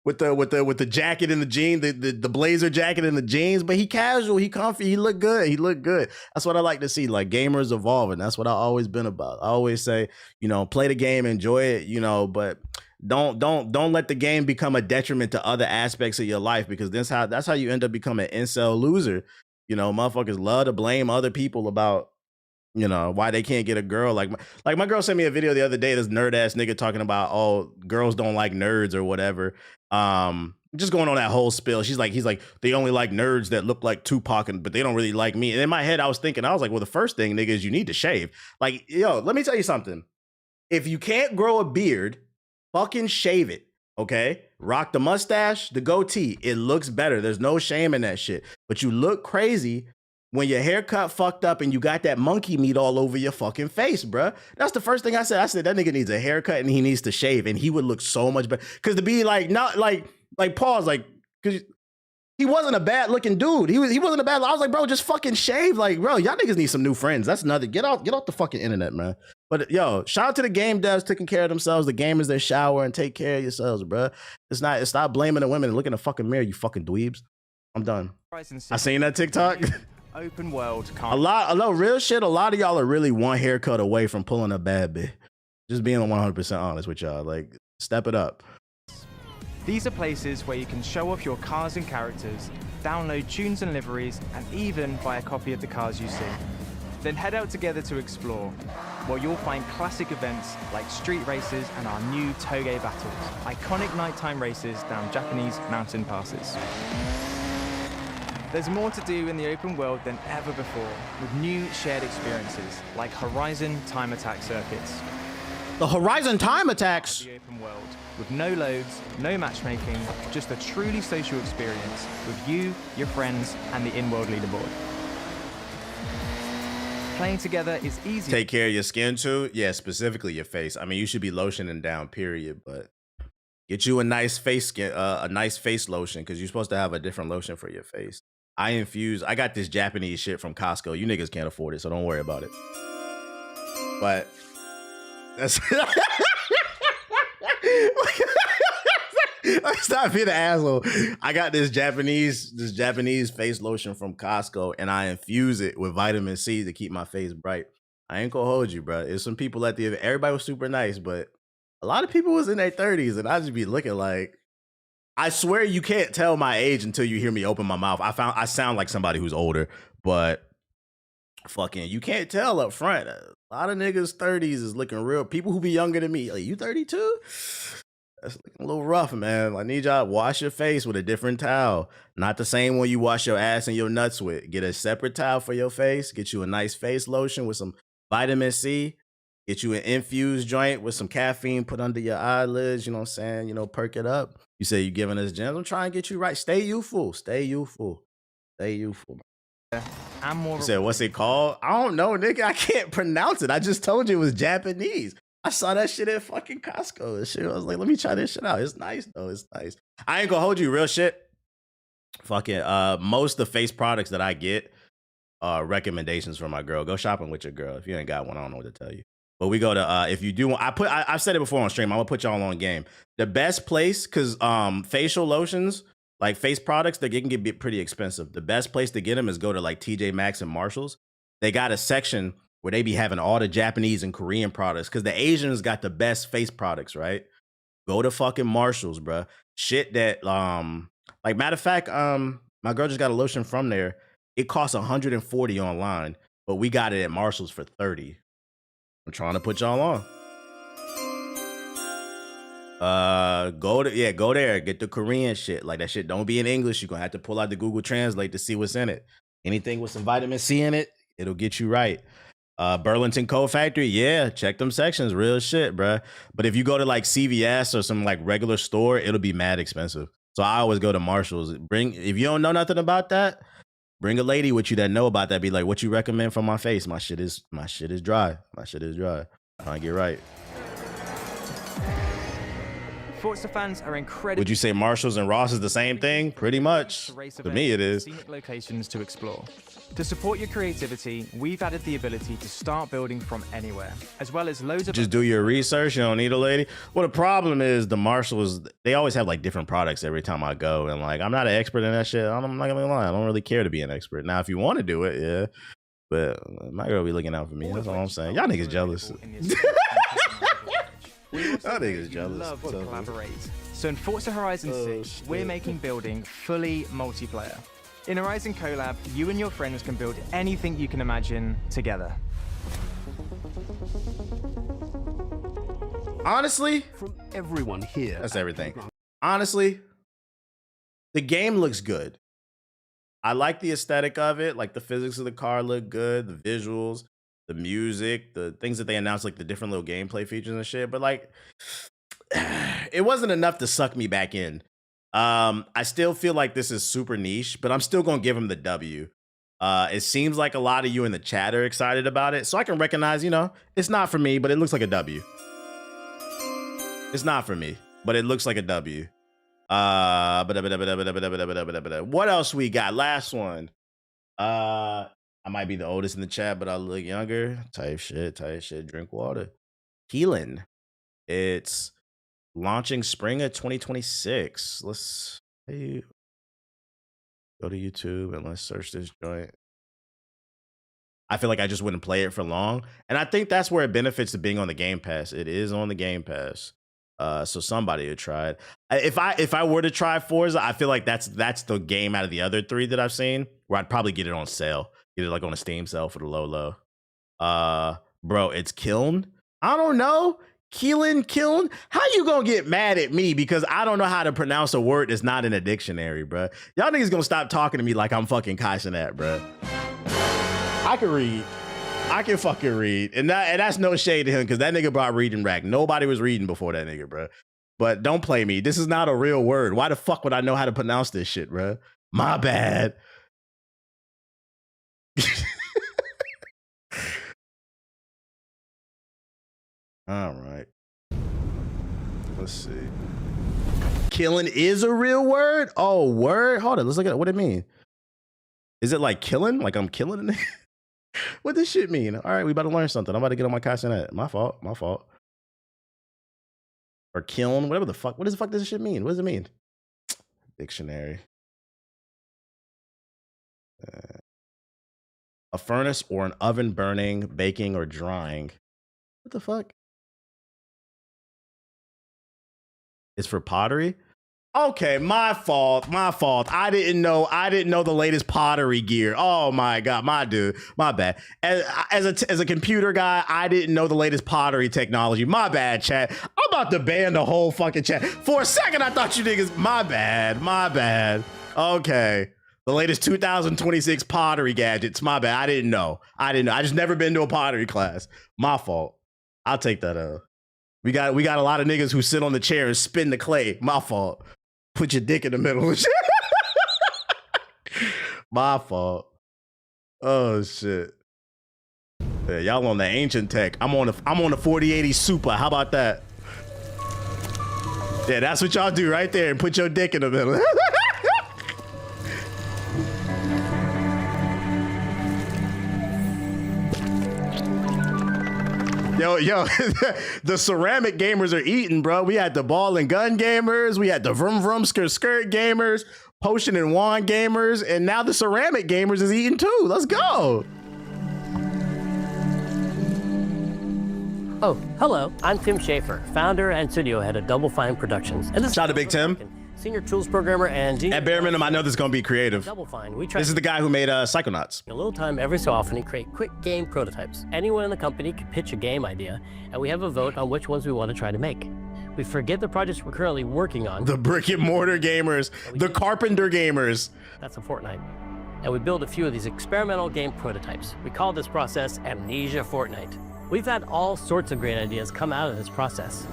with the jacket and the jeans, the blazer jacket and the jeans. But he casual, he comfy, he looked good. He looked good. That's what I like to see. Like gamers evolving. That's what I've always been about. I always say, you know, play the game, enjoy it, you know, but don't let the game become a detriment to other aspects of your life, because that's how you end up becoming an incel loser. You know, motherfuckers love to blame other people about You know, why they can't get a girl like my girl sent me a video the other day, this nerd ass nigga talking about, oh, girls don't like nerds or whatever. Just going on that whole spill. He's like, they only like nerds that look like Tupac, but they don't really like me. And in my head, I was like, well, the first thing, nigga, is you need to shave. Like, yo, let me tell you something. If you can't grow a beard, fucking shave it, okay? Rock the mustache, the goatee. It looks better. There's no shame in that shit. But you look crazy when your haircut fucked up and you got that monkey meat all over your fucking face, bruh. That's the first thing I said. I said, that nigga needs a haircut and he needs to shave, and he would look so much better. Because to be like, not like pause, like, because he wasn't a bad looking dude. He wasn't a bad, I was like, bro, just fucking shave. Like, bro, y'all niggas need some new friends. That's another, get off the fucking internet, man. But yo, shout out to the game devs taking care of themselves. The gamers that shower and take care of yourselves, bruh. Stop blaming the women and look in the fucking mirror, you fucking dweebs. I'm done. I seen that TikTok. Open world. A lot of y'all are really one haircut away from pulling a bad bitch. Just being 100% honest with y'all. Like, step it up. These are places where you can show off your cars and characters, download tunes and liveries, and even buy a copy of the cars you see. Then head out together to explore, where you'll find classic events like street races and our new Hokage battles, iconic nighttime races down Japanese mountain passes. There's more to do in the open world than ever before, with new shared experiences like Horizon Time Attack circuits. The Horizon Time Attacks? The open world, with no loads, no matchmaking, just a truly social experience with you, your friends, and the in-world leaderboard. Playing together is easy. Take care of your skin too? Yeah, specifically your face. I mean, you should be lotioning down, period, but get you a nice face lotion, because you're supposed to have a different lotion for your face. I got this Japanese shit from Costco. You niggas can't afford it, so don't worry about it. But that's stop being an asshole. I got this Japanese face lotion from Costco, and I infuse it with vitamin C to keep my face bright. I ain't gonna hold you, bro. There's some people at the event. Everybody was super nice, but a lot of people was in their 30s, and I just be looking like, I swear you can't tell my age until you hear me open my mouth. I sound like somebody who's older, but fucking, you can't tell up front. A lot of niggas 30s is looking real. People who be younger than me, like, you 32? That's looking a little rough, man. I need y'all to wash your face with a different towel. Not the same one you wash your ass and your nuts with. Get a separate towel for your face. Get you a nice face lotion with some vitamin C. Get you an infused joint with some caffeine put under your eyelids. You know what I'm saying? You know, perk it up. You say you giving us gems. I'm trying to get you right. Stay youthful. Stay youthful. Stay youthful. I'm more. You said, what's it called? I don't know, nigga. I can't pronounce it. I just told you it was Japanese. I saw that shit at fucking Costco and shit. I was like, let me try this shit out. It's nice though. It's nice. I ain't gonna hold you, real shit. Fucking most of the face products that I get are recommendations from my girl. Go shopping with your girl. If you ain't got one, I don't know what to tell you. But we go to if you do want, I've said it before on stream. I'm gonna put y'all on game. The best place, because facial lotions, like face products, they can get pretty expensive. The best place to get them is go to like TJ Maxx and Marshalls. They got a section where they be having all the Japanese and Korean products, because the Asians got the best face products, right? Go to fucking Marshalls, bruh. Shit that like, matter of fact, my girl just got a lotion from there. It costs $140 online, but we got it at Marshalls for $30. I'm trying to put y'all on. Go there, get the Korean shit. Like, that shit don't be in English. You're gonna have to pull out the Google Translate to see what's in it. Anything with some vitamin C in it, it'll get you right. Burlington Coat Factory, yeah, check them sections, real shit, bruh. But if you go to like CVS or some like regular store, it'll be mad expensive. So I always go to Marshalls. If you don't know nothing about that, bring a lady with you that know about that. Be like, what you recommend for my face? My shit is dry. My shit is dry. Trying to get right. Forza fans are incredible. Would you say Marshalls and Ross is the same thing? Pretty much. To me, it is. Scenic locations to explore. To support your creativity, we've added the ability to start building from anywhere, as well as loads of. Just do your research. You don't need a lady. Well, the problem is the Marshalls, they always have like different products every time I go, and like, I'm not an expert in that shit. I'm not gonna lie. I don't really care to be an expert. Now, if you want to do it, yeah. But my girl be looking out for me. That's all I'm saying. Y'all niggas jealous. Y'all niggas jealous. Love to collaborate. So in Forza Horizon 6, we're making building fully multiplayer. In Horizon Collab, you and your friends can build anything you can imagine together. Honestly, from everyone here. That's everything. Honestly, the game looks good. I like the aesthetic of it. Like the physics of the car look good, the visuals, the music, the things that they announced, like the different little gameplay features and shit. But like, it wasn't enough to suck me back in. I still feel like this is super niche, but I'm still gonna give him the W. It seems like a lot of you in the chat are excited about it, so I can recognize, it's not for me, but it looks like a W. It's not for me, but it looks like a W. What else we got? Last one. I might be the oldest in the chat, but I look younger. Type shit. Drink water. Keelan. It's launching spring of 2026. Let's go to YouTube and let's search this joint. I feel like I just wouldn't play it for long. And I think that's where it benefits to being on the Game Pass. It is on the Game Pass. So somebody would try it. If I were to try Forza, I feel like that's the game out of the other three that I've seen where I'd probably get it on sale. Get it like on a Steam sale for the low. Bro, it's Kiln. I don't know. Kiln. How you gonna get mad at me because I don't know how to pronounce a word that's not in a dictionary, bro? Y'all niggas gonna stop talking to me like I'm fucking Kaisenat, bro. I can read. I can fucking read. And that's no shade to him because that nigga brought reading rack. Nobody was reading before that nigga, bro. But don't play me. This is not a real word. Why the fuck would I know how to pronounce this shit, bro? My bad. All right. Let's see. Killing is a real word? Oh, word? Hold on. Let's look at what it mean. Is it like killing? Like I'm killing a nigga? What does shit mean? All right, we about to learn something. I'm about to get on my Kaisenet. My fault. Or kiln, whatever the fuck. What does the fuck does this shit mean? What does it mean? Dictionary. A furnace or an oven burning, baking, or drying. What the fuck? It's for pottery? Okay, my fault. I didn't know the latest pottery gear. Oh my god, my dude, my bad. As a computer guy, I didn't know the latest pottery technology. My bad, chat. I'm about to ban the whole fucking chat. For a second, I thought you niggas. My bad. Okay, the latest 2026 pottery gadgets. My bad. I didn't know. I just never been to a pottery class. My fault. I'll take that up. We got a lot of niggas who sit on the chair and spin the clay. My fault. Put your dick in the middle. My fault. Oh shit. Yeah, y'all on the ancient tech. I'm on the 4080 Super. How about that? Yeah, that's what y'all do right there and put your dick in the middle. Yo, the ceramic gamers are eating, bro. We had the ball and gun gamers. We had the vroom vroom skirt gamers, potion and wand gamers, and now the ceramic gamers is eating too. Let's go. Oh, hello. I'm Tim Schafer, founder and studio head of Double Fine Productions. And this shout out to Big Tim. Senior tools programmer and at bare minimum, I know this is gonna be creative. Double Fine. This is the guy who made Psychonauts. A little time every so often to create quick game prototypes. Anyone in the company can pitch a game idea, and we have a vote on which ones we want to try to make. We forget the projects we're currently working on. The brick and mortar gamers, the carpenter gamers. That's a Fortnite. And we build a few of these experimental game prototypes. We call this process Amnesia Fortnite. We've had all sorts of great ideas come out of this process.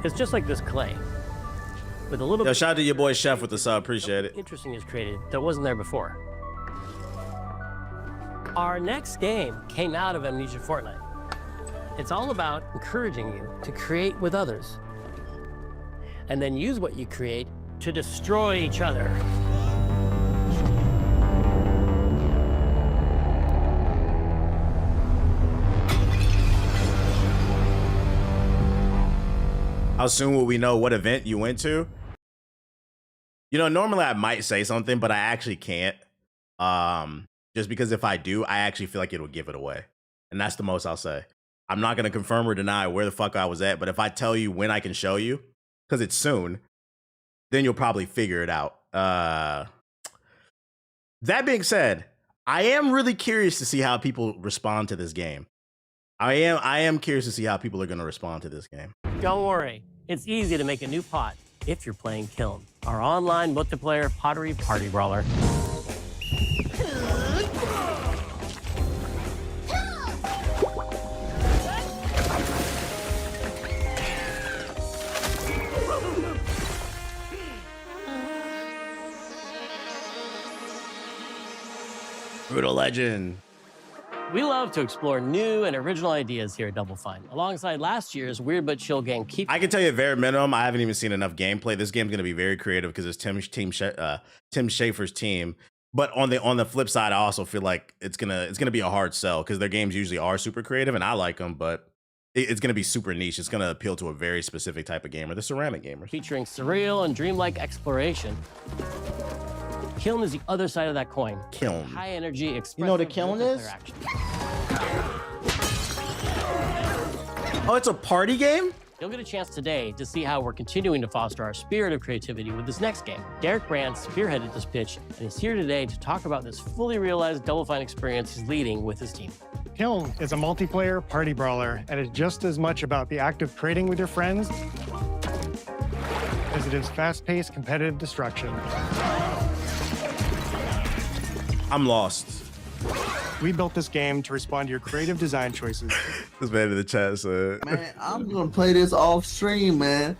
It's just like this clay. With a little shout out to your boy Chef with the sub, appreciate it. Interesting is created that wasn't there before. Our next game came out of Amnesia Fortnite. It's all about encouraging you to create with others and then use what you create to destroy each other. How soon will we know what event you went to? You know, normally I might say something, but I actually can't. Just because if I do, I actually feel like it will give it away. And that's the most I'll say. I'm not going to confirm or deny where the fuck I was at, but if I tell you when I can show you, because it's soon, then you'll probably figure it out. That being said, I am really curious to see how people respond to this game. I am curious to see how people are going to respond to this game. Don't worry, it's easy to make a new pot if you're playing Kiln, our online multiplayer pottery party brawler. Brutal Legend. We love to explore new and original ideas here at Double Fine, alongside last year's Weird But Chill game. I can tell you at very minimum, I haven't even seen enough gameplay. This game's going to be very creative because it's Tim Schafer's team. But on the flip side, I also feel like it's gonna be a hard sell because their games usually are super creative, and I like them, but it's gonna be super niche. It's gonna appeal to a very specific type of gamer, the ceramic gamers. Featuring surreal and dreamlike exploration. Kiln is the other side of that coin. Kiln. High energy, expressive. You know what a kiln is? Oh, it's a party game? You'll get a chance today to see how we're continuing to foster our spirit of creativity with this next game. Derek Brand spearheaded this pitch and is here today to talk about this fully realized Double Fine experience he's leading with his team. Kiln is a multiplayer party brawler and is just as much about the act of trading with your friends as it is fast-paced competitive destruction. I'm lost. We built this game to respond to your creative design choices. This man in the chat said. Man, I'm gonna play this off stream, man.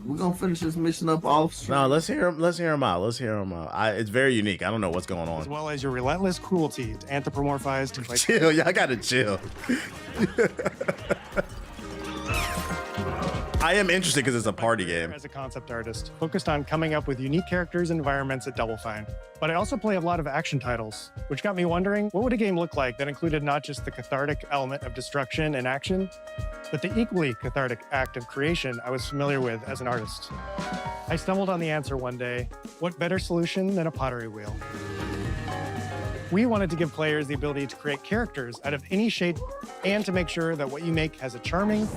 We're gonna finish this mission up off stream. No, let's hear him out. It's very unique. I don't know what's going on. As well as your relentless cruelty to anthropomorphize to chill, y'all gotta chill. I am interested because it's a party game. As a concept artist, focused on coming up with unique characters and environments at Double Fine. But I also play a lot of action titles, which got me wondering, what would a game look like that included not just the cathartic element of destruction and action, but the equally cathartic act of creation I was familiar with as an artist? I stumbled on the answer one day. What better solution than a pottery wheel? We wanted to give players the ability to create characters out of any shape and to make sure that what you make has a charming,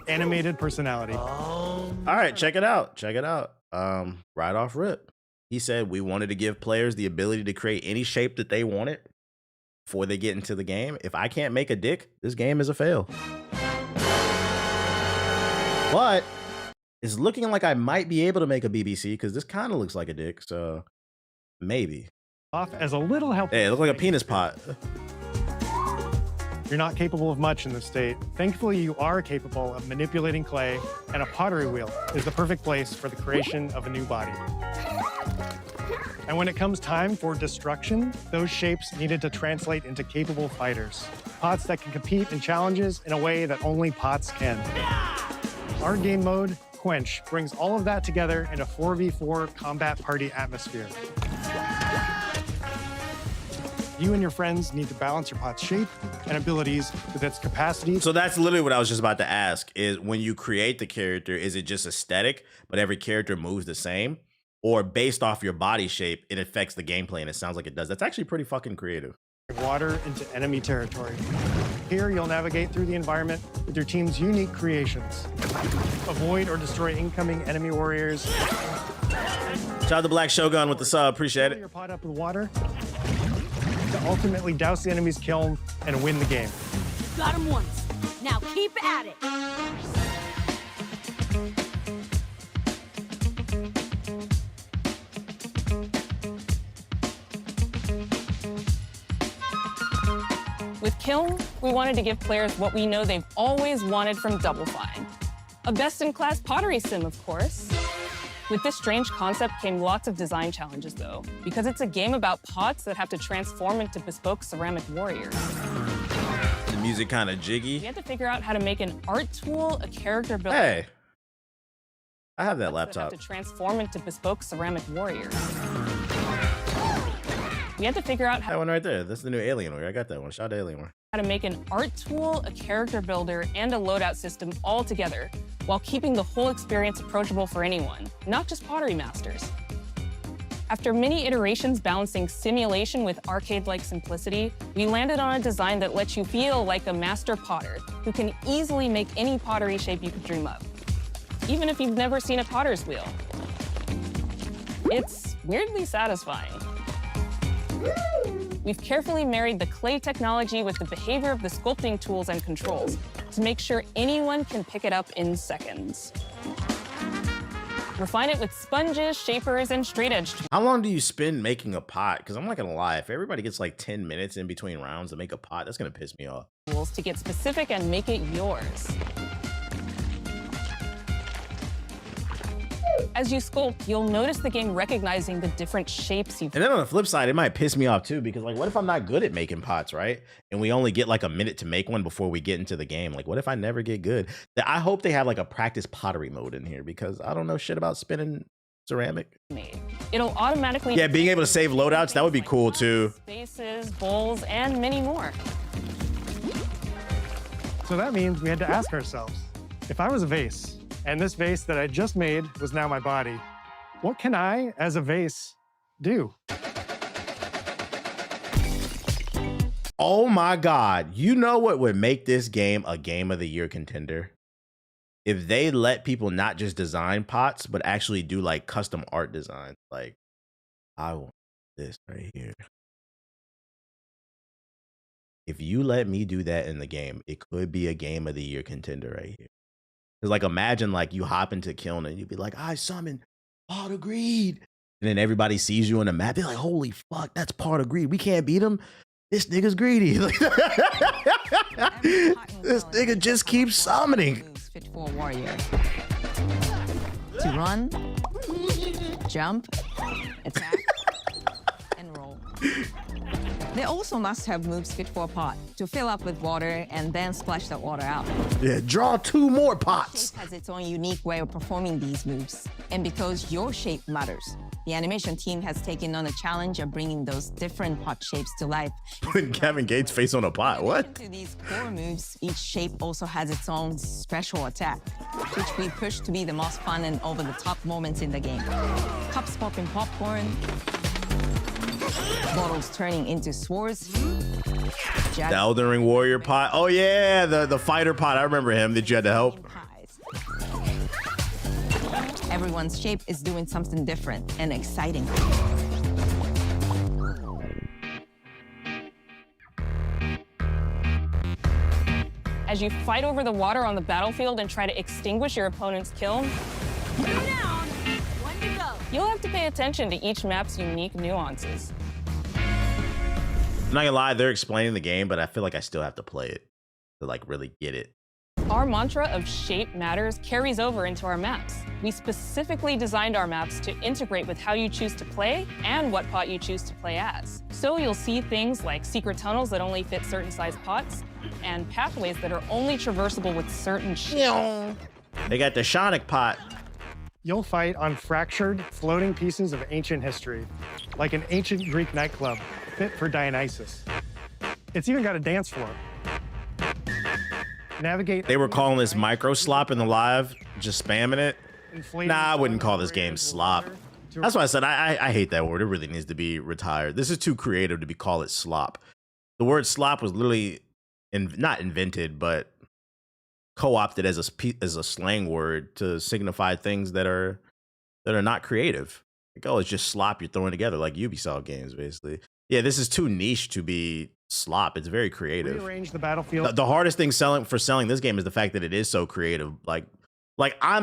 animated personality. All right, check it out. Right off rip. He said we wanted to give players the ability to create any shape that they wanted before they get into the game. If I can't make a dick, this game is a fail. But it's looking like I might be able to make a BBC because this kind of looks like a dick, so maybe. Off as a little help. Hey, it looks like a penis pot. You're not capable of much in this state. Thankfully, you are capable of manipulating clay, and a pottery wheel is the perfect place for the creation of a new body. And when it comes time for destruction, those shapes needed to translate into capable fighters. Pots that can compete in challenges in a way that only pots can. Our game mode, Quench, brings all of that together in a 4v4 combat party atmosphere. You and your friends need to balance your pot's shape and abilities with its capacity. So that's literally what I was just about to ask, is when you create the character, is it just aesthetic, but every character moves the same? Or based off your body shape, it affects the gameplay, and it sounds like it does. That's actually pretty fucking creative. Water into enemy territory. Here, you'll navigate through the environment with your team's unique creations. Avoid or destroy incoming enemy warriors. Shout out to Black Shogun with the sub, appreciate it. Fill your pot up with water to ultimately douse the enemy's kiln and win the game. Got him once. Now keep at it. With Kiln, we wanted to give players what we know they've always wanted from Double Fine. A best-in-class pottery sim, of course. With this strange concept came lots of design challenges, though, because it's a game about pots that have to transform into bespoke ceramic warriors. The music kind of jiggy. We had to figure out how to make an art tool, a character builder. Hey, I have that laptop. That have to transform into bespoke ceramic warriors. We had to figure out how that one right there. That's the new Alienware. I got that one. Shout out to Alienware. How to make an art tool, a character builder, and a loadout system all together, while keeping the whole experience approachable for anyone, not just pottery masters. After many iterations balancing simulation with arcade-like simplicity, we landed on a design that lets you feel like a master potter who can easily make any pottery shape you could dream of, even if you've never seen a potter's wheel. It's weirdly satisfying. We've carefully married the clay technology with the behavior of the sculpting tools and controls to make sure anyone can pick it up in seconds. Refine it with sponges, shapers, and straight edge tools. How long do you spend making a pot? Because I'm not gonna lie, if everybody gets like 10 minutes in between rounds to make a pot, that's gonna piss me off. To get specific and make it yours. As you sculpt, you'll notice the game recognizing the different shapes you've. And then on the flip side, it might piss me off too, because like, what if I'm not good at making pots, right? And we only get like a minute to make one before we get into the game. Like, what if I never get good? I hope they have like a practice pottery mode in here, because I don't know shit about spinning ceramic. It'll automatically. Yeah, being able to save loadouts, that would be cool too. Spaces, bowls, and many more. So that means we had to ask ourselves, if I was a vase, and this vase that I just made was now my body, what can I, as a vase, do? Oh my God. You know what would make this game a Game of the Year contender? If they let people not just design pots, but actually do like custom art design. Like, I want this right here. If you let me do that in the game, it could be a Game of the Year contender right here. Because like, imagine like you hop into Kiln and you'd be like, I summon Pot of Greed. And then everybody sees you on the map. They're like, holy fuck, that's Pot of Greed. We can't beat him. This nigga's greedy. This nigga just keeps summoning. Fit for a warrior. To run, jump, attack, and roll. They also must have moves fit for a pot to fill up with water and then splash that water out. Yeah, draw 2 more pots. Shape has its own unique way of performing these moves. And because your shape matters, the animation team has taken on the challenge of bringing those different pot shapes to life. Putting Kevin Gates' face on a pot, what? To these core moves, each shape also has its own special attack, which we push to be the most fun and over-the-top moments in the game. Cups popping popcorn, bottles turning into swords. The Elden Ring Warrior pot. Oh yeah, the fighter pot. I remember him. That you had to help. Everyone's shape is doing something different and exciting. As you fight over the water on the battlefield and try to extinguish your opponent's kiln, you'll have to pay attention to each map's unique nuances. I'm not gonna lie, they're explaining the game, but I feel like I still have to play it to like really get it. Our mantra of shape matters carries over into our maps. We specifically designed our maps to integrate with how you choose to play and what pot you choose to play as. So you'll see things like secret tunnels that only fit certain size pots and pathways that are only traversable with certain shapes. They got the Sonic pot. You'll fight on fractured, floating pieces of ancient history, like an ancient Greek nightclub fit for Dionysus. It's even got a dance floor. Navigate. They were calling this micro slop in the live, just spamming it. Nah, I wouldn't call this game slop. That's why I said I hate that word. It really needs to be retired. This is too creative to be called it slop. The word slop was literally not invented, but co-opted as a slang word to signify things that are not creative. Like, oh, it's just slop you're throwing together, like Ubisoft games, basically. Yeah, this is too niche to be slop. It's very creative. Rearrange the battlefield. The hardest thing selling this game is the fact that it is so creative. Like I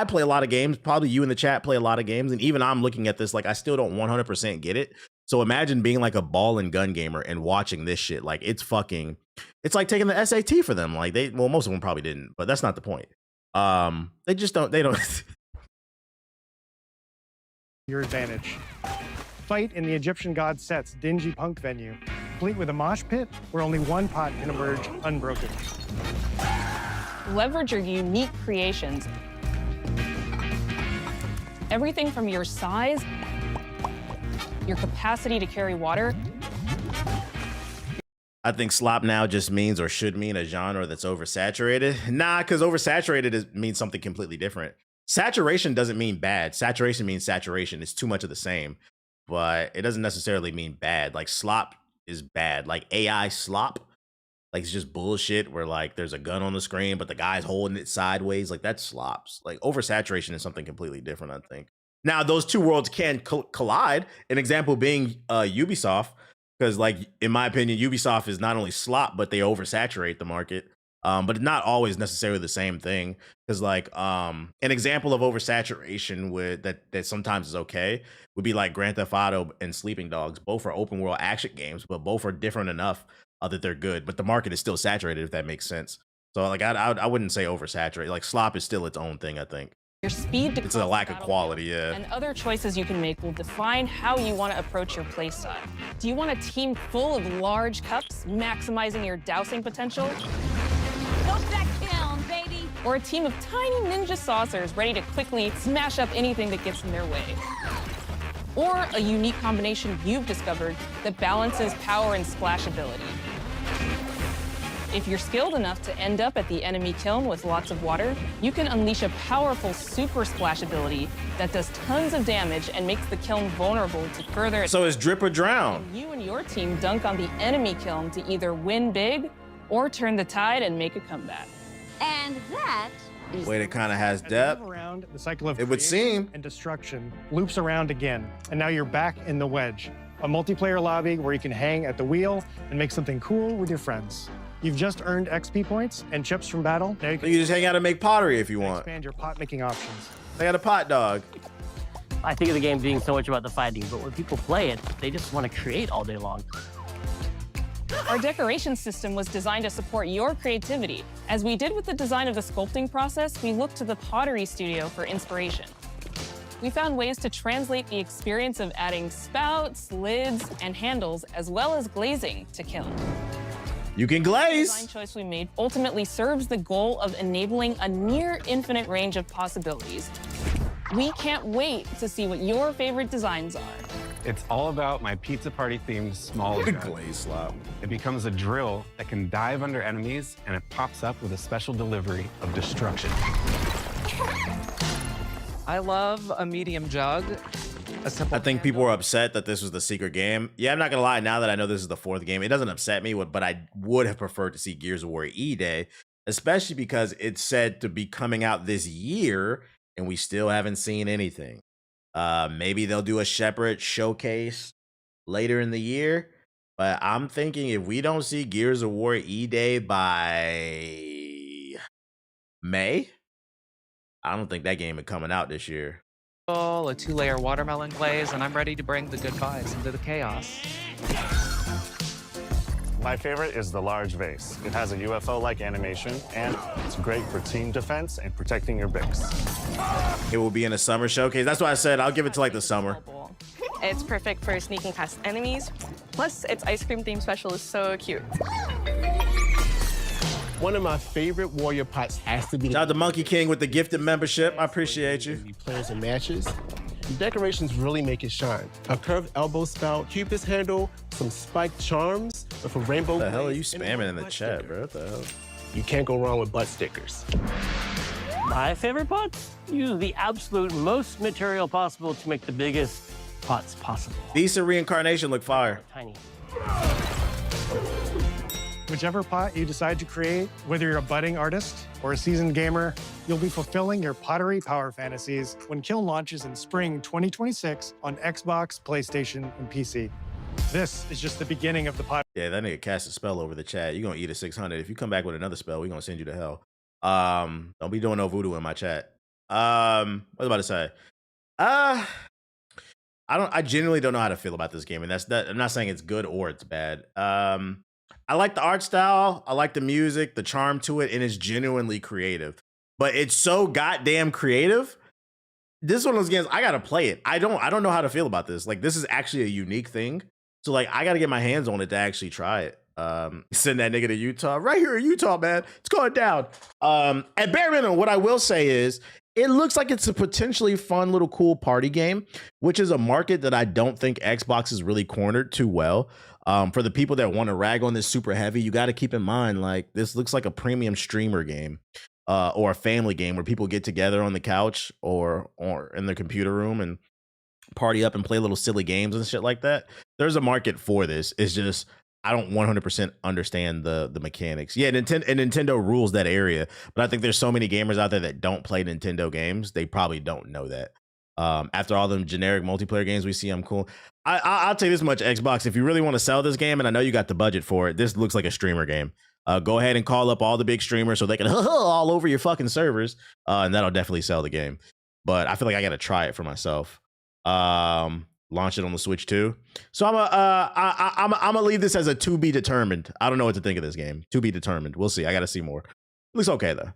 play a lot of games. Probably you in the chat play a lot of games, and even I'm looking at this like I still don't 100% get it. So imagine being like a ball and gun gamer and watching this shit. Like it's like taking the SAT for them. Like most of them probably didn't, but that's not the point. They don't. Your advantage. Fight in the Egyptian god Set's dingy punk venue, complete with a mosh pit where only one pot can emerge unbroken. Leverage your unique creations. Everything from your size, your capacity to carry water. I think slop now just means or should mean a genre that's oversaturated. Nah, because oversaturated means something completely different. Saturation doesn't mean bad. Saturation means saturation. It's too much of the same. But it doesn't necessarily mean bad. Like slop is bad. Like AI slop, like it's just bullshit where like there's a gun on the screen, but the guy's holding it sideways. Like that's slops. Like oversaturation is something completely different, I think. Now, those two worlds can collide. An example being Ubisoft, because, like, in my opinion, Ubisoft is not only slop, but they oversaturate the market. But it's not always necessarily the same thing. Because, like, an example of oversaturation that sometimes is okay would be like Grand Theft Auto and Sleeping Dogs. Both are open world action games, but both are different enough that they're good. But the market is still saturated, if that makes sense. So, like, I wouldn't say oversaturate. Like, slop is still its own thing, I think. Your speed to It's a lack of quality, yeah. and other choices you can make will define how you want to approach your playstyle. Do you want a team full of large cups, maximizing your dousing potential? Go that kiln, baby! Or a team of tiny ninja saucers ready to quickly smash up anything that gets in their way? Or a unique combination you've discovered that balances power and splashability? If you're skilled enough to end up at the enemy kiln with lots of water, you can unleash a powerful super splash ability that does tons of damage and makes the kiln vulnerable to further. So it's drip or drown. You and your team dunk on the enemy kiln to either win big or turn the tide and make a comeback. And that is Wait, it kind of has depth. Around, the cycle of It would creation seem. and destruction loops around again, and now you're back in the wedge, a multiplayer lobby where you can hang at the wheel and make something cool with your friends. You've just earned XP points and chips from battle. Now you You just hang out and make pottery if you want. expand your pot making options. They got a pot dog. I think of the game being so much about the fighting, but when people play it, they just want to create all day long. Our decoration system was designed to support your creativity. As we did with the design of the sculpting process, we looked to the pottery studio for inspiration. We found ways to translate the experience of adding spouts, lids, and handles, as well as glazing to kiln. You can The glaze. design choice we made ultimately serves the goal of enabling a near infinite range of possibilities. We can't wait to see what your favorite designs are. It's all about my pizza party themed small gun. Glaze slop. It becomes a drill that can dive under enemies, and it pops up with a special delivery of destruction. I love a medium jug. I think people were upset that this was the secret game. Yeah, I'm not gonna lie. Now that I know this is the fourth game, it doesn't upset me. But I would have preferred to see Gears of War E-Day, especially because it's said to be coming out this year, and we still haven't seen anything. Maybe they'll do a separate showcase later in the year. But I'm thinking if we don't see Gears of War E-Day by May, I don't think that game is coming out this year. A 2-layer watermelon glaze, and I'm ready to bring the good vibes into the chaos. My favorite is the large vase. It has a UFO-like animation, and it's great for team defense and protecting your Bix. It will be in a summer showcase. That's why I said I'll give it to like the summer. It's perfect for sneaking past enemies. Plus, its ice cream theme special is so cute. One of my favorite warrior pots has to be Shout out to Monkey King with the gifted membership. I appreciate you. Players and matches. The decorations really make it shine. A curved elbow spout, Cupid's handle, some spiked charms with a rainbow. What the hell are you spamming in the chat, bro? What the hell? You can't go wrong with butt stickers. My favorite pots? Use the absolute most material possible to make the biggest pots possible. Decent reincarnation look fire. Tiny. Whichever pot you decide to create, whether you're a budding artist or a seasoned gamer, you'll be fulfilling your pottery power fantasies when Kiln launches in spring 2026 on Xbox, PlayStation, and PC. This is just the beginning of the pot. Yeah, that nigga cast a spell over the chat. You're gonna eat a 600. If you come back with another spell, we're gonna send you to hell. Don't be doing no voodoo in my chat. What was I about to say? I genuinely don't know how to feel about this game, and I'm not saying it's good or it's bad. I like the art style, I like the music, the charm to it, and it's genuinely creative. But it's so goddamn creative. This is one of those games I gotta play it. I don't know how to feel about this. Like, this is actually a unique thing. So like, I gotta get my hands on it to actually try it. Send that nigga to Utah. Right here in Utah, man. It's going down. At bare minimum, what I will say is it looks like it's a potentially fun little cool party game, which is a market that I don't think Xbox is really cornered too well. For the people that want to rag on this super heavy, you got to keep in mind, like, this looks like a premium streamer game or a family game where people get together on the couch or in their computer room and party up and play little silly games and shit like that. There's a market for this. It's just, I don't 100% understand the mechanics. Yeah, Nintendo rules that area, but I think there's so many gamers out there that don't play Nintendo games. They probably don't know that. After all them generic multiplayer games we see, I'm cool. I'll tell you this much, Xbox, if you really want to sell this game, and I know you got the budget for it, this looks like a streamer game. Go ahead and call up all the big streamers so they can all over your fucking servers, and that'll definitely sell the game. But I feel like I got to try it for myself. Launch it on the Switch too. So I'm gonna leave this as a to be determined. I don't know what to think of this game. To be determined. We'll see. I got to see more. It looks okay though.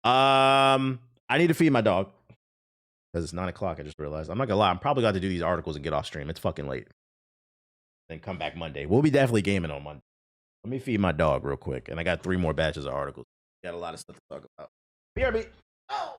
I need to feed my dog because it's 9 o'clock. I just realized. I'm not gonna lie. I'm probably got to do these articles and get off stream. It's fucking late. Then come back Monday. We'll be definitely gaming on Monday. Let me feed my dog real quick, and I got 3 more batches of articles. Got a lot of stuff to talk about. BRB. Oh.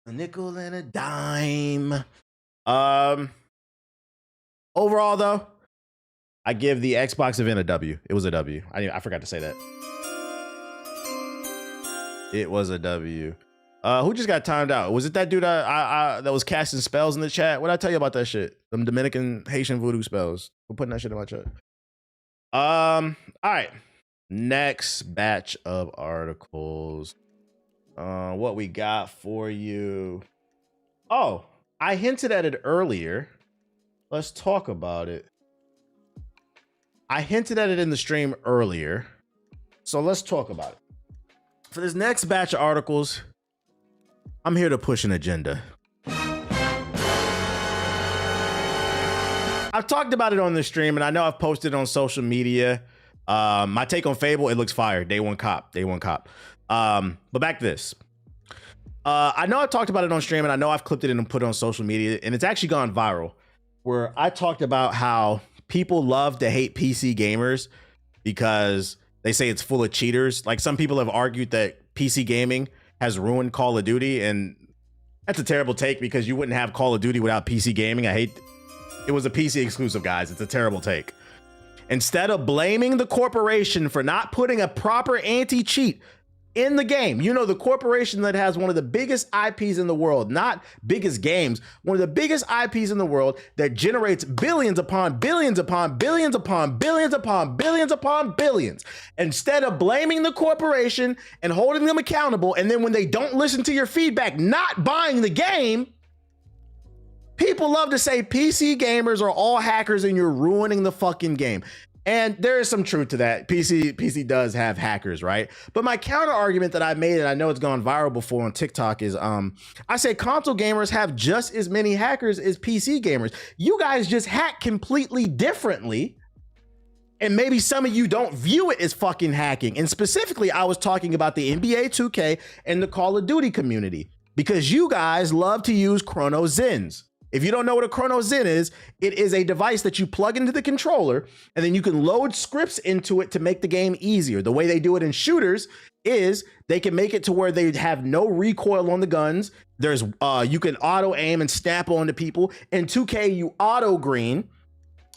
A nickel and a dime. Overall, though, I give the Xbox event a W. It was a W. I forgot to say that. It was a W. Who just got timed out? Was it that dude that was casting spells in the chat? What did I tell you about that shit? Them Dominican Haitian voodoo spells. We're putting that shit in my chat. All right. Next batch of articles. What we got for you? Oh, I hinted at it earlier. Let's talk about it. I hinted at it in the stream earlier. So let's talk about it. For this next batch of articles, I'm here to push an agenda. I've talked about it on the stream, and I know I've posted it on social media. My take on Fable, it looks fire. Day one cop. But back to this. I know I talked about it on stream, and I know I've clipped it and put it on social media, and it's actually gone viral, where I talked about how people love to hate PC gamers because they say it's full of cheaters. Like, some people have argued that PC gaming has ruined Call of Duty, and that's a terrible take because you wouldn't have Call of Duty without PC gaming. It was a PC exclusive, guys. It's a terrible take. Instead of blaming the corporation for not putting a proper anti-cheat in the game. You know, the corporation that has one of the biggest IPs in the world, not biggest games, one of the biggest IPs in the world that generates billions upon billions upon billions upon billions upon billions upon billions. Instead of blaming the corporation and holding them accountable, and then when they don't listen to your feedback, not buying the game, people love to say PC gamers are all hackers and you're ruining the fucking game. And there is some truth to that. PC does have hackers, right? But my counter argument that I made, and I know it's gone viral before on TikTok, is I say console gamers have just as many hackers as PC gamers. You guys just hack completely differently. And maybe some of you don't view it as fucking hacking. And specifically, I was talking about the NBA 2K and the Call of Duty community, because you guys love to use Chrono Zens. If you don't know what a Chrono Zen is, it is a device that you plug into the controller and then you can load scripts into it to make the game easier. The way they do it in shooters is they can make it to where they have no recoil on the guns. There's you can auto aim and snap onto people. In 2K, you auto green.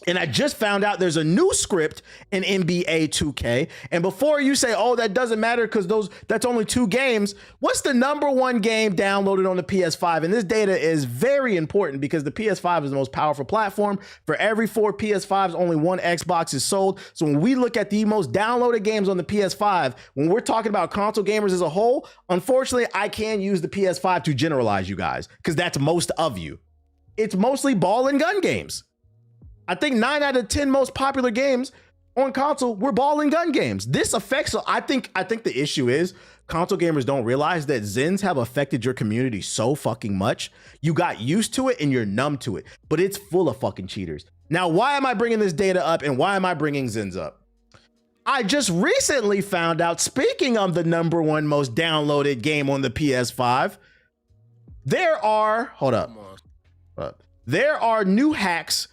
And I just found out there's a new script in NBA 2K. And before you say, oh, that doesn't matter because that's only 2 games, what's the #1 game downloaded on the PS5? And this data is very important because the PS5 is the most powerful platform. For every 4 PS5s, only 1 Xbox is sold. So when we look at the most downloaded games on the PS5, when we're talking about console gamers as a whole, unfortunately, I can use the PS5 to generalize you guys because that's most of you. It's mostly ball and gun games. I think 9 out of 10 most popular games on console were ball and gun games. This affects, I think the issue is console gamers don't realize that Zens have affected your community so fucking much. You got used to it and you're numb to it, but it's full of fucking cheaters. Now, why am I bringing this data up and why am I bringing Zens up? I just recently found out, speaking of the #1 most downloaded game on the PS5, there are new hacks,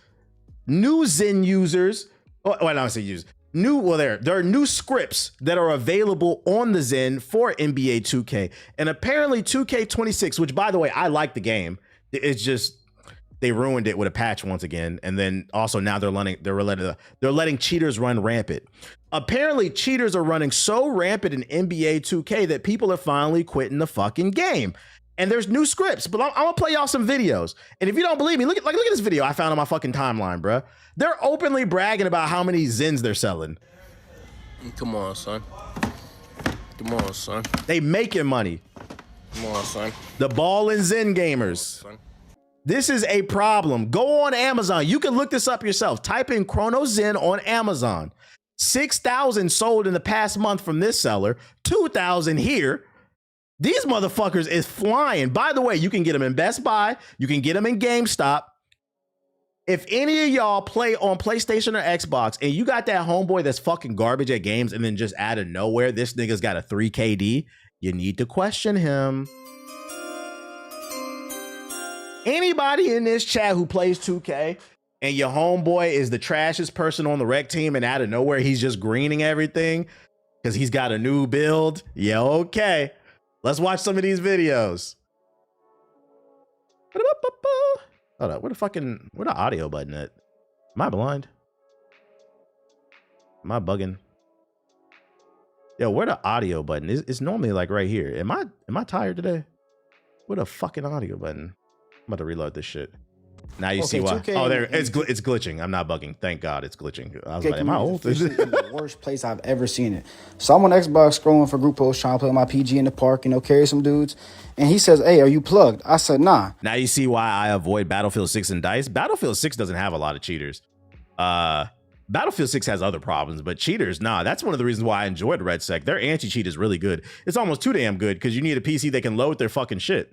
new Zen users. Well, I don't say users. There are new scripts that are available on the Zen for NBA 2K, and apparently 2K26, which by the way, I like the game. It's just they ruined it with a patch once again, and then also now they're letting cheaters run rampant. Apparently, cheaters are running so rampant in NBA 2K that people are finally quitting the fucking game. And there's new scripts, but I'm gonna play y'all some videos. And if you don't believe me, look at this video I found on my fucking timeline, bruh. They're openly bragging about how many Zens they're selling. Come on, son. Come on, son. They making money. Come on, son. The ball and Zen gamers. This is a problem. Go on Amazon. You can look this up yourself. Type in Chrono Zen on Amazon. 6,000 sold in the past month from this seller. 2,000 here. These motherfuckers is flying. By the way, you can get them in Best Buy. You can get them in GameStop. If any of y'all play on PlayStation or Xbox and you got that homeboy that's fucking garbage at games and then just out of nowhere, this nigga's got a 3 KD, you need to question him. Anybody in this chat who plays 2K and your homeboy is the trashiest person on the rec team and out of nowhere he's just greening everything because he's got a new build, yeah, okay. Let's watch some of these videos. Hold up, where the audio button at? Am I blind? Am I bugging? Yo, where the audio button is? It's normally like right here. Am I tired today? Where the fucking audio button? I'm about to reload this shit. Now you see why. Oh, there, it's glitching. I'm not bugging. Thank God it's glitching. I was like, am I old? In the worst place I've ever seen it. So I'm on Xbox scrolling for group posts, trying to play my PG in the park, carry some dudes. And he says, hey, are you plugged? I said, nah. Now you see why I avoid Battlefield 6 and DICE. Battlefield 6 doesn't have a lot of cheaters. Battlefield 6 has other problems, but cheaters, nah. That's one of the reasons why I enjoyed RedSec. Their anti-cheat is really good. It's almost too damn good because you need a PC that can load their fucking shit.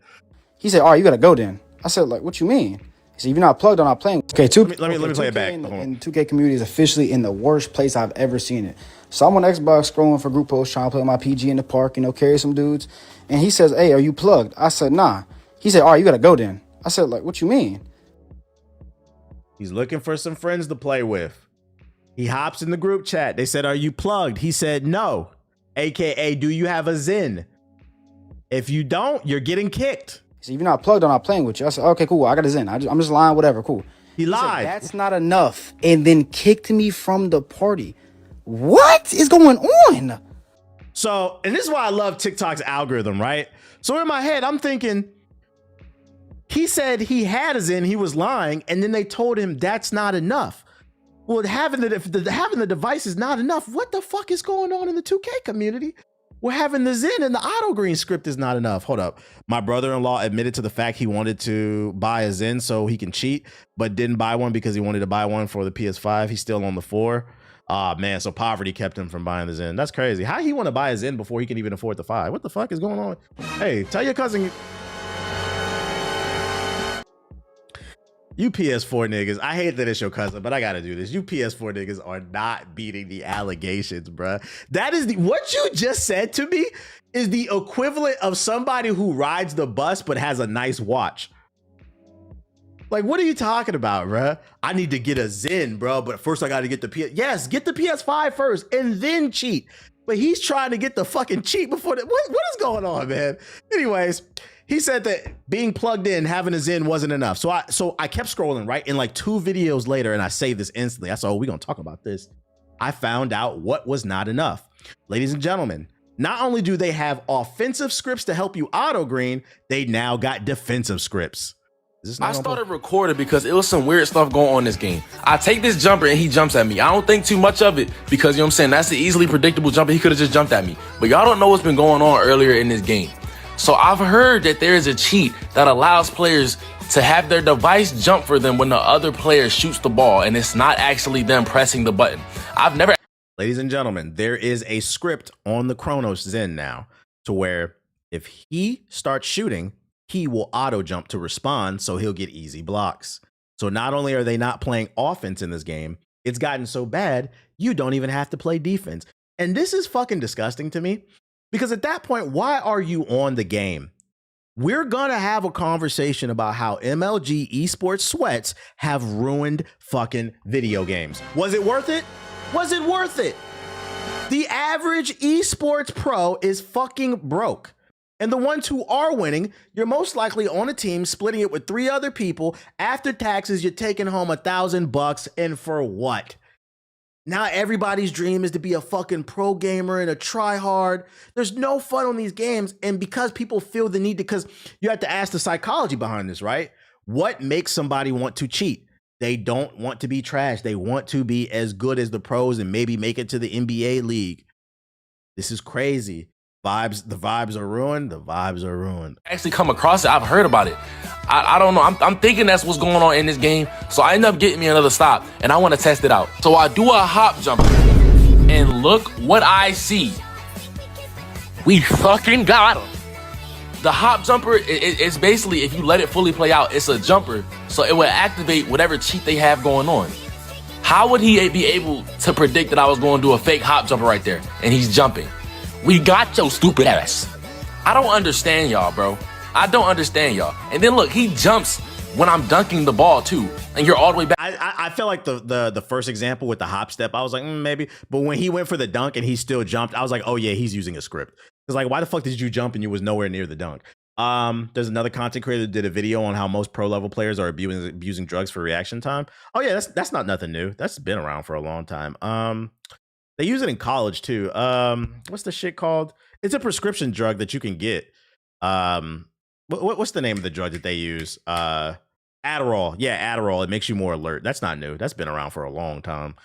He said, all right, you got to go then. I said, like, what you mean? He said, if you're not plugged, I'm not playing. Okay, let me play it back. And 2K community is officially in the worst place I've ever seen it. So I'm on Xbox scrolling for group posts, trying to play my PG in the park, carry some dudes. And he says, hey, are you plugged? I said, nah. He said, all right, you got to go then. I said, like, what you mean? He's looking for some friends to play with. He hops in the group chat. They said, are you plugged? He said, no. AKA, do you have a Zen? If you don't, you're getting kicked. He said, if you're not plugged, I'm not playing with you. I said, okay, cool. I got a Zen. I'm just lying, whatever, cool. He lied. Said, that's not enough. And then kicked me from the party. What is going on? So, and this is why I love TikTok's algorithm, right? So in my head, I'm thinking, he said he had a Zen, he was lying, and then they told him that's not enough. Well, having the device is not enough. What the fuck is going on in the 2K community? Well, having the Zen and the auto green script is not enough. Hold up. My brother-in-law admitted to the fact he wanted to buy a Zen so he can cheat, but didn't buy one because he wanted to buy one for the PS5. He's still on the 4. Man, so poverty kept him from buying the Zen. That's crazy. How he want to buy a Zen before he can even afford the 5? What the fuck is going on? Hey, tell your cousin. You PS4 niggas, I hate that it's your cousin, but I gotta do this. You PS4 niggas are not beating the allegations, bruh. That is what you just said to me is the equivalent of somebody who rides the bus but has a nice watch. Like, what are you talking about, bruh? I need to get a Zen, bro, but first I gotta get the PS. Yes, get the PS5 first and then cheat. But he's trying to get the fucking cheat before the. What is going on, man? Anyways. He said that being plugged in, having a Zen wasn't enough. So I kept scrolling, right? And like 2 videos later, and I saved this instantly. I said, oh, we're going to talk about this. I found out what was not enough. Ladies and gentlemen, not only do they have offensive scripts to help you auto green, they now got defensive scripts. I started recording because it was some weird stuff going on in this game. I take this jumper and he jumps at me. I don't think too much of it because, you know what I'm saying, that's an easily predictable jumper. He could have just jumped at me. But y'all don't know what's been going on earlier in this game. So I've heard that there is a cheat that allows players to have their device jump for them when the other player shoots the ball, and it's not actually them pressing the button. I've never... Ladies and gentlemen, there is a script on the Chronos Zen now to where if he starts shooting, he will auto jump to respond, so he'll get easy blocks. So not only are they not playing offense in this game, it's gotten so bad, you don't even have to play defense. And this is fucking disgusting to me. Because at that point, why are you on the game? We're gonna have a conversation about how MLG esports sweats have ruined fucking video games. Was it worth it? Was it worth it? The average esports pro is fucking broke. And the ones who are winning, you're most likely on a team splitting it with 3 other people. After taxes, you're taking home $1,000, and for what? Now everybody's dream is to be a fucking pro gamer and a try hard. There's no fun on these games. And because people feel the need to, because you have to ask the psychology behind this, right? What makes somebody want to cheat? They don't want to be trash. They want to be as good as the pros and maybe make it to the NBA league. This is crazy. The vibes are ruined. The vibes are ruined. Actually come across it. I've heard about it. I don't know. I'm thinking that's what's going on in this game. So I end up getting me another stop and I want to test it out. So I do a hop jump and look what I see. We fucking got him. The hop jumper is basically, if you let it fully play out, it's a jumper. So it will activate whatever cheat they have going on. How would he be able to predict that I was going to do a fake hop jumper right there? And he's jumping. We got your stupid ass. I don't understand y'all, bro. I don't understand y'all. And then look, he jumps when I'm dunking the ball too, and you're all the way back. I feel like the first example with the hop step, I was like, maybe. But when he went for the dunk and he still jumped, I was like, oh yeah, he's using a script. Because like, why the fuck did you jump and you was nowhere near the dunk? There's another content creator that did a video on how most pro level players are abusing drugs for reaction time. Oh yeah, that's not nothing new. That's been around for a long time. They use it in college too. What's the shit called? It's a prescription drug that you can get. What's the name of the drug that they use? Adderall. Yeah, Adderall. It makes you more alert. That's not new. That's been around for a long time.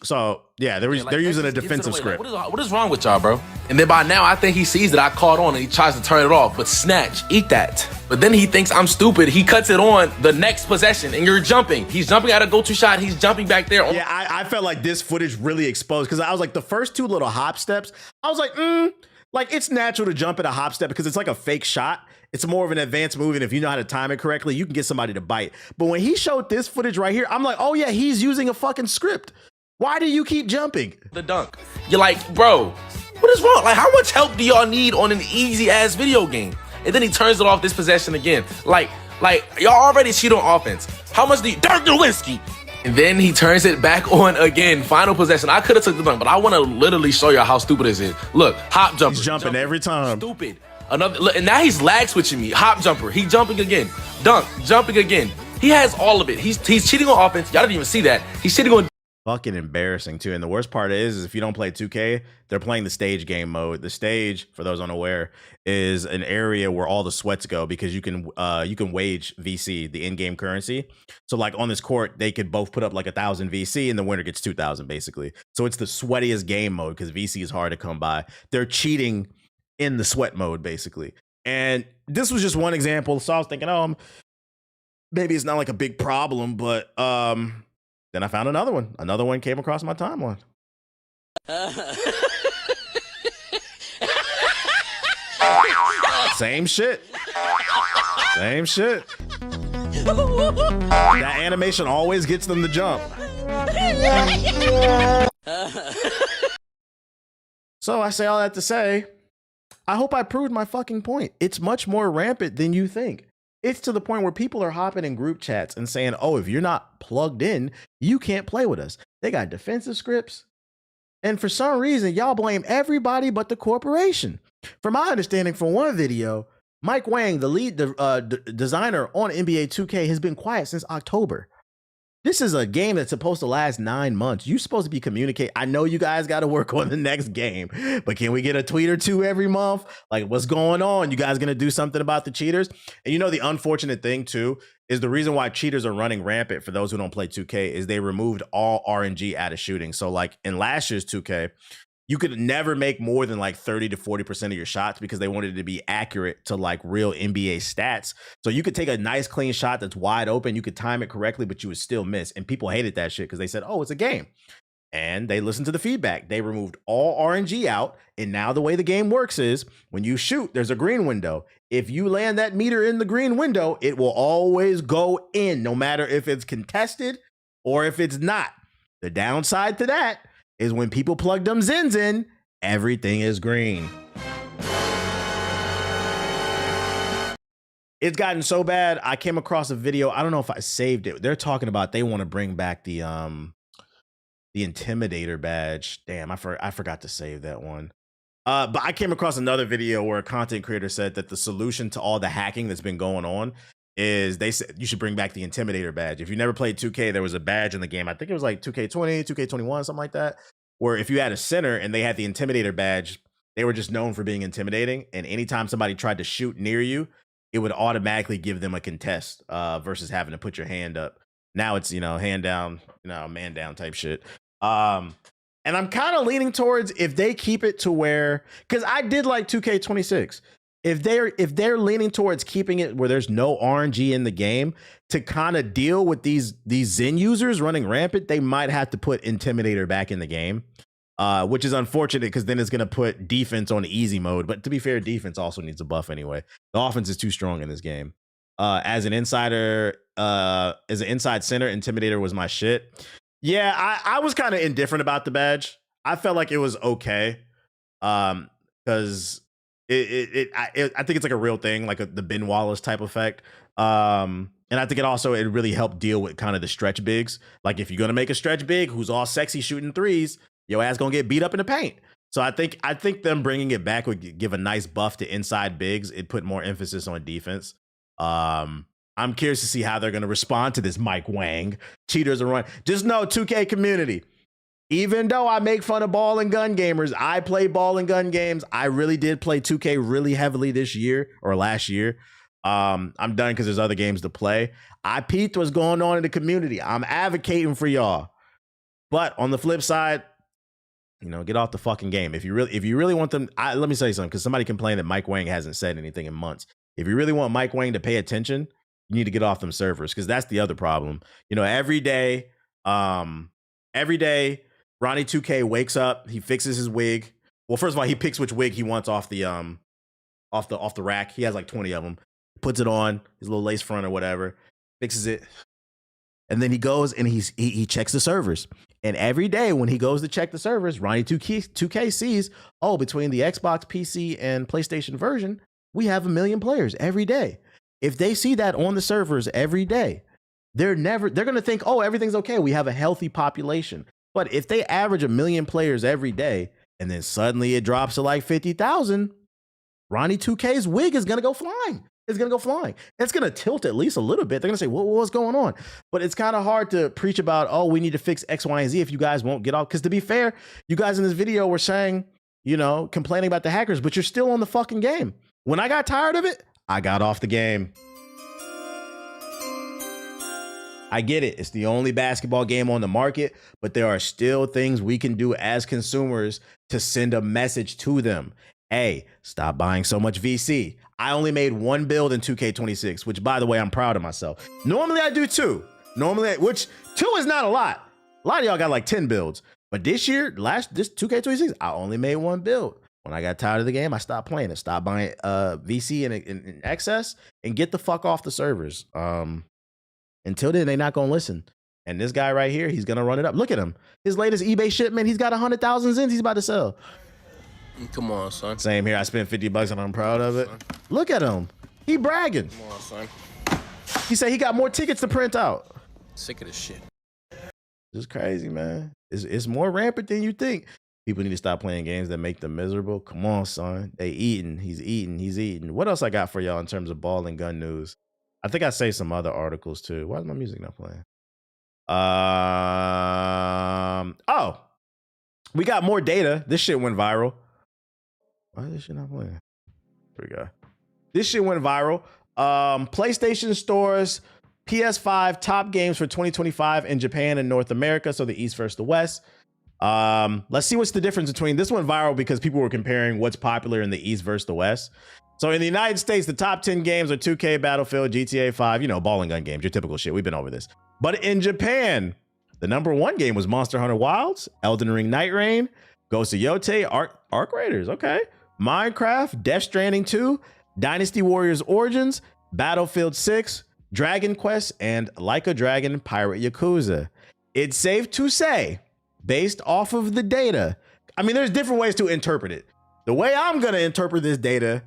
So yeah, they're using a defensive script. Like, what is wrong with y'all, bro? And then by now, I think he sees that I caught on and he tries to turn it off. But snatch, eat that. But then he thinks I'm stupid. He cuts it on the next possession and you're jumping. He's jumping at a go-to shot. He's jumping back there. Yeah, I felt like this footage really exposed because I was like the first 2 little hop steps. I was like it's natural to jump at a hop step because it's like a fake shot. It's more of an advanced move, and if you know how to time it correctly, you can get somebody to bite. But when he showed this footage right here, I'm like, oh yeah, he's using a fucking script. Why do you keep jumping? The dunk. You're like, bro, what is wrong? Like, how much help do y'all need on an easy ass video game? And then he turns it off this possession again. Like y'all already cheat on offense. How much do you, Dirk Nowitzki? And then he turns it back on again. Final possession. I could have took the dunk, but I want to literally show y'all how stupid this is. Look, hop jumper. He's jumping every time. Stupid. Look, and now he's lag switching me. Hop jumper. He jumping again. Dunk. Jumping again. He has all of it. He's cheating on offense. Y'all didn't even see that. He's cheating on fucking embarrassing too. And the worst part is if you don't play 2K, they're playing the stage game mode. The stage, for those unaware, is an area where all the sweats go because you can wage VC, the in-game currency. So like on this court, they could both put up like 1,000 VC and the winner gets 2,000 basically. So it's the sweatiest game mode because VC is hard to come by. They're cheating in the sweat mode basically. And this was just one example. So I was thinking, oh, maybe it's not like a big problem, but then I found another one. Another one came across my timeline. Same shit. Same shit. That animation always gets them to jump. So I say all that to say, I hope I proved my fucking point. It's much more rampant than you think. It's to the point where people are hopping in group chats and saying, oh, if you're not plugged in, you can't play with us. They got defensive scripts. And for some reason, y'all blame everybody but the corporation. From my understanding from one video, Mike Wang, the lead designer on NBA 2K, has been quiet since October. This is a game that's supposed to last 9 months. You're supposed to be communicating. I know you guys got to work on the next game, but can we get a tweet or two every month? Like, what's going on? You guys going to do something about the cheaters? And you know, the unfortunate thing too, is the reason why cheaters are running rampant for those who don't play 2K is they removed all RNG out of shooting. So like in last year's 2K, you could never make more than like 30 to 40% of your shots because they wanted it to be accurate to like real NBA stats. So you could take a nice clean shot that's wide open. You could time it correctly, but you would still miss. And people hated that shit because they said, oh, it's a game. And they listened to the feedback. They removed all RNG out. And now the way the game works is when you shoot, there's a green window. If you land that meter in the green window, it will always go in, no matter if it's contested or if it's not. The downside to that is when people plug them Zins in, everything is green. It's gotten so bad. I came across a video. I don't know if I saved it. They're talking about they want to bring back the Intimidator badge. Damn, I forgot to save that one. But I came across another video where a content creator said that the solution to all the hacking that's been going on is they said you should bring back the Intimidator badge. If you never played 2K, there was a badge in the game. I think it was like 2K20, 2K21, something like that, where if you had a center and they had the Intimidator badge, they were just known for being intimidating. And anytime somebody tried to shoot near you, it would automatically give them a contest versus having to put your hand up. Now it's, hand down, man down type shit. And I'm kind of leaning towards if they keep it to where, because I did like 2K26. If they're leaning towards keeping it where there's no RNG in the game to kind of deal with these Zen users running rampant, they might have to put Intimidator back in the game, which is unfortunate because then it's going to put defense on easy mode. But to be fair, defense also needs a buff anyway. The offense is too strong in this game. As an insider, as an inside center, Intimidator was my shit. Yeah, I was kind of indifferent about the badge. I felt like it was okay because I think it's like a real thing, like the Ben Wallace type effect. And I think it really helped deal with kind of the stretch bigs. Like if you're gonna make a stretch big who's all sexy shooting threes, your ass gonna get beat up in the paint. So I think them bringing it back would give a nice buff to inside bigs. It put more emphasis on defense. I'm curious to see how they're gonna respond to this Mike Wang. Cheaters are running. Just know 2K community. Even though I make fun of ball and gun gamers, I play ball and gun games. I really did play 2K really heavily this year or last year. I'm done because there's other games to play. I peeped what's going on in the community. I'm advocating for y'all. But on the flip side, get off the fucking game. If you really want them, let me say something, because somebody complained that Mike Wang hasn't said anything in months. If you really want Mike Wang to pay attention, you need to get off them servers, because that's the other problem. Every day, Ronnie 2K wakes up, he fixes his wig. Well, first of all, he picks which wig he wants off the rack. He has like 20 of them. Puts it on his little lace front or whatever, fixes it, and then he goes and he checks the servers. And every day when he goes to check the servers, Ronnie 2K sees, between the Xbox, PC, and PlayStation version, we have 1 million players every day. If they see that on the servers every day, they're going to think, everything's okay. We have a healthy population. But if they average 1 million players every day and then suddenly it drops to like 50,000, Ronnie 2K's wig is going to go flying. is going to go flying. It's going to tilt at least a little bit. They're going to say, what's going on? But it's kind of hard to preach about, oh, we need to fix X, Y, and Z if you guys won't get off. Because to be fair, you guys in this video were saying, you know, complaining about the hackers, but you're still on the fucking game. When I got tired of it, I got off the game. I get it. It's the only basketball game on the market, but there are still things we can do as consumers to send a message to them. Hey, stop buying so much VC. I only made one build in 2K26, which, by the way, I'm proud of myself. Normally I do two. Which two is not a lot. A lot of y'all got like 10 builds. But this year, this 2K26, I only made one build. When I got tired of the game, I stopped playing it. Stopped buying VC in excess and get the fuck off the servers. Until then, they're not going to listen. And this guy right here, he's going to run it up. Look at him. His latest eBay shipment, he's got 100,000 zins he's about to sell. Come on, son. Same here. I spent $50 and I'm proud of it. Look at him. He bragging. Come on, son. He said he got more tickets to print out. Sick of this shit. It's crazy, man. It's more rampant than you think. People need to stop playing games that make them miserable. Come on, son. They eating. He's eating. He's eating. What else I got for y'all in terms of ball and gun news? I think I saved some other articles too. Why is my music not playing? Oh, we got more data. This shit went viral. Why is this shit not playing? Here we go. This shit went viral. PlayStation stores PS5 top games for 2025 in Japan and North America. So the East versus the West. Let's see what's the difference between this went viral because people were comparing what's popular in the East versus the West. So in the United States, the top 10 games are 2K, Battlefield, GTA 5, you know, ball and gun games, your typical shit. We've been over this. But in Japan, the number one game was Monster Hunter Wilds, Elden Ring Night Rain, Ghost of Yotei, Arc Raiders, okay, Minecraft, Death Stranding 2, Dynasty Warriors Origins, Battlefield 6, Dragon Quest, and Like a Dragon Pirate Yakuza. It's safe to say, based off of the data, I mean, there's different ways to interpret it. The way I'm going to interpret this data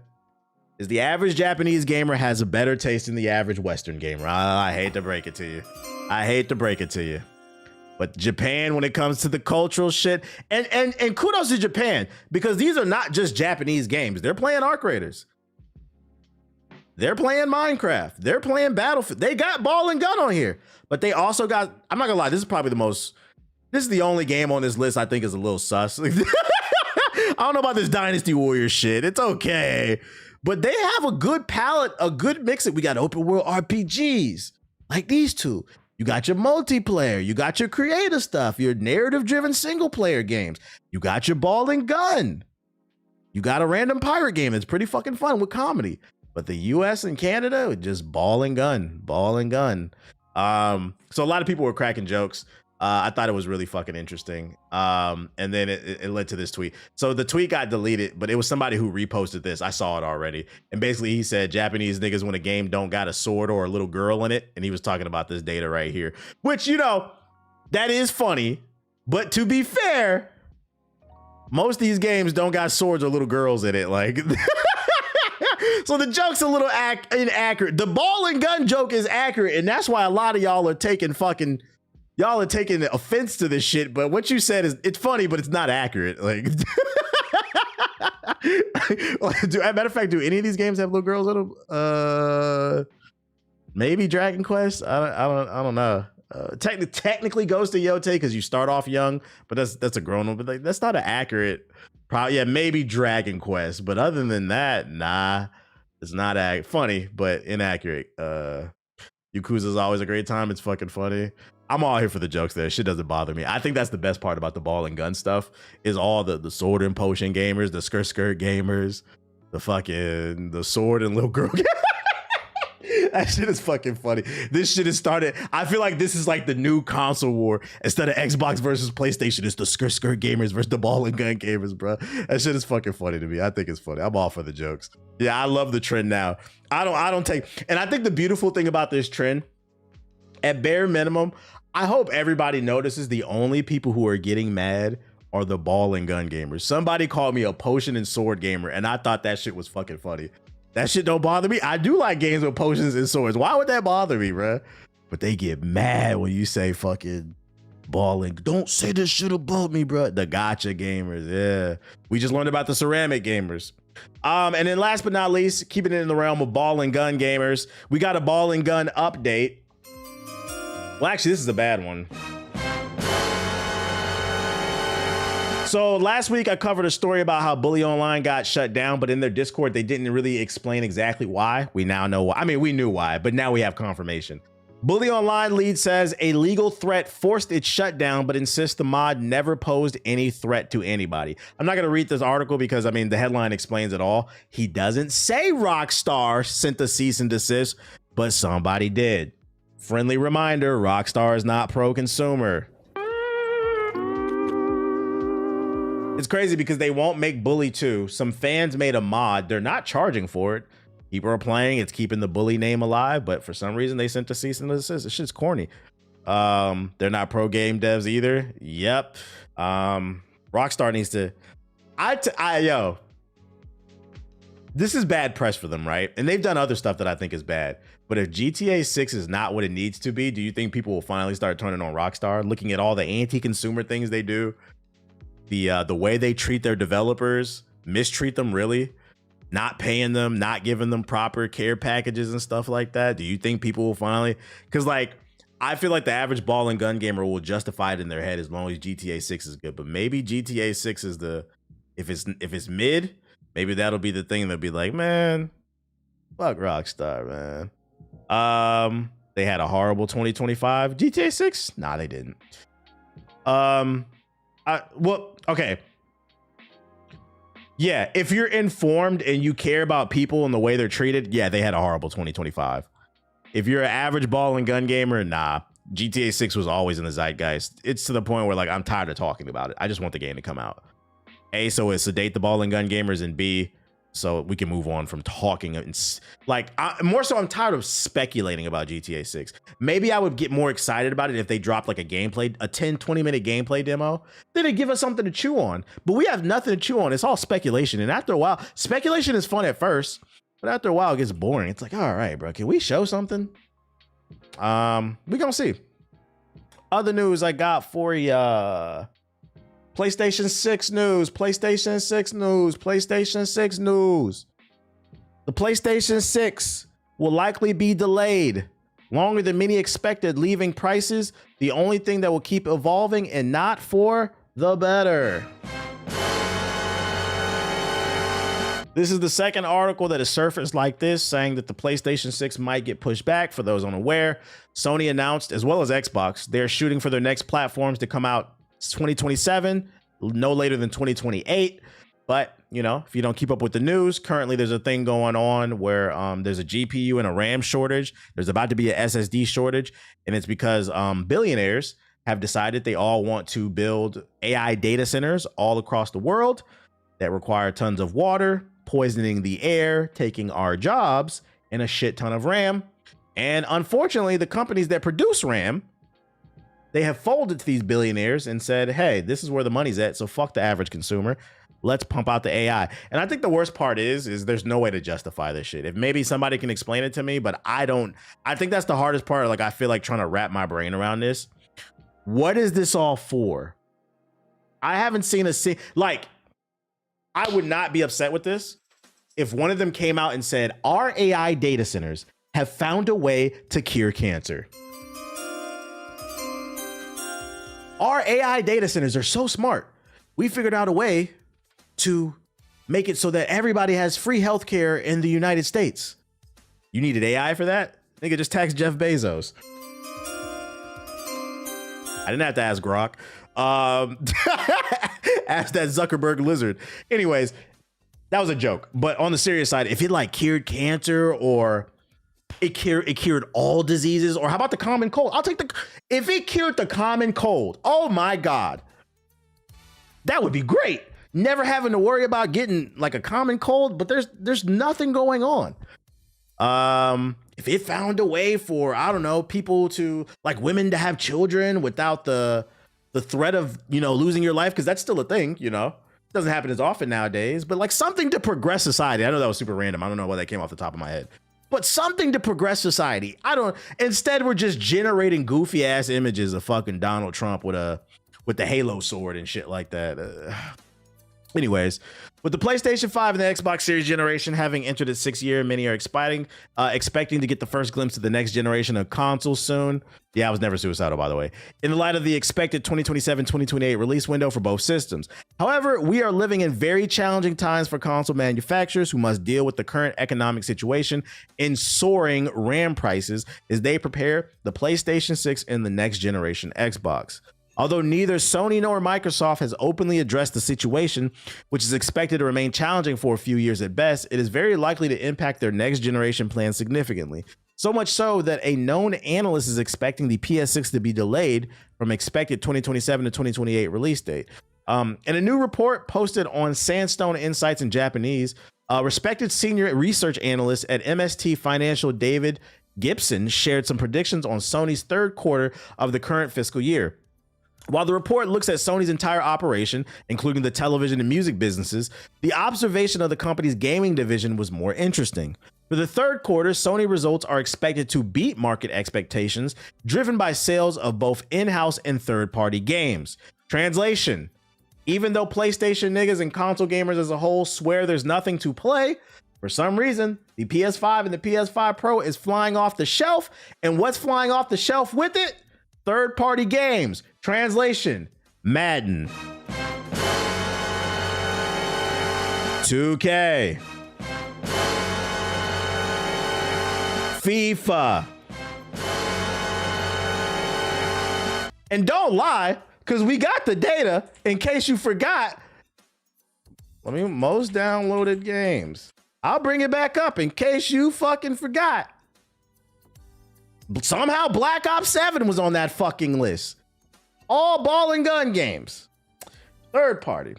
is the average Japanese gamer has a better taste than the average Western gamer. I hate to break it to you. I hate to break it to you. But Japan, when it comes to the cultural shit, and kudos to Japan, because these are not just Japanese games. They're playing Arc Raiders. They're playing Minecraft. They're playing Battlefield. They got ball and gun on here. But they also got, I'm not gonna lie, this is the only game on this list I think is a little sus. I don't know about this Dynasty Warriors shit. It's okay. But they have a good palette, a good mix. We got open world RPGs like these two. You got your multiplayer. You got your creative stuff, your narrative driven single player games. You got your ball and gun. You got a random pirate game that's pretty fucking fun with comedy. But the US and Canada, just ball and gun. So a lot of people were cracking jokes. I thought it was really fucking interesting. And then it led to this tweet. So the tweet got deleted, but it was somebody who reposted this. I saw it already. And basically he said, Japanese niggas when a game don't got a sword or a little girl in it. And he was talking about this data right here, which, you know, that is funny. But to be fair, most of these games don't got swords or little girls in it. Like, so the joke's a little inaccurate. The ball and gun joke is accurate. And that's why a lot of y'all are taking offense to this shit, but what you said is, it's funny, but it's not accurate. Like, matter of fact, do any of these games have little girls in them? Maybe Dragon Quest. I don't know. Technically Ghost of Yotei because you start off young, but that's a grown up. But like, that's not an accurate. Probably, yeah, maybe Dragon Quest, but other than that, nah, it's not funny, but inaccurate. Yakuza's always a great time. It's fucking funny. I'm all here for the jokes there. Shit doesn't bother me. I think that's the best part about the ball and gun stuff is all the sword and potion gamers, the skirt gamers, the sword and little girl. That shit is fucking funny. This shit has started. I feel like this is like the new console war. Instead of Xbox versus PlayStation, it's the skirt gamers versus the ball and gun gamers, bro. That shit is fucking funny to me. I think it's funny. I'm all for the jokes. Yeah, I love the trend now. I don't take, and I think the beautiful thing about this trend, at bare minimum, I hope everybody notices the only people who are getting mad are the ball and gun gamers. Somebody called me a potion and sword gamer, and I thought that shit was fucking funny. That shit don't bother me. I do like games with potions and swords. Why would that bother me, bro? But they get mad when you say fucking ball and don't say this shit about me, bro. The gotcha gamers, yeah. We just learned about the ceramic gamers. And then last but not least, keeping it in the realm of ball and gun gamers, we got a ball and gun update. Well, actually, this is a bad one. So last week I covered a story about how Bully Online got shut down, but in their Discord, they didn't really explain exactly why. We now know why. I mean, we knew why, but now we have confirmation. Bully Online lead says a legal threat forced its shutdown, but insists the mod never posed any threat to anybody. I'm not going to read this article because, I mean, the headline explains it all. He doesn't say Rockstar sent the cease and desist, but somebody did. Friendly reminder, Rockstar is not pro-consumer. It's crazy because they won't make Bully 2. Some fans made a mod. They're not charging for it. People are playing. It's keeping the Bully name alive, but for some reason they sent a cease and desist. This shit's corny. They're not pro game devs either. Yep. Rockstar needs to. Yo, this is bad press for them, right? And they've done other stuff that I think is bad. But if GTA 6 is not what it needs to be, do you think people will finally start turning on Rockstar, looking at all the anti-consumer things they do? The way they treat their developers, mistreat them really, not paying them, not giving them proper care packages and stuff like that. Do you think people will finally? Because like, I feel like the average ball and gun gamer will justify it in their head as long as GTA 6 is good. But maybe GTA 6 is if it's mid, maybe that'll be the thing. They'll be like, man, fuck Rockstar, man. They had a horrible 2025. GTA 6? Nah, they didn't. Well, okay. Yeah, if you're informed and you care about people and the way they're treated, yeah, they had a horrible 2025. If you're an average ball and gun gamer, nah. GTA 6 was always in the zeitgeist. It's to the point where like I'm tired of talking about it. I just want the game to come out. A, so it sedate the ball and gun gamers, and B, so we can move on from talking. And like, more so, I'm tired of speculating about GTA 6. Maybe I would get more excited about it if they dropped like a 10-20 minute gameplay demo. Then it'd give us something to chew on. But we have nothing to chew on. It's all speculation. And after a while, speculation is fun at first, but after a while it gets boring. It's like, all right, bro, can we show something? We gonna see. Other news I got for ya. PlayStation 6 news, PlayStation 6 news, PlayStation 6 news. The PlayStation 6 will likely be delayed longer than many expected, leaving prices the only thing that will keep evolving and not for the better. This is the second article that has surfaced like this, saying that the PlayStation 6 might get pushed back. For those unaware, Sony announced, as well as Xbox, they're shooting for their next platforms to come out 2027, no later than 2028. But, you know, if you don't keep up with the news, currently there's a thing going on where there's a GPU and a RAM shortage. There's about to be a SSD shortage. And it's because billionaires have decided they all want to build AI data centers all across the world that require tons of water, poisoning the air, taking our jobs, and a shit ton of RAM. And unfortunately, the companies that produce RAM, they have folded to these billionaires and said, hey, this is where the money's at, so fuck the average consumer. Let's pump out the AI. And I think the worst part is there's no way to justify this shit. If maybe somebody can explain it to me, but I think that's the hardest part. Like, I feel like trying to wrap my brain around this. What is this all for? I haven't seen like, I would not be upset with this if one of them came out and said, our AI data centers have found a way to cure cancer. Our AI data centers are so smart. We figured out a way to make it so that everybody has free healthcare in the United States. You needed AI for that? Nigga, just tax Jeff Bezos. I didn't have to ask Grok. Ask that Zuckerberg lizard. Anyways, that was a joke. But on the serious side, if it like cured cancer or it cured all diseases, or how about the common cold? If it cured the common cold, oh my God, that would be great. Never having to worry about getting like a common cold, but there's nothing going on. If it found a way for, I don't know, people to, like, women to have children without the threat of, you know, losing your life, because that's still a thing, you know. It doesn't happen as often nowadays, but like something to progress society. I know that was super random. I don't know why that came off the top of my head. But something to progress society. Instead, we're just generating goofy ass images of fucking Donald Trump with the Halo sword and shit like that. Anyways, with the PlayStation 5 and the Xbox Series generation having entered its 6th year, many are expecting to get the first glimpse of the next generation of consoles soon. Yeah, I was never suicidal, by the way. In the light of the expected 2027-2028 release window for both systems. However, we are living in very challenging times for console manufacturers who must deal with the current economic situation and soaring RAM prices as they prepare the PlayStation 6 and the next generation Xbox. Although neither Sony nor Microsoft has openly addressed the situation, which is expected to remain challenging for a few years at best, it is very likely to impact their next generation plans significantly. So much so that a known analyst is expecting the PS6 to be delayed from expected 2027 to 2028 release date. In a new report posted on Sandstone Insights in Japanese, respected senior research analyst at MST Financial David Gibson shared some predictions on Sony's third quarter of the current fiscal year. While the report looks at Sony's entire operation, including the television and music businesses, the observation of the company's gaming division was more interesting. For the third quarter, Sony results are expected to beat market expectations, driven by sales of both in-house and third-party games. Translation: even though PlayStation niggas and console gamers as a whole swear there's nothing to play, for some reason, the PS5 and the PS5 Pro is flying off the shelf, and what's flying off the shelf with it? Third-party games. Translation: Madden, 2K, FIFA. And don't lie, because we got the data in case you forgot. Most downloaded games. I'll bring it back up in case you fucking forgot. Somehow Black Ops 7 was on that fucking list. All ball and gun games. Third party.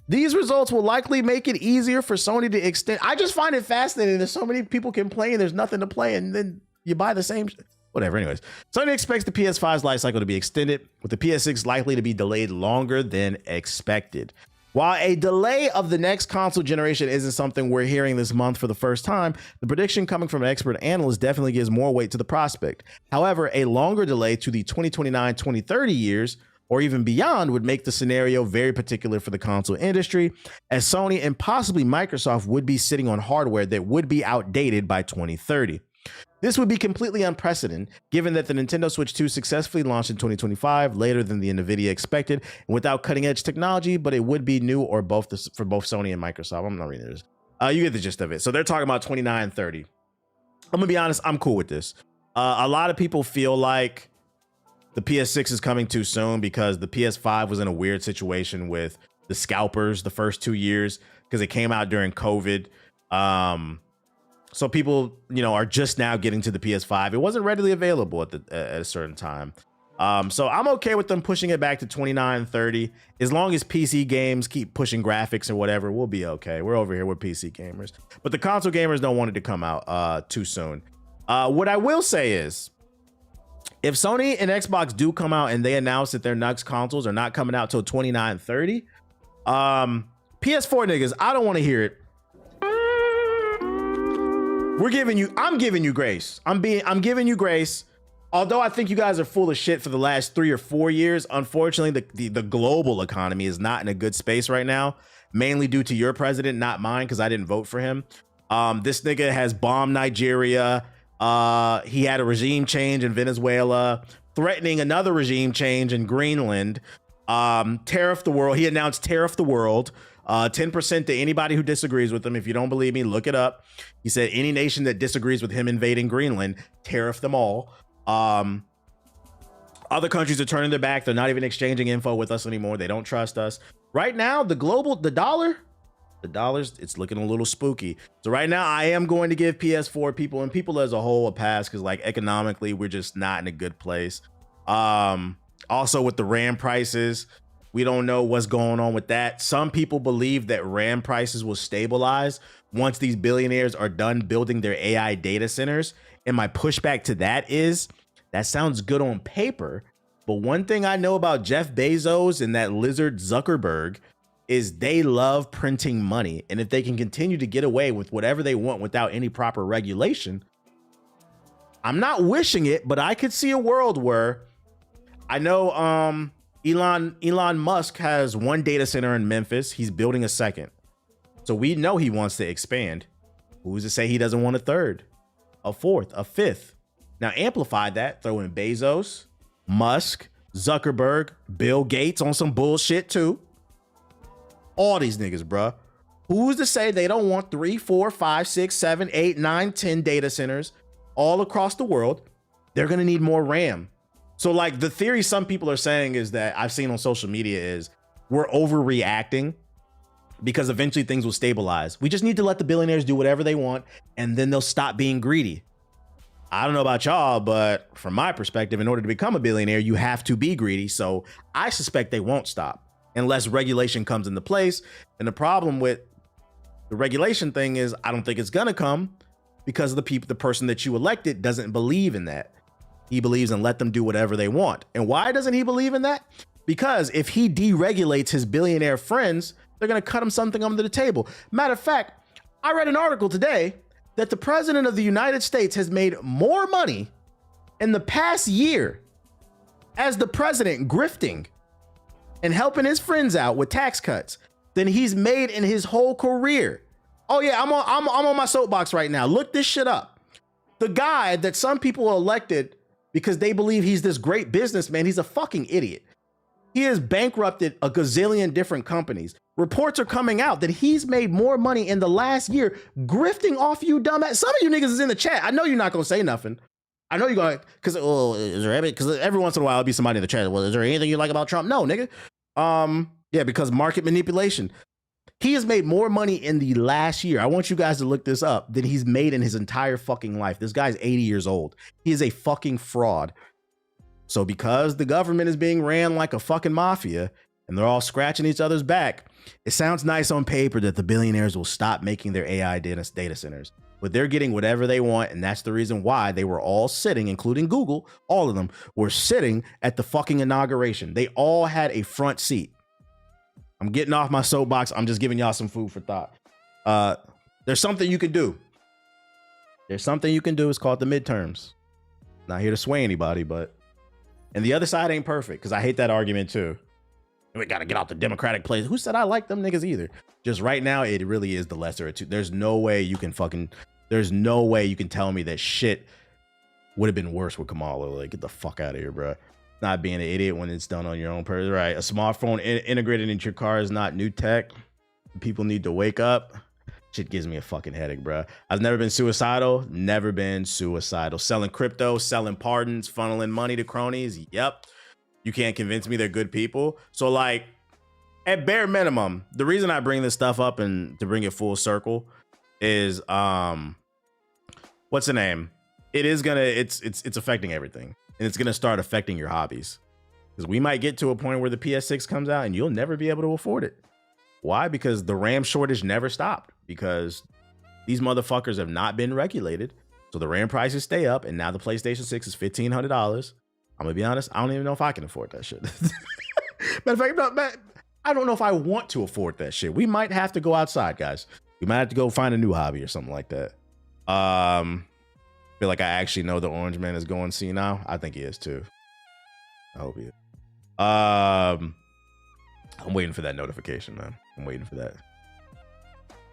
These results will likely make it easier for Sony to extend. I just find it fascinating that so many people can play and there's nothing to play, and then you buy the same whatever. Anyways, Sony expects the PS5's life cycle to be extended, with the PS6 likely to be delayed longer than expected. While a delay of the next console generation isn't something we're hearing this month for the first time, the prediction coming from an expert analyst definitely gives more weight to the prospect. However, a longer delay to the 2029-2030 years or even beyond would make the scenario very particular for the console industry, as Sony and possibly Microsoft would be sitting on hardware that would be outdated by 2030. This would be completely unprecedented, given that the Nintendo Switch 2 successfully launched in 2025, later than the NVIDIA expected, and without cutting-edge technology, but it would be new or both for both Sony and Microsoft. I'm not reading this. You get the gist of it. So they're talking about 29, 30. I'm gonna be honest, I'm cool with this. A lot of people feel like the PS6 is coming too soon because the PS5 was in a weird situation with the scalpers the first 2 years because it came out during COVID. So people, are just now getting to the PS5. It wasn't readily available at a certain time. So I'm okay with them pushing it back to 29, 30. As long as PC games keep pushing graphics or whatever, we'll be okay. We're over here with PC gamers. But the console gamers don't want it to come out too soon. What I will say is, if Sony and Xbox do come out and they announce that their next consoles are not coming out till 29, 30, PS4 niggas, I don't want to hear it. I'm giving you grace. I'm giving you grace. Although I think you guys are full of shit for the last 3 or 4 years, unfortunately, the global economy is not in a good space right now, mainly due to your president, not mine, because I didn't vote for him. This nigga has bombed Nigeria. He had a regime change in Venezuela, threatening another regime change in Greenland. Tariff the world. He announced tariff the world. 10% to anybody who disagrees with him. If you don't believe me, look it up. He said any nation that disagrees with him invading Greenland, tariff them all. Other countries are turning their back. They're not even exchanging info with us anymore. They don't trust us. Right now, the dollar's, it's looking a little spooky. So right now, I am going to give PS4 people and people as a whole a pass because, like, economically, we're just not in a good place. Also, with the RAM prices, we don't know what's going on with that. Some people believe that RAM prices will stabilize once these billionaires are done building their AI data centers. And my pushback to that is, that sounds good on paper. But one thing I know about Jeff Bezos and that lizard Zuckerberg is they love printing money. And if they can continue to get away with whatever they want without any proper regulation, I'm not wishing it, but I could see a world where I know Elon Musk has one data center in Memphis. He's building a second. So we know he wants to expand. Who's to say he doesn't want a third, a fourth, a fifth? Now amplify that, throw in Bezos, Musk, Zuckerberg, Bill Gates on some bullshit too. All these niggas, bruh. Who's to say they don't want 3, 4, 5, 6, 7, 8, 9, 10 data centers all across the world? They're gonna need more RAM. So like the theory some people are saying is that I've seen on social media is we're overreacting because eventually things will stabilize. We just need to let the billionaires do whatever they want and then they'll stop being greedy. I don't know about y'all, but from my perspective, in order to become a billionaire, you have to be greedy. So I suspect they won't stop unless regulation comes into place. And the problem with the regulation thing is I don't think it's gonna come because the person that you elected doesn't believe in that. He believes in let them do whatever they want. And why doesn't he believe in that? Because if he deregulates his billionaire friends, they're gonna cut him something under the table. Matter of fact, I read an article today that the president of the United States has made more money in the past year as the president grifting and helping his friends out with tax cuts than he's made in his whole career. Oh yeah, I'm on my soapbox right now. Look this shit up. The guy that some people elected because they believe he's this great businessman, he's a fucking idiot. He has bankrupted a gazillion different companies. Reports are coming out that he's made more money in the last year grifting off you dumbass. Some of you niggas is in the chat. I know you're not gonna say nothing. I know you're going because every once in a while there'll be somebody in the chat. Well, is there anything you like about Trump? No, nigga. Yeah, because market manipulation. He has made more money in the last year. I want you guys to look this up than he's made in his entire fucking life. This guy's 80 years old. He is a fucking fraud. So because the government is being ran like a fucking mafia and they're all scratching each other's back, it sounds nice on paper that the billionaires will stop making their AI data centers, but they're getting whatever they want. And that's the reason why they were all sitting, including Google, all of them were sitting at the fucking inauguration. They all had a front seat. I'm getting off my soapbox. I'm just giving y'all some food for thought. There's something you can do. There's something you can do. It's called the midterms. Not here to sway anybody, but and the other side ain't perfect because I hate that argument too. We got to get out the Democratic place. Who said I like them niggas either? Just right now, it really is the lesser of two. There's no way you can tell me that shit would have been worse with Kamala. Like, get the fuck out of here, bro. Not being an idiot when it's done on your own person, right? A smartphone integrated into your car is not new tech. People need to wake up. Shit gives me a fucking headache, bro. I've never been suicidal. Never been suicidal. Selling crypto, selling pardons, funneling money to cronies. Yep. You can't convince me they're good people. So like at bare minimum, the reason I bring this stuff up and to bring it full circle is what's the name? It's affecting everything. And it's gonna start affecting your hobbies. Because we might get to a point where the PS6 comes out and you'll never be able to afford it. Why? Because the RAM shortage never stopped. Because these motherfuckers have not been regulated. So the RAM prices stay up, and now the PlayStation 6 is $1,500. I'm gonna be honest, I don't even know if I can afford that shit. Matter of fact, I don't know if I want to afford that shit. We might have to go outside, guys. We might have to go find a new hobby or something like that. Feel like I actually know the Orange Man is going senile. I think he is too. I hope he is. I'm waiting for that notification, man. I'm waiting for that.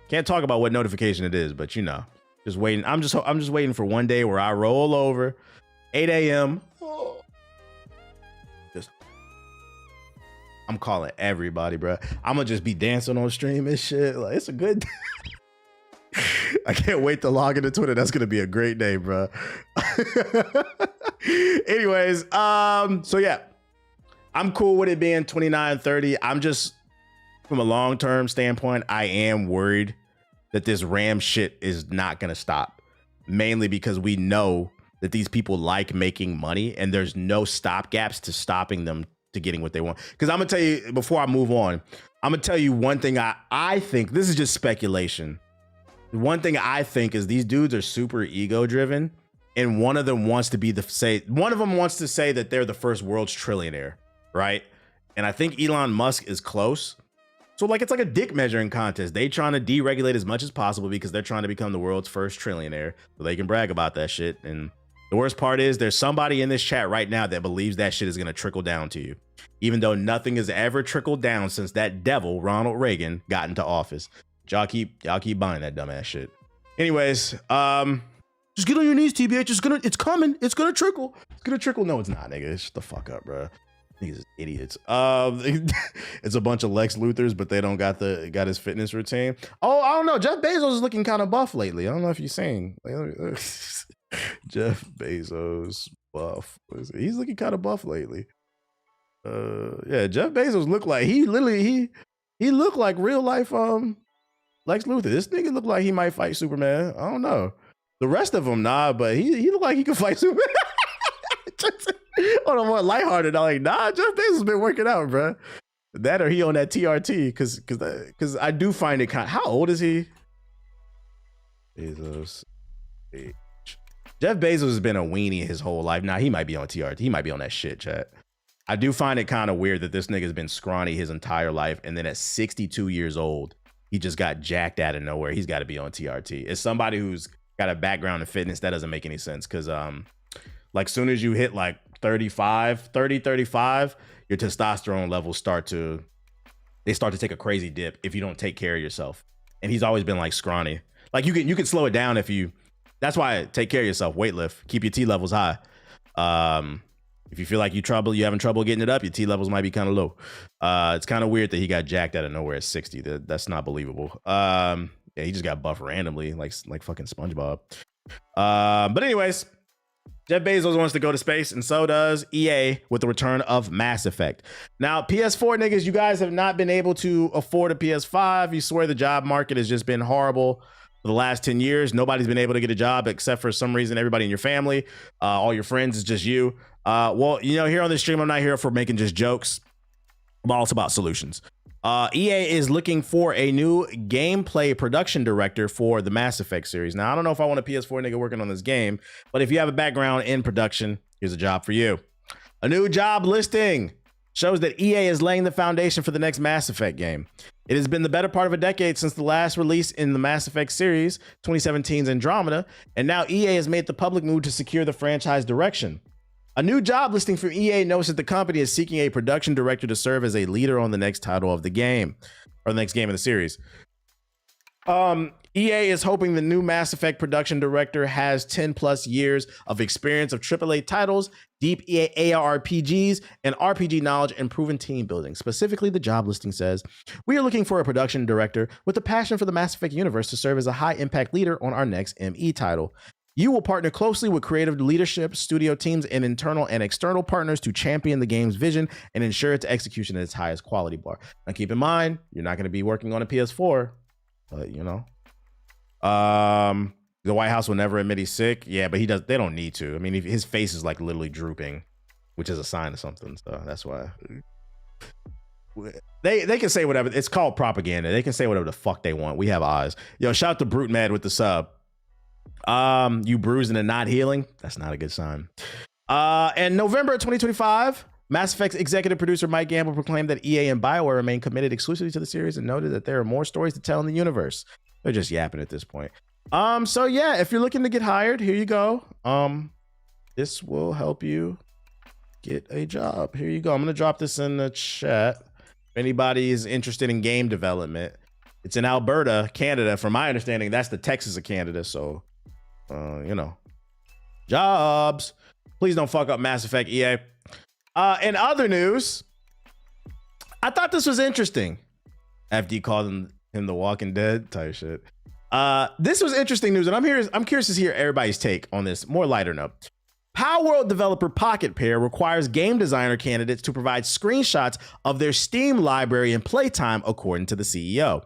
Can't talk about what notification it is, but you know, just waiting. I'm just waiting for one day where I roll over, 8 a.m. I'm calling everybody, bro. I'm gonna just be dancing on stream and shit. Like, it's a good. I can't wait to log into Twitter. That's gonna be a great day, bro. Anyways, so yeah, I'm cool with it being 29.30. I'm just, from a long-term standpoint, I am worried that this RAM shit is not gonna stop. Mainly because we know that these people like making money, and there's no stopgaps to stopping them to getting what they want. Because I'm gonna tell you, before I move on, I'm gonna tell you one thing I think, this is just speculation. One thing I think is these dudes are super ego driven, and one of them wants to say that they're the first world's trillionaire, right? And I think Elon Musk is close. So like, it's like a dick measuring contest. They trying to deregulate as much as possible because they're trying to become the world's first trillionaire, so they can brag about that shit. And The worst part is there's somebody in this chat right now that believes that shit is going to trickle down to you, even though nothing has ever trickled down since that devil Ronald Reagan got into office. Y'all keep buying that dumbass shit. Anyways, just get on your knees, TBH. It's coming. It's gonna trickle. It's gonna trickle. No, it's not, nigga. Shut the fuck up, bro. These idiots. It's a bunch of Lex Luthors, but they don't got his fitness routine. Oh, I don't know. Jeff Bezos is looking kind of buff lately. I don't know if you've seen. Jeff Bezos buff. He's looking kind of buff lately. Yeah, Jeff Bezos looked like he looked like real life Lex Luthor. This nigga looked like he might fight Superman. I don't know. The rest of them, nah, but he looked like he could fight Superman. On a more lighthearted, I'm like, nah, Jeff Bezos been working out, bro. That or he on that TRT, because I do find it kind of, how old is he? Bezos. Jeff Bezos has been a weenie his whole life. Nah, he might be on TRT. He might be on that shit, chat. I do find it kind of weird that this nigga's been scrawny his entire life, and then at 62 years old, he just got jacked out of nowhere. He's got to be on TRT. As somebody who's got a background in fitness, that doesn't make any sense, because like soon as you hit like 35, your testosterone levels start to take a crazy dip if you don't take care of yourself. And he's always been like scrawny. Like you can slow it down if you, that's why take care of yourself, weightlift, keep your T levels high. If you feel like you're having trouble getting it up, your T levels might be kind of low. It's kind of weird that he got jacked out of nowhere at 60. That's not believable. Yeah, he just got buffed randomly, like fucking SpongeBob. But anyways, Jeff Bezos wants to go to space, and so does EA with the return of Mass Effect. Now, PS4 niggas, you guys have not been able to afford a PS5. You swear the job market has just been horrible for the last 10 years. Nobody's been able to get a job except for some reason everybody in your family, all your friends, is just you. Well, you know, here on this stream, I'm not here for making just jokes. I'm also about solutions. EA is looking for a new gameplay production director for the Mass Effect series. Now, I don't know if I want a PS4 nigga working on this game, but if you have a background in production, here's a job for you. A new job listing shows that EA is laying the foundation for the next Mass Effect game. It has been the better part of a decade since the last release in the Mass Effect series, 2017's Andromeda, and now EA has made the public move to secure the franchise direction. A new job listing from EA notes that the company is seeking a production director to serve as a leader on the next title of the game, or the next game of the series. EA is hoping the new Mass Effect production director has 10 plus years of experience of AAA titles, deep ARPGs, and RPG knowledge and proven team building. Specifically, the job listing says, we are looking for a production director with a passion for the Mass Effect universe to serve as a high impact leader on our next ME title. You will partner closely with creative leadership, studio teams, and internal and external partners to champion the game's vision and ensure its execution at its highest quality bar. Now, keep in mind, you're not going to be working on a PS4, but you know, the White House will never admit he's sick. Yeah, but they don't need to. I mean, his face is like literally drooping, which is a sign of something. So that's why they can say whatever. It's called propaganda. They can say whatever the fuck they want. We have eyes. Yo, shout out to Brute Mad with the sub. You bruising and not healing. That's not a good sign. In November 2025, Mass Effect's executive producer Mike Gamble proclaimed that EA and BioWare remain committed exclusively to the series and noted that there are more stories to tell in the universe. They're just yapping at this point. So yeah, if you're looking to get hired, here you go. This will help you get a job. Here you go. I'm gonna drop this in the chat. If anybody is interested in game development, it's in Alberta, Canada. From my understanding, that's the Texas of Canada. So, you know, jobs. Please don't fuck up Mass Effect, EA. In other news, I thought this was interesting. FD called him the Walking Dead type shit. This was interesting news, and I'm curious to hear everybody's take on this. More lighter note. Power World developer Pocket Pair requires game designer candidates to provide screenshots of their Steam library and playtime, according to the CEO.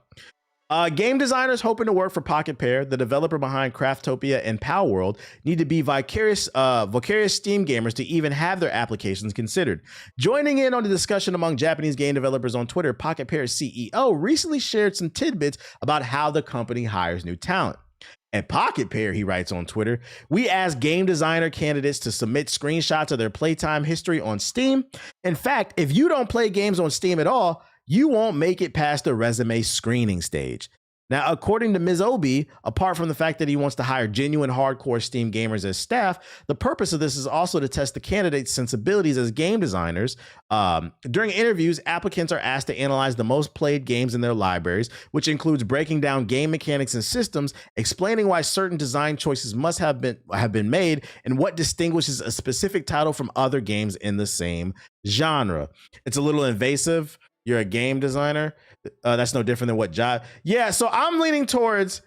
Game designers hoping to work for Pocket Pair, the developer behind Craftopia and Power World, need to be vicarious Steam gamers to even have their applications considered. Joining in on the discussion among Japanese game developers on Twitter, Pocket Pair's CEO recently shared some tidbits about how the company hires new talent. At Pocket Pair, he writes on Twitter, we ask game designer candidates to submit screenshots of their playtime history on Steam. In fact, if you don't play games on Steam at all, you won't make it past the resume screening stage. Now, according to Ms. Obi, apart from the fact that he wants to hire genuine hardcore Steam gamers as staff, the purpose of this is also to test the candidates' sensibilities as game designers. During interviews, applicants are asked to analyze the most played games in their libraries, which includes breaking down game mechanics and systems, explaining why certain design choices must have been made, and what distinguishes a specific title from other games in the same genre. It's a little invasive. You're a game designer. That's no different than what job. Yeah, so I'm leaning towards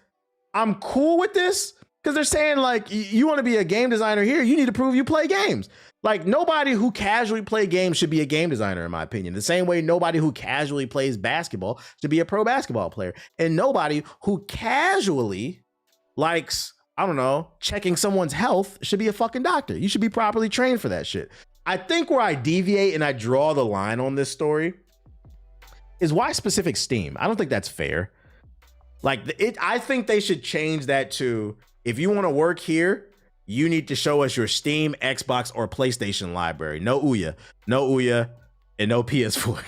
I'm cool with this because they're saying like you want to be a game designer here, you need to prove you play games. Like nobody who casually play games should be a game designer, in my opinion. The same way nobody who casually plays basketball should be a pro basketball player, and nobody who casually likes, I don't know, checking someone's health should be a fucking doctor. You should be properly trained for that shit. I think where I deviate and I draw the line on this story is why specific Steam. I don't think that's fair. Like I think they should change that to, if you want to work here, you need to show us your Steam, Xbox, or PlayStation library. No Ouya, and no PS4.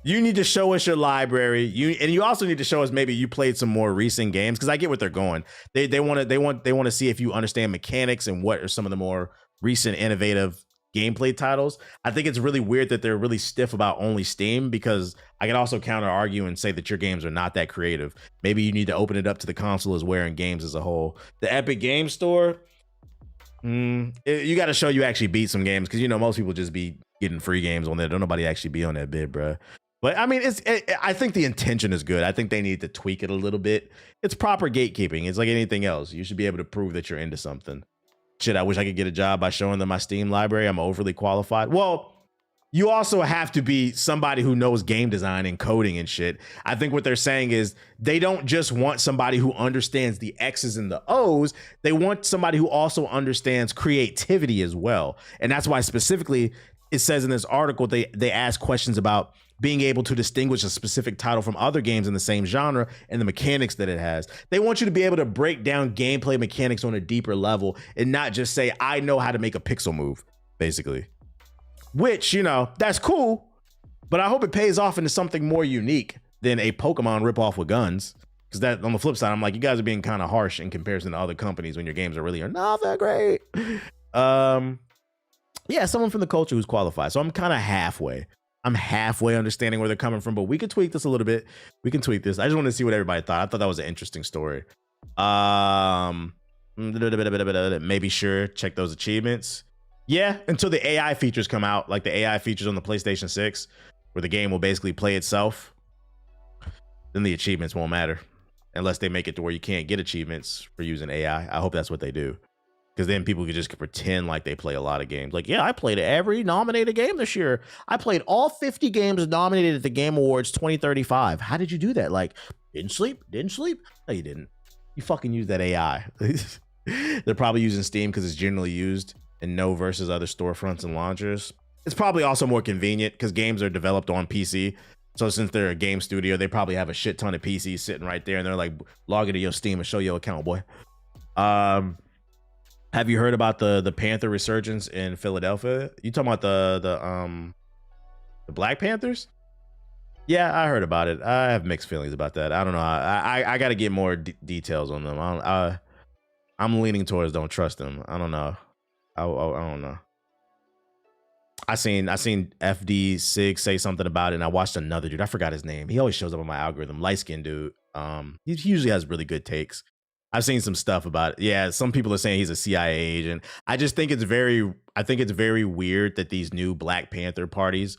You need to show us your library. You also need to show us maybe you played some more recent games, because I get what they're going. They want to see if you understand mechanics and what are some of the more recent innovative gameplay titles. I think it's really weird that they're really stiff about only Steam, because I can also counter argue and say that your games are not that creative. Maybe you need to open it up to the console as wearing games as a whole. The Epic Game Store, you got to show you actually beat some games, because most people just be getting free games on there. Don't nobody actually be on that bid, bro. But I mean, I think the intention is good. I think they need to tweak it a little bit. It's proper gatekeeping. It's like anything else. You should be able to prove that you're into something. Shit, I wish I could get a job by showing them my Steam library. I'm overly qualified. Well, you also have to be somebody who knows game design and coding and shit. I think what they're saying is they don't just want somebody who understands the X's and the O's. They want somebody who also understands creativity as well. And that's why specifically it says in this article, they ask questions about being able to distinguish a specific title from other games in the same genre and the mechanics that it has. They want you to be able to break down gameplay mechanics on a deeper level and not just say, I know how to make a pixel move, basically. Which, that's cool, but I hope it pays off into something more unique than a Pokemon ripoff with guns. Because that, on the flip side, I'm like, you guys are being kind of harsh in comparison to other companies when your games are not that great. Yeah, someone from the culture who's qualified. So I'm kind of halfway. I'm halfway understanding where they're coming from, but we could tweak this a little bit. We can tweak this. I just wanted to see what everybody thought. I thought that was an interesting story. Maybe sure, check those achievements. Yeah, until the AI features come out, like the AI features on the PlayStation 6, where the game will basically play itself. Then the achievements won't matter unless they make it to where you can't get achievements for using AI. I hope that's what they do. Because then people could just pretend like they play a lot of games. Like, yeah, I played every nominated game this year. I played all 50 games nominated at the Game Awards 2035. How did you do that? Like, didn't sleep? No, you didn't. You fucking used that AI. They're probably using Steam because it's generally used and no versus other storefronts and launchers. It's probably also more convenient because games are developed on PC. So since they're a game studio, they probably have a shit ton of PCs sitting right there. And they're like, log into your Steam and show your account, boy. Have you heard about the Panther resurgence in Philadelphia? You talking about the Black Panthers? Yeah, I heard about it. I have mixed feelings about that. I don't know. I got to get more details on them. I'm leaning towards don't trust them. I don't know. I don't know. I seen FD6 say something about it, and I watched another dude. I forgot his name. He always shows up on my algorithm. Light-skinned dude. He usually has really good takes. I've seen some stuff about it. Yeah, some people are saying he's a CIA agent. I just think it's very weird that these new Black Panther parties,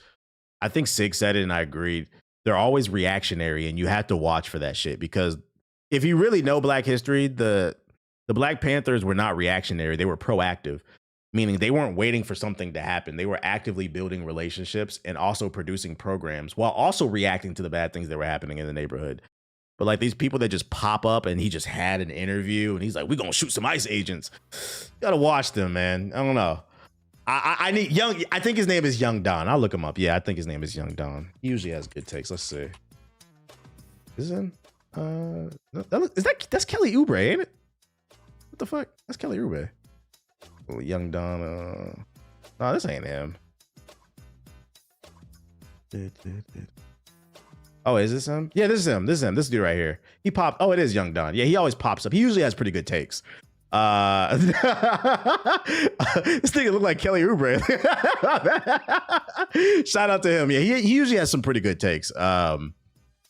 I think Sig said it and I agreed, they're always reactionary, and you have to watch for that shit, because if you really know Black history, the Black Panthers were not reactionary. They were proactive, meaning they weren't waiting for something to happen. They were actively building relationships and also producing programs while also reacting to the bad things that were happening in the neighborhood. But like these people that just pop up and he just had an interview and he's like, we're going to shoot some ICE agents. You got to watch them, man. I don't know. I need Young. I think his name is Young Don. I'll look him up. Yeah, I think his name is Young Don. He usually has good takes. Let's see. Is it? That's Kelly Oubre, ain't it? What the fuck? That's Kelly Oubre. Oh, Young Don. No, this ain't him. Oh, is this him? Yeah, this is him. This is him. This dude right here. He popped. Oh, it is Young Don. Yeah, he always pops up. He usually has pretty good takes. This nigga look like Kelly Oubre. Shout out to him. Yeah, he usually has some pretty good takes.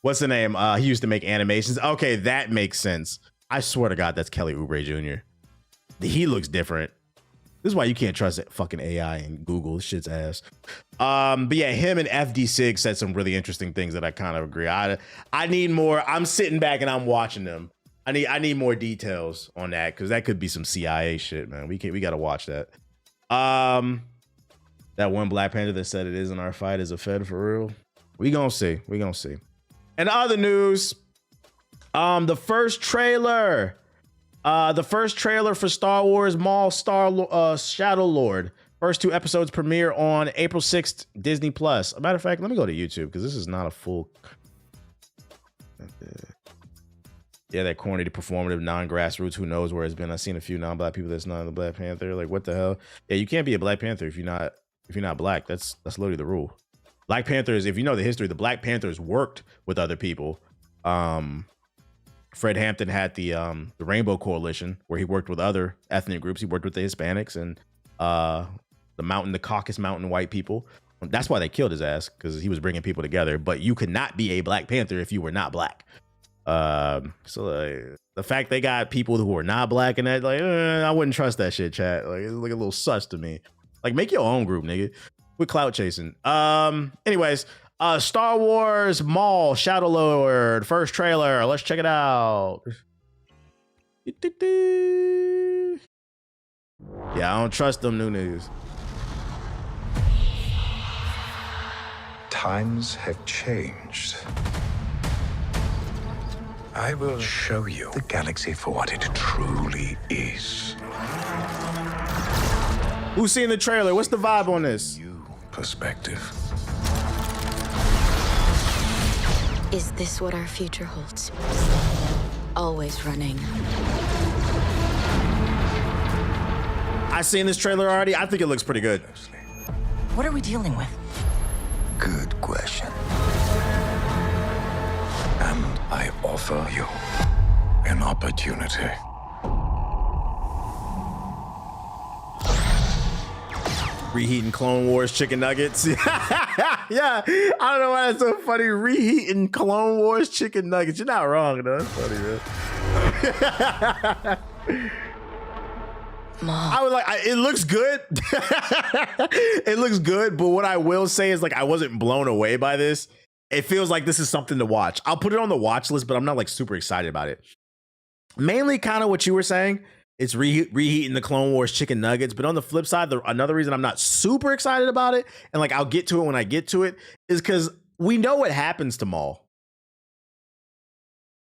What's the name? He used to make animations. Okay, that makes sense. I swear to God, that's Kelly Oubre Jr. He looks different. This is why you can't trust fucking AI and Google. This shit's ass. But yeah, him and FD6 said some really interesting things that I kind of agree. I need more. I'm sitting back and I'm watching them. I need more details on that because that could be some CIA shit, man. We got to watch that. That one Black Panther that said it isn't our fight is a Fed for real. We gonna see. We gonna see. And other news, the first trailer for Star Wars Maul Shadow Lord. First 2 episodes premiere on April 6th, Disney Plus. As a matter of fact, let me go to YouTube because this is not a full. Yeah, that corny, performative, non-grassroots. Who knows where it's been? I've seen a few non-black people that's not in the Black Panther. Like, what the hell? Yeah, you can't be a Black Panther if you're not black. That's literally the rule. Black Panthers, if you know the history, the Black Panthers worked with other people. Fred Hampton had the Rainbow Coalition where he worked with other ethnic groups. He worked with the Hispanics and the Caucasus Mountain white people. That's why they killed his ass, because he was bringing people together. But you could not be a Black Panther if you were not black. So the fact they got people who are not black and that, like, I wouldn't trust that shit, chat. Like, it's like a little sus to me. Like, make your own group, nigga. We're clout chasing. Anyways, Star Wars Maul Shadow Lord first trailer. Let's check it out. Yeah, I don't trust them new niggas. Times have changed. I will show you the galaxy for what it truly is. Who's seen the trailer? What's the vibe on this? Perspective. Is this what our future holds? Always running. I seen this trailer already. I think it looks pretty good. What are we dealing with? Good question. And I offer you an opportunity. Reheating Clone Wars chicken nuggets. Yeah, I don't know why that's so funny. Reheating Clone Wars chicken nuggets. You're not wrong, though. That's funny, man. Mom. I was like, it looks good. It looks good, but what I will say is, like, I wasn't blown away by this. It feels like this is something to watch. I'll put it on the watch list, but I'm not like super excited about it. Mainly kind of what you were saying. It's reheating the Clone Wars chicken nuggets. But on the flip side, another reason I'm not super excited about it, and like I'll get to it when I get to it, is because we know what happens to Maul.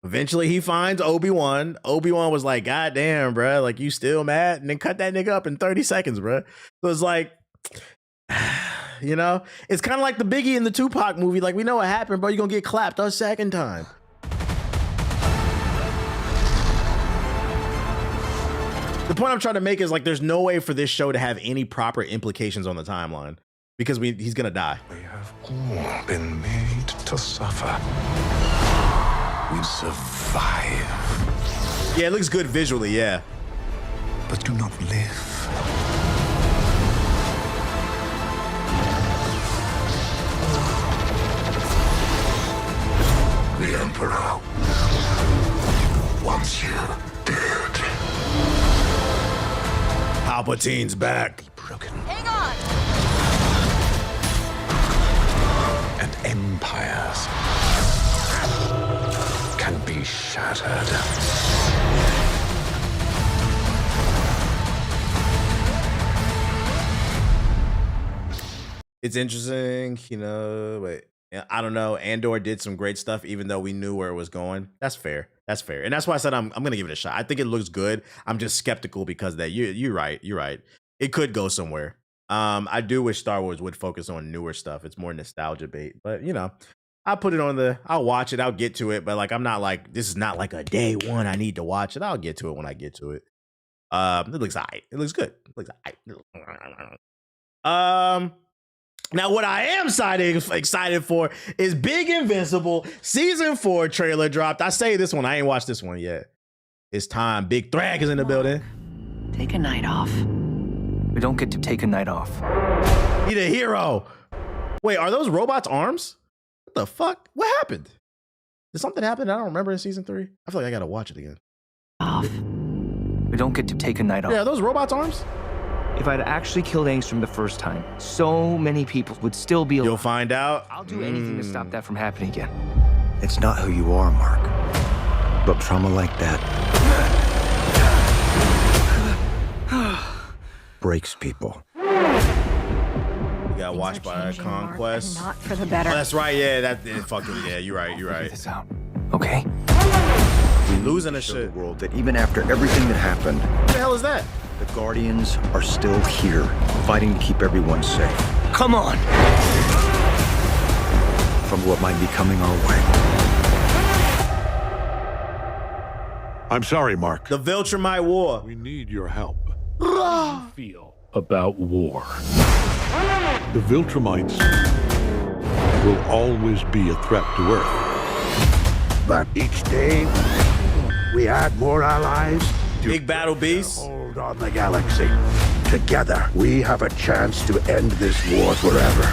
Eventually he finds Obi-Wan. Obi-Wan was like, God damn, bro, like, you still mad? And then cut that nigga up in 30 seconds, bro. So it's like, you know, it's kind of like the Biggie in the Tupac movie. Like, we know what happened, bro. You're going to get clapped a second time. The point I'm trying to make is, like, there's no way for this show to have any proper implications on the timeline because he's going to die. We have all been made to suffer. We survive. Yeah, it looks good visually, yeah. But do not live. The Emperor wants you dead. Palpatine's back. Hang on! And empires can be shattered. It's interesting, you know, wait. I don't know. Andor did some great stuff, even though we knew where it was going. That's fair. That's fair. And that's why I said I'm gonna give it a shot. I think it looks good. I'm just skeptical because that you're right. You're right. It could go somewhere. I do wish Star Wars would focus on newer stuff. It's more nostalgia bait. But you know, I'll put it on I'll watch it. I'll get to it. But like, I'm not like, this is not like a day one I need to watch it. I'll get to it when I get to it. It looks alright. It looks good. It looks alright. Now, what I am excited for is Big Invincible Season 4 trailer dropped. I say this one, I ain't watched this one yet. It's time. Big Thrag is in the building. Take a night off. We don't get to take a night off. He the hero. Wait, are those robots' arms? What the fuck? What happened? Did something happen I don't remember in Season 3? I feel like I gotta watch it again. Off. We don't get to take a night off. Yeah, are those robots' arms? If I'd actually killed Angstrom the first time, so many people would still be alive. You'll find out. I'll do anything to stop that from happening again. It's not who you are, Mark. But trauma like that breaks people. You got watched by Conquest. Not for the better. Oh, that's right. Yeah, that fucking. Yeah, you're right. You're right. This out. Okay. We losing a shit. World that even after everything that happened, What the hell is that? the Guardians are still here, fighting to keep everyone safe Come on. from what might be coming our way. I'm sorry, Mark. The Viltrumite War. We need your help. How do you feel about war? The Viltrumites will always be a threat to Earth. But each day, we add more allies. Big battle beast. Hold on the galaxy. Together, we have a chance to end this war forever.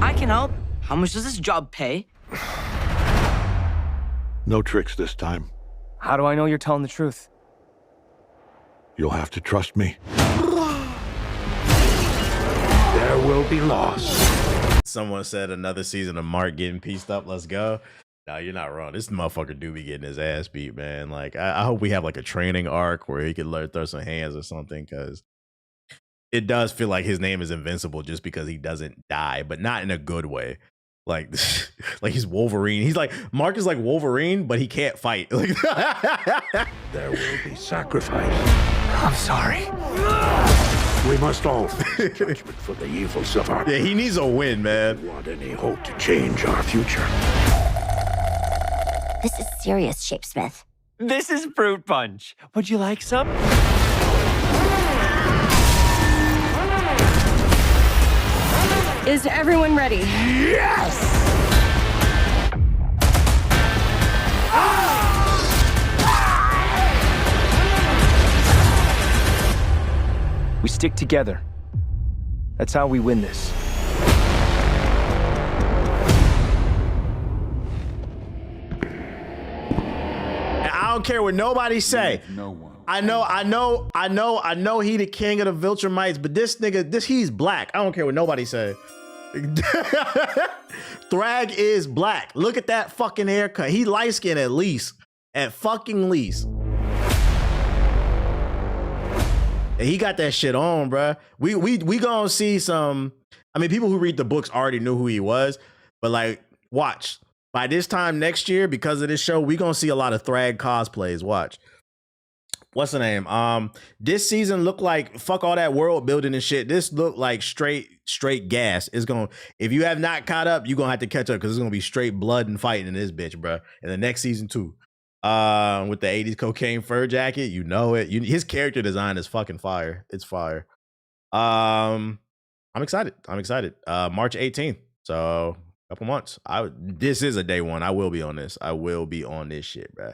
I can help. How much does this job pay? No tricks this time. How do I know you're telling the truth? You'll have to trust me. There will be loss. Someone said another season of Mark getting pieced up. Let's go. No, you're not wrong. This motherfucker do be getting his ass beat, man. Like, I hope we have like a training arc where he could learn throw some hands or something, because it does feel like his name is invincible just because he doesn't die, but not in a good way. Like, like he's Wolverine. He's like, Mark is like Wolverine, but he can't fight. Like, There will be sacrifice. I'm sorry. We must all face judgment for the evils of our... yeah, he needs a win, man. Want any hope to change our future? This is serious, Shapesmith. This is fruit punch. Would you like some? Is everyone ready? Yes! We stick together. That's how we win this. And I don't care what nobody say. No one. I know he the king of the Viltrumites, but this nigga, he's black. I don't care what nobody say. Thrag is black. Look at that fucking haircut. He light skinned at least. At fucking least. And he got that shit on, bruh. We gonna see some. I mean, people who read the books already knew who he was, but like, watch. By this time next year, because of this show, we gonna see a lot of Thrag cosplays. Watch. What's the name? This season looked like fuck all that world building and shit. This looked like straight gas. It's gonna, if you have not caught up, you're gonna have to catch up because it's gonna be straight blood and fighting in this bitch, bruh. In the next season too. With the 80s cocaine fur jacket, you know it. His character design is fucking fire. It's fire. I'm excited. March 18th. So a couple months. This is a day one. I will be on this. I will be on this shit, bruh.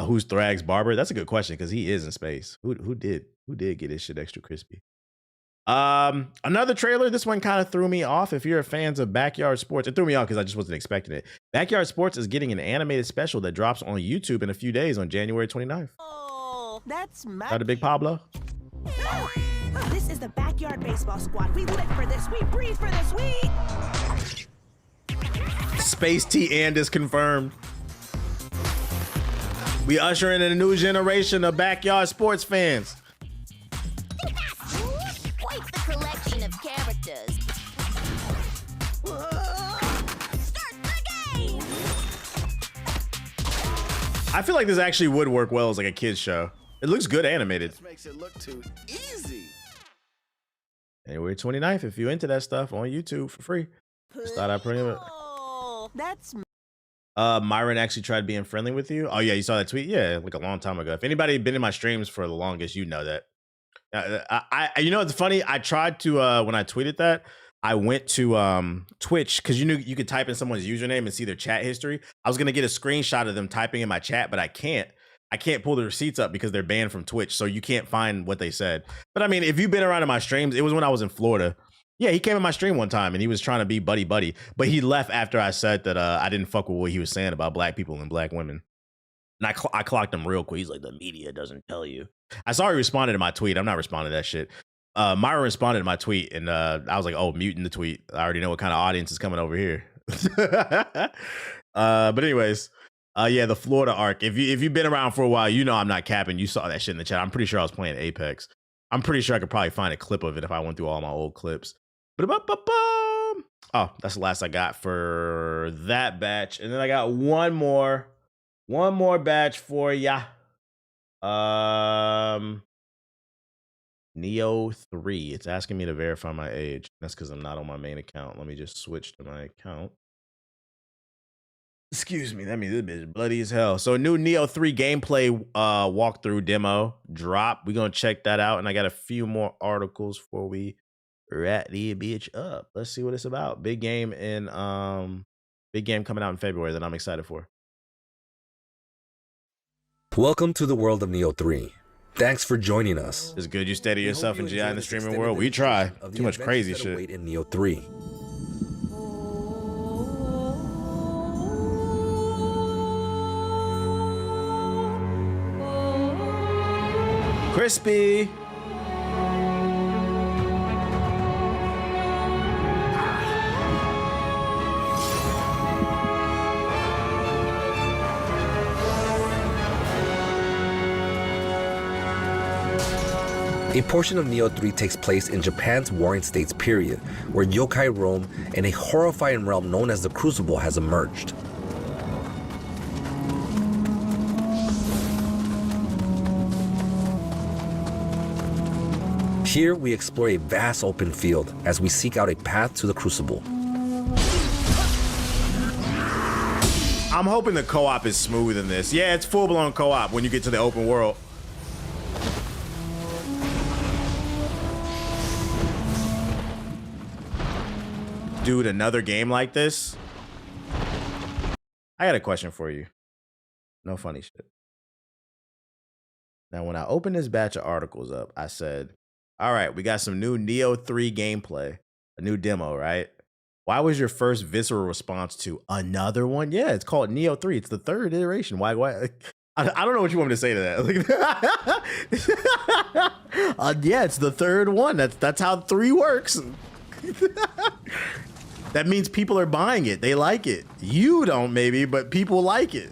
Who's Thrag's barber? That's a good question because he is in space. Who did get his shit extra crispy? Another trailer. This one kind of threw me off. If you're a fans of Backyard Sports, it threw me off because I just wasn't expecting it. Backyard Sports is getting an animated special that drops on YouTube in a few days on January 29th. Oh, that's Not a Big Pablo. This is the Backyard Baseball Squad. We live for this. We breathe for this. Space T and is confirmed. We usher in a new generation of Backyard Sports fans. Quite the collection of characters. Start the game! I feel like this actually would work well as like a kid's show. It looks good animated. This makes it look too easy. January 29th, if you're into that stuff, on YouTube for free. Just thought I'd put it. That's Myron actually tried being friendly with you. Oh yeah, you saw that tweet? Yeah, like a long time ago. If anybody been in my streams for the longest, you know that. I you know, it's funny. I tried to when I tweeted that, I went to Twitch because you knew you could type in someone's username and see their chat history. I was gonna get a screenshot of them typing in my chat, but I can't. I can't pull the receipts up because they're banned from Twitch, so you can't find what they said. But I mean, if you've been around in my streams, it was when I was in Florida. Yeah, he came in my stream one time and he was trying to be buddy, but he left after I said that I didn't fuck with what he was saying about black people and black women. And I clocked him real quick. He's like, the media doesn't tell you. I saw he responded to my tweet. I'm not responding to that shit. Myra responded to my tweet, and I was like, oh, muting the tweet. I already know what kind of audience is coming over here. But anyways, yeah, the Florida arc. If you've been around for a while, you know I'm not capping. You saw that shit in the chat. I'm pretty sure I was playing Apex. I'm pretty sure I could probably find a clip of it if I went through all my old clips. Oh, that's the last I got for that batch. And then I got one more batch for ya. Neo 3. It's asking me to verify my age. That's because I'm not on my main account. Let me just switch to my account. Excuse me, that means this bitch is bloody as hell. So new Neo 3 gameplay walkthrough demo drop. We're gonna check that out, and I got a few more articles before we wrap the bitch up. Let's see what it's about. Big game coming out in February that I'm excited for. Welcome to the world of Neo 3. Thanks for joining us. It's good you steady yourself in GI in the streaming world. We try. Too much crazy shit. In Neo 3. Crispy. A portion of Neo 3 takes place in Japan's Warring States period, where yokai roam and a horrifying realm known as the Crucible has emerged. Here we explore a vast open field as we seek out a path to the Crucible. I'm hoping the co-op is smooth in this. Yeah, it's full-blown co-op when you get to the open world. Dude, another game like this? I got a question for you. No funny shit. Now, when I opened this batch of articles up, I said, all right, we got some new Neo 3 gameplay, a new demo, right? Why was your first visceral response to another one? Yeah, it's called Neo 3. It's the third iteration. Why? I don't know what you want me to say to that. Yeah, it's the third one. That's how 3 works. That means people are buying it. They like it. You don't, maybe, but people like it.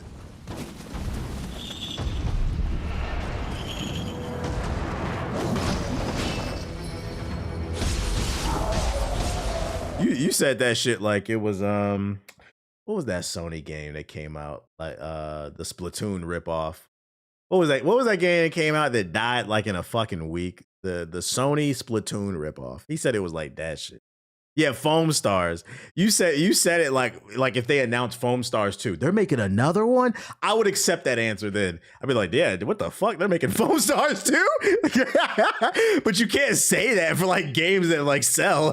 You said that shit like it was what was that Sony game that came out? Like the Splatoon ripoff. What was that game that came out that died like in a fucking week? The Sony Splatoon ripoff. He said it was like that shit. Yeah, Foam Stars. You said it like if they announced Foam Stars 2, they're making another one. I would accept that answer then. I'd be like, yeah, what the fuck? They're making Foam Stars 2? But you can't say that for like games that like sell.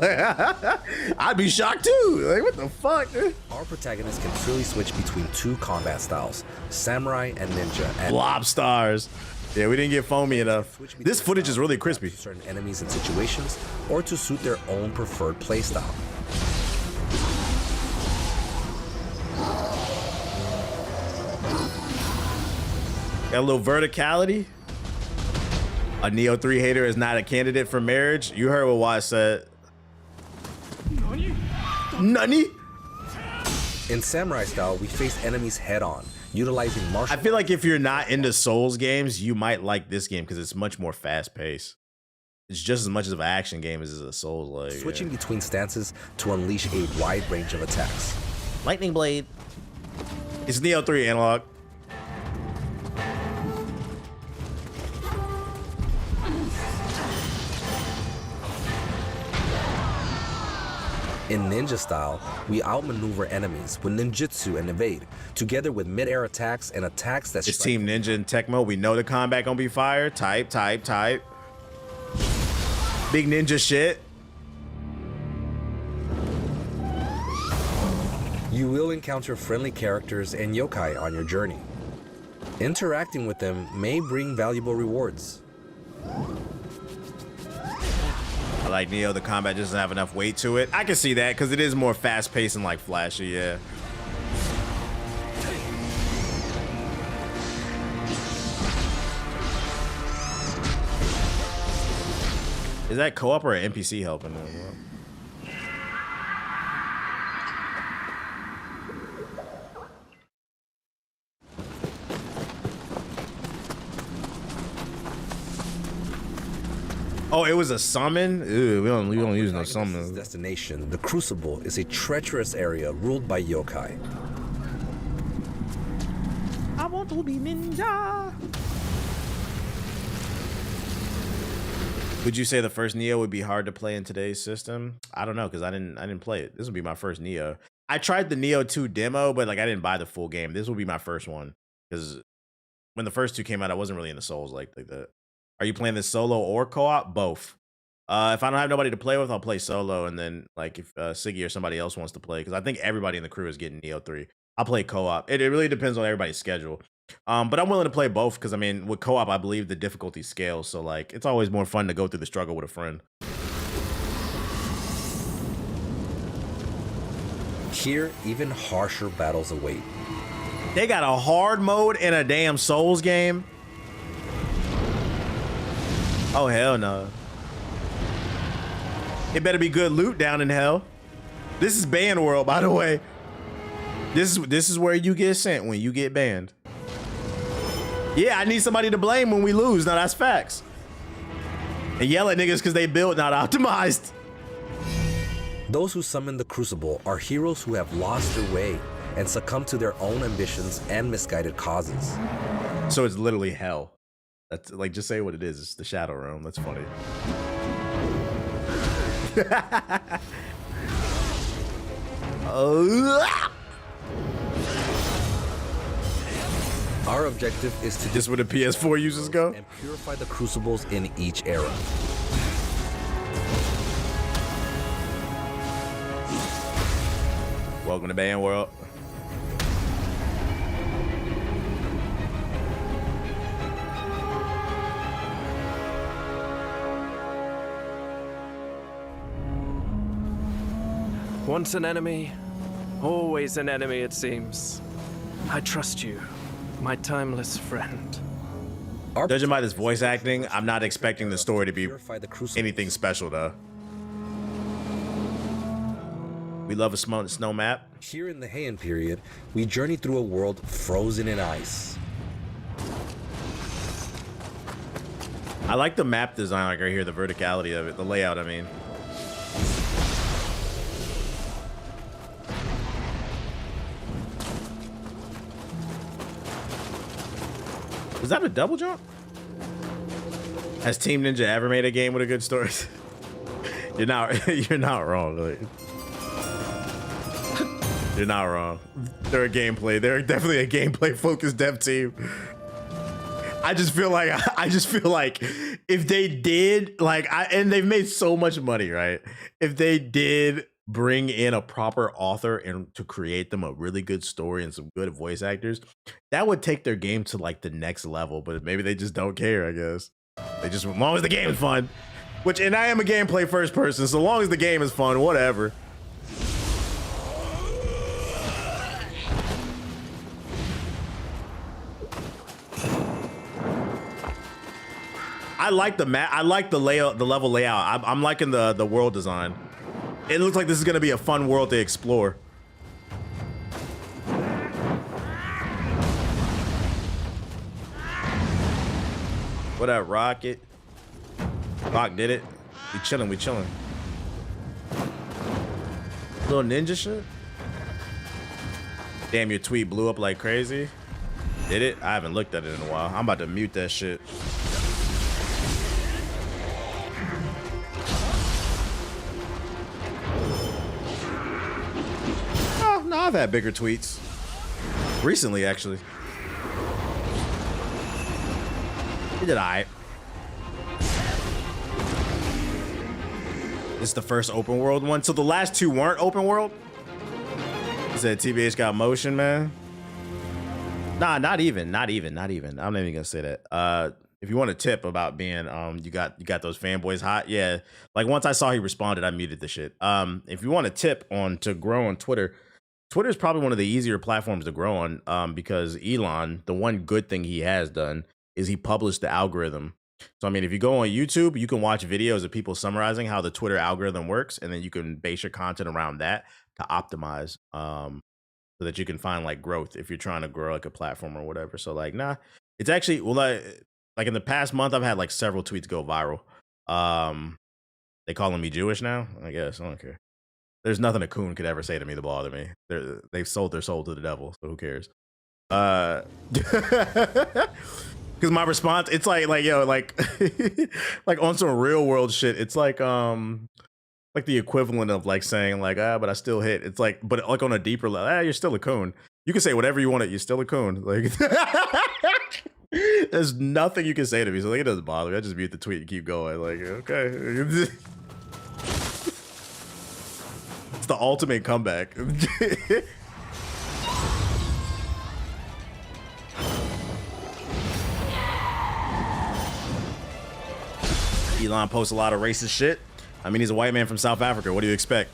I'd be shocked too. Like, what the fuck? Our protagonist can freely switch between 2 combat styles, samurai and ninja. And Blob Stars. Yeah, we didn't get foamy enough. This footage is really crispy. Certain enemies and situations, or to suit their own preferred playstyle. Got a little verticality. A Neo 3 hater is not a candidate for marriage. You heard what Waz said. Nani? In samurai style, we face enemies head on, utilizing martial. I feel like if you're not into Souls games, you might like this game because it's much more fast paced. It's just as much of an action game as a Souls like. Switching between stances to unleash a wide range of attacks. Lightning Blade. It's Neo 3 analog. In ninja style, we outmaneuver enemies with ninjutsu and evade, together with mid-air attacks and attacks that It's Team Ninja and Tecmo. We know the combat gonna be fire. Type. Big ninja shit. You will encounter friendly characters and yokai on your journey. Interacting with them may bring valuable rewards. I like Neo, the combat just doesn't have enough weight to it. I can see that because it is more fast-paced and like flashy, yeah. Is that co-op or an NPC helping them? Oh, it was a summon? Ew, we don't use no summon. Destination, the Crucible, is a treacherous area ruled by yokai. I want to be ninja. Would you say the first Neo would be hard to play in today's system? I don't know, because I didn't play it. This would be my first Neo. I tried the Neo 2 demo, but like I didn't buy the full game. This will be my first one. Because when the first two came out, I wasn't really into Souls like that. Are you playing this solo or co-op? Both. If I don't have nobody to play with, I'll play solo. And then like if Siggy or somebody else wants to play, because I think everybody in the crew is getting Neo 3. I'll play co-op. It really depends on everybody's schedule. But I'm willing to play both because I mean, with co-op, I believe the difficulty scales. So like, it's always more fun to go through the struggle with a friend. Here, even harsher battles await. They got a hard mode in a damn Souls game. Oh, hell no. It better be good loot down in hell. This is banned world, by the way. This is where you get sent when you get banned. Yeah, I need somebody to blame when we lose. Now that's facts. And yell at niggas because they built not optimized. Those who summon the Crucible are heroes who have lost their way and succumb to their own ambitions and misguided causes. So it's literally hell. That's like, just say what it is. It's the Shadow Realm. That's funny. Our objective is to just where the PS4 users go and purify the crucibles in each era. Welcome to Ban World. Once an enemy, always an enemy, it seems. I trust you, my timeless friend. Judging by this voice acting, I'm not expecting the story to be anything special, though. We love a snow map. Here in the Heian period, we journey through a world frozen in ice. I like the map design, like right here, the verticality of it, the layout, I mean. Is that a double jump? Has Team Ninja ever made a game with a good story? You're not wrong. Like, you're not wrong. They're definitely a gameplay focused dev team. I just feel like if they did and they've made so much money, right? If they did bring in a proper author and to create them a really good story and some good voice actors, that would take their game to like the next level. But maybe they just don't care, I guess. They just, as long as the game is fun, and I am a gameplay first person, so long as the game is fun, whatever. I like the map. I like the layout, the level layout. I'm liking the world design. It looks like this is gonna be a fun world to explore. What up, Rocket? Rock did it. We chilling. Little ninja shit. Damn, your tweet blew up like crazy. Did it? I haven't looked at it in a while. I'm about to mute that shit. No, I've had bigger tweets. Recently, actually. He did alright. This is the first open world one. So the last two weren't open world? said TBH got motion, man. Nah, not even. I'm not even gonna say that. If you want a tip about being you got those fanboys hot, yeah. Like once I saw he responded, I muted the shit. If you want a tip on to grow on Twitter, Twitter is probably one of the easier platforms to grow on, because Elon, the one good thing he has done is he published the algorithm. So I mean, if you go on YouTube, you can watch videos of people summarizing how the Twitter algorithm works, and then you can base your content around that to optimize, so that you can find like growth if you're trying to grow like a platform or whatever. So like, nah, it's actually like in the past month, I've had like several tweets go viral. They calling me Jewish now? I guess I don't care. There's nothing a coon could ever say to me to bother me. They've sold their soul to the devil, so who cares? Because my response, it's like yo, like like on some real world shit. It's like the equivalent of like saying like but I still hit. It's like, but like on a deeper level, you're still a coon. You can say whatever you want. You're still a coon. Like there's nothing you can say to me, so like it doesn't bother me. I just mute the tweet and keep going. Like okay. It's the ultimate comeback. Elon posts a lot of racist shit. I mean, he's a white man from South Africa. What do you expect?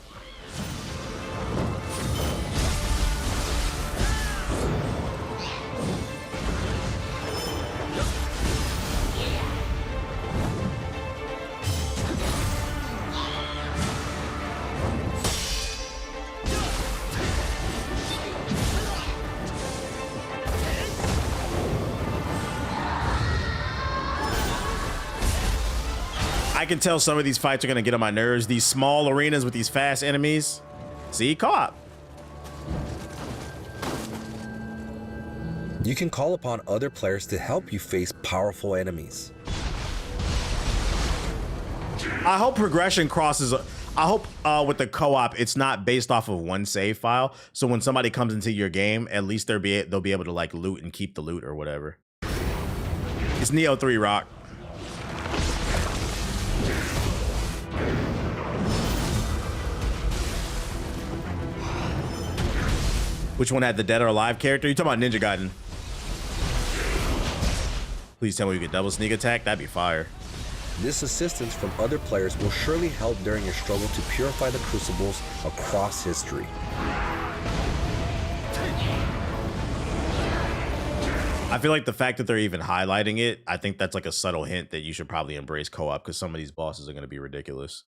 I can tell some of these fights are going to get on my nerves. These small arenas with these fast enemies. See, co-op. You can call upon other players to help you face powerful enemies. I hope progression crosses. I hope with the co-op, it's not based off of one save file. So when somebody comes into your game, at least they'll be able to like loot and keep the loot or whatever. It's Neo 3 Rock. Which one had the Dead or Alive character? You talking about Ninja Gaiden? Please tell me you get double sneak attack. That'd be fire. This assistance from other players will surely help during your struggle to purify the crucibles across history. I feel like the fact that they're even highlighting it, I think that's like a subtle hint that you should probably embrace co-op, because some of these bosses are going to be ridiculous.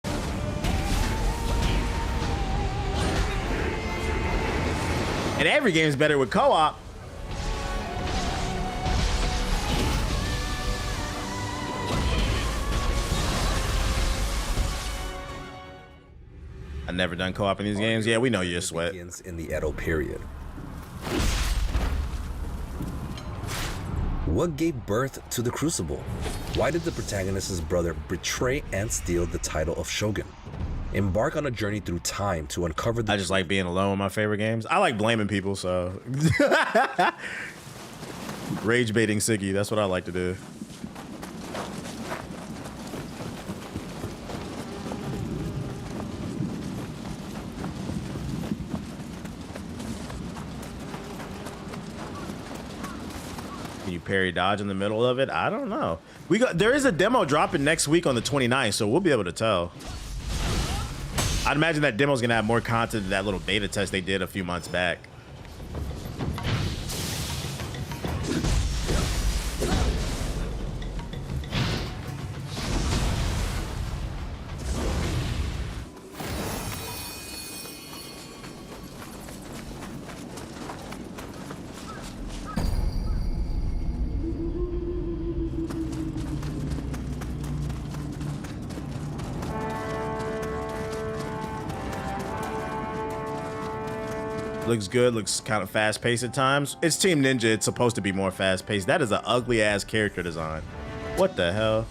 And every game is better with co-op. I've never done co-op in these games. Yeah, we know you're a sweat. Begins in the Edo period. What gave birth to the Crucible? Why did the protagonist's brother betray and steal the title of Shogun? Embark on a journey through time to uncover the... I just like being alone with my favorite games. I like blaming people, so... Rage baiting Siggy, that's what I like to do. Can you parry dodge in the middle of it? I don't know. There is a demo dropping next week on the 29th, so we'll be able to tell. I'd imagine that demo's gonna have more content than that little beta test they did a few months back. Looks good, looks kind of fast-paced at times. It's Team Ninja, it's supposed to be more fast-paced. That is an ugly-ass character design. What the hell?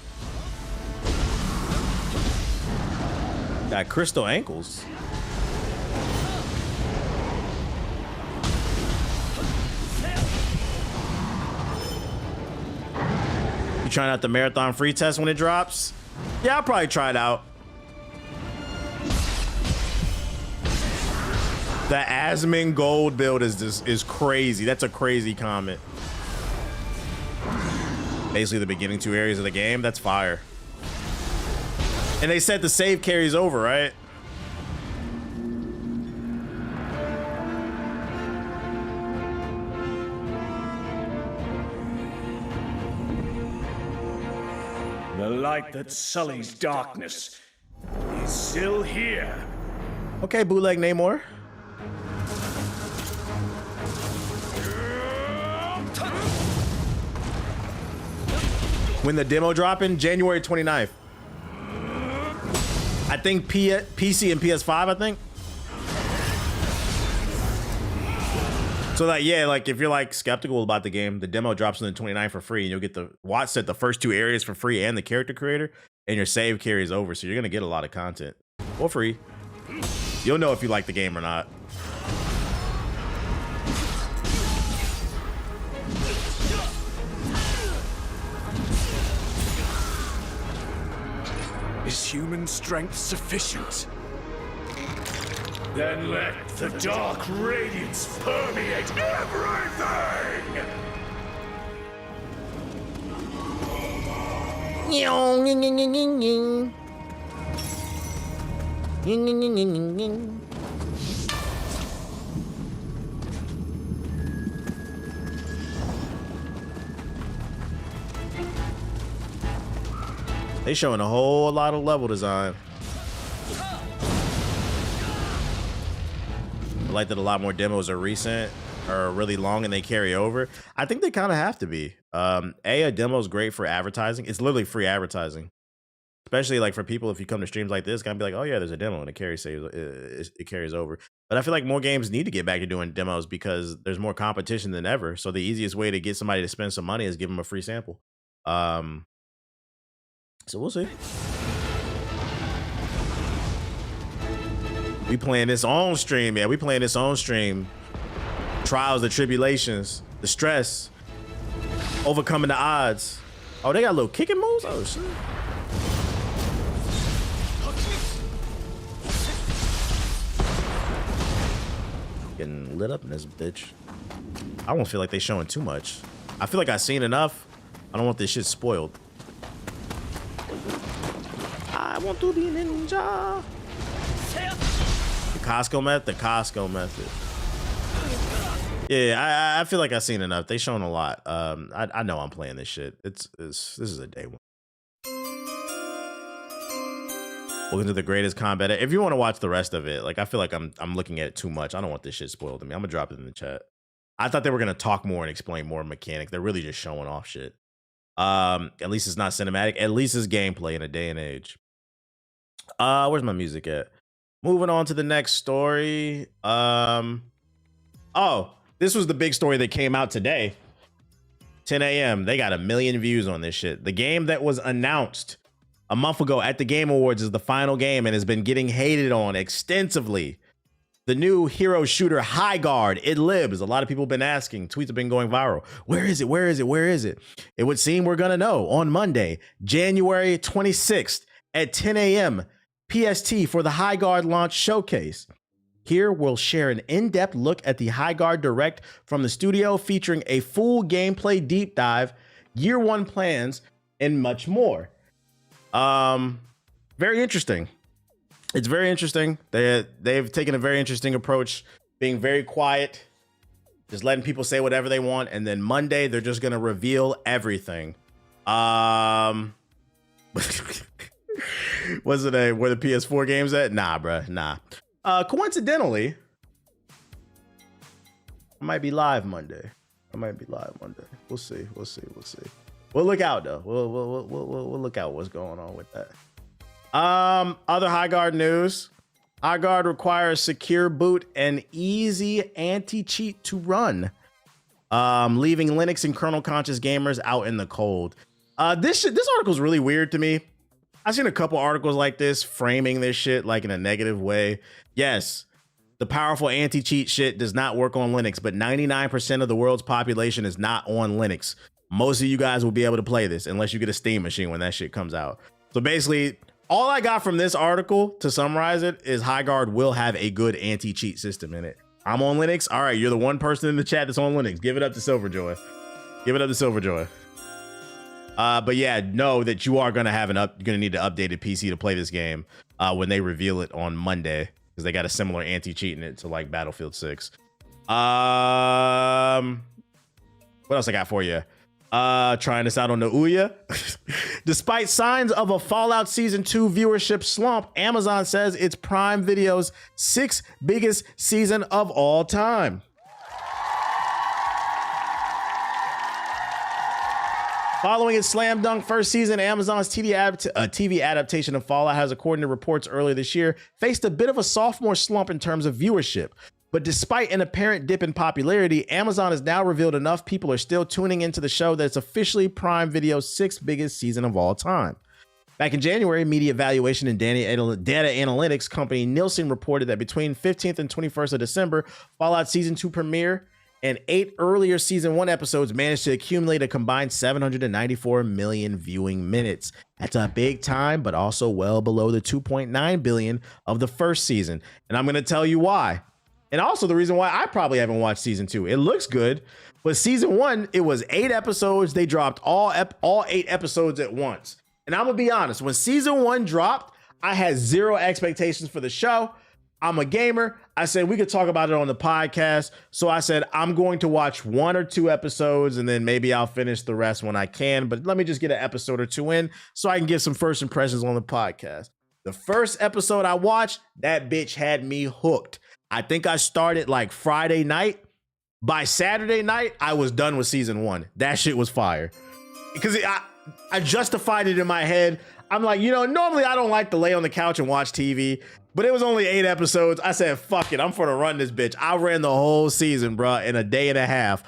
Got crystal ankles. You trying out the marathon free test when it drops? Yeah, I'll probably try it out. The Asmin gold build is crazy. That's a crazy comment. Basically the beginning 2 areas of the game. That's fire. And they said the save carries over, right? The light that sullies darkness is still here. Okay, bootleg Namor. When the demo dropping? January 29th. I think PC and PS5, I think. So like, yeah, like if you're like skeptical about the game, the demo drops on the 29th for free and you'll get the Watt said the first 2 areas for free and the character creator, and your save carries over. So you're gonna get a lot of content for free. You'll know if you like the game or not. Is human strength sufficient? Then let the dark radiance permeate everything! They showing a whole lot of level design. I like that a lot more demos are recent or really long and they carry over. I think they kind of have to be. A demo is great for advertising. It's literally free advertising, especially like for people. If you come to streams like this, gonna be like, oh yeah, there's a demo and it carries over. But I feel like more games need to get back to doing demos because there's more competition than ever. So the easiest way to get somebody to spend some money is give them a free sample. So we'll see. We playing this on stream, yeah. We playing this on stream. Trials, the tribulations, the stress, overcoming the odds. Oh, they got little kicking moves? Oh, shit. Getting lit up in this bitch. I don't feel like they showing too much. I feel like I've seen enough. I don't want this shit spoiled. I want to be ninja. The Costco method. Yeah, I feel like I've seen enough. They shown a lot. I know I'm playing this shit. This is a day one. Welcome to the greatest combat. If you want to watch the rest of it, like I feel like I'm looking at it too much. I don't want this shit spoiled to me. I'm gonna drop it in the chat. I thought they were gonna talk more and explain more mechanic. They're really just showing off shit. At least it's not cinematic. At least it's gameplay in a day and age. Where's my music at? Moving on to the next story. Oh, this was the big story that came out today. 10 a.m. They got 1 million views on this shit. The game that was announced a month ago at the Game Awards is the final game and has been getting hated on extensively. The new hero shooter High Guard. It lives. A lot of people have been asking. Tweets have been going viral. Where is it? Where is it? Where is it? It would seem we're going to know on Monday, January 26th at 10 a.m. PST for the High Guard launch showcase. Here we'll share an in-depth look at the High Guard Direct from the studio, featuring a full gameplay deep dive, year one plans, and much more. Very interesting. It's very interesting. They've taken a very interesting approach, being very quiet, just letting people say whatever they want, and then Monday they're just gonna reveal everything. Was it where the PS4 game's at? Nah, bruh, nah. Coincidentally, I might be live Monday. We'll see. We'll look out though. We'll look out what's going on with that. Other High Guard news. High Guard requires secure boot and easy anti-cheat to run, leaving Linux and kernel conscious gamers out in the cold. This article's really weird to me. I've seen a couple articles like this framing this shit like in a negative way. Yes, the powerful anti-cheat shit does not work on Linux, but 99% of the world's population is not on Linux. Most of you guys will be able to play this unless you get a Steam machine when that shit comes out. So basically, all I got from this article, to summarize it, is Highguard will have a good anti-cheat system in it. I'm on Linux. All right, you're the one person in the chat that's on Linux. Give it up to Silverjoy. Give it up to Silverjoy. But yeah, know that you are gonna have you're gonna need an updated PC to play this game when they reveal it on Monday, because they got a similar anti-cheat in it to like Battlefield 6. What else I got for you? Trying this out on the Ouya. Despite signs of a Fallout Season 2 viewership slump, Amazon says it's Prime Video's 6th biggest season of all time. Following its slam dunk first season, Amazon's TV adaptation of Fallout has, according to reports earlier this year, faced a bit of a sophomore slump in terms of viewership. But despite an apparent dip in popularity, Amazon has now revealed enough people are still tuning into the show that it's officially Prime Video's 6th biggest season of all time. Back in January, media evaluation and data analytics company Nielsen reported that between 15th and 21st of December, Fallout Season 2 premiere and 8 earlier Season 1 episodes managed to accumulate a combined 794 million viewing minutes. That's a big time, but also well below the 2.9 billion of the first season. And I'm going to tell you why. And also the reason why I probably haven't watched Season 2. It looks good, but Season 1, it was 8 episodes. They dropped all 8 episodes at once. And I'm going to be honest, when Season 1 dropped, I had zero expectations for the show. I'm a gamer. I said we could talk about it on the podcast. So I said I'm going to watch 1 or 2 episodes and then maybe I'll finish the rest when I can. But let me just get an episode or 2 in so I can give some first impressions on the podcast. The first episode I watched, that bitch had me hooked. I think I started like Friday night. By Saturday night, I was done with Season 1. That shit was fire. Because I justified it in my head. I'm like, normally I don't like to lay on the couch and watch TV, but it was only 8 episodes. I said, fuck it, I'm gonna run this bitch. I ran the whole season, bro, in a day and a half.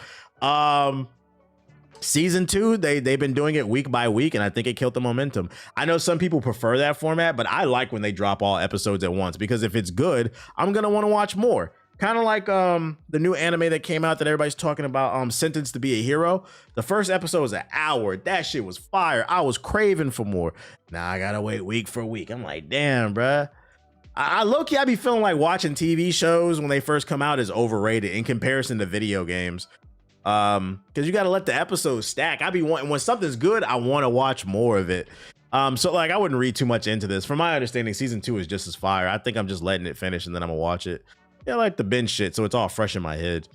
Season 2, they've been doing it week by week, and I think it killed the momentum. I know some people prefer that format, but I like when they drop all episodes at once, because if it's good, I'm gonna want to watch more. Kind of like the new anime that came out that everybody's talking about, Sentenced to be a Hero. The first episode was an hour. That shit was fire. I was craving for more. Now I gotta wait week for week. I'm like, damn, bruh. I low-key, I be feeling like watching TV shows when they first come out is overrated in comparison to video games. Because you gotta let the episodes stack. I be wanting, when something's good, I want to watch more of it. So like I wouldn't read too much into this. From my understanding, Season 2 is just as fire. I think I'm just letting it finish and then I'm gonna watch it. Yeah, I like the binge shit, so it's all fresh in my head.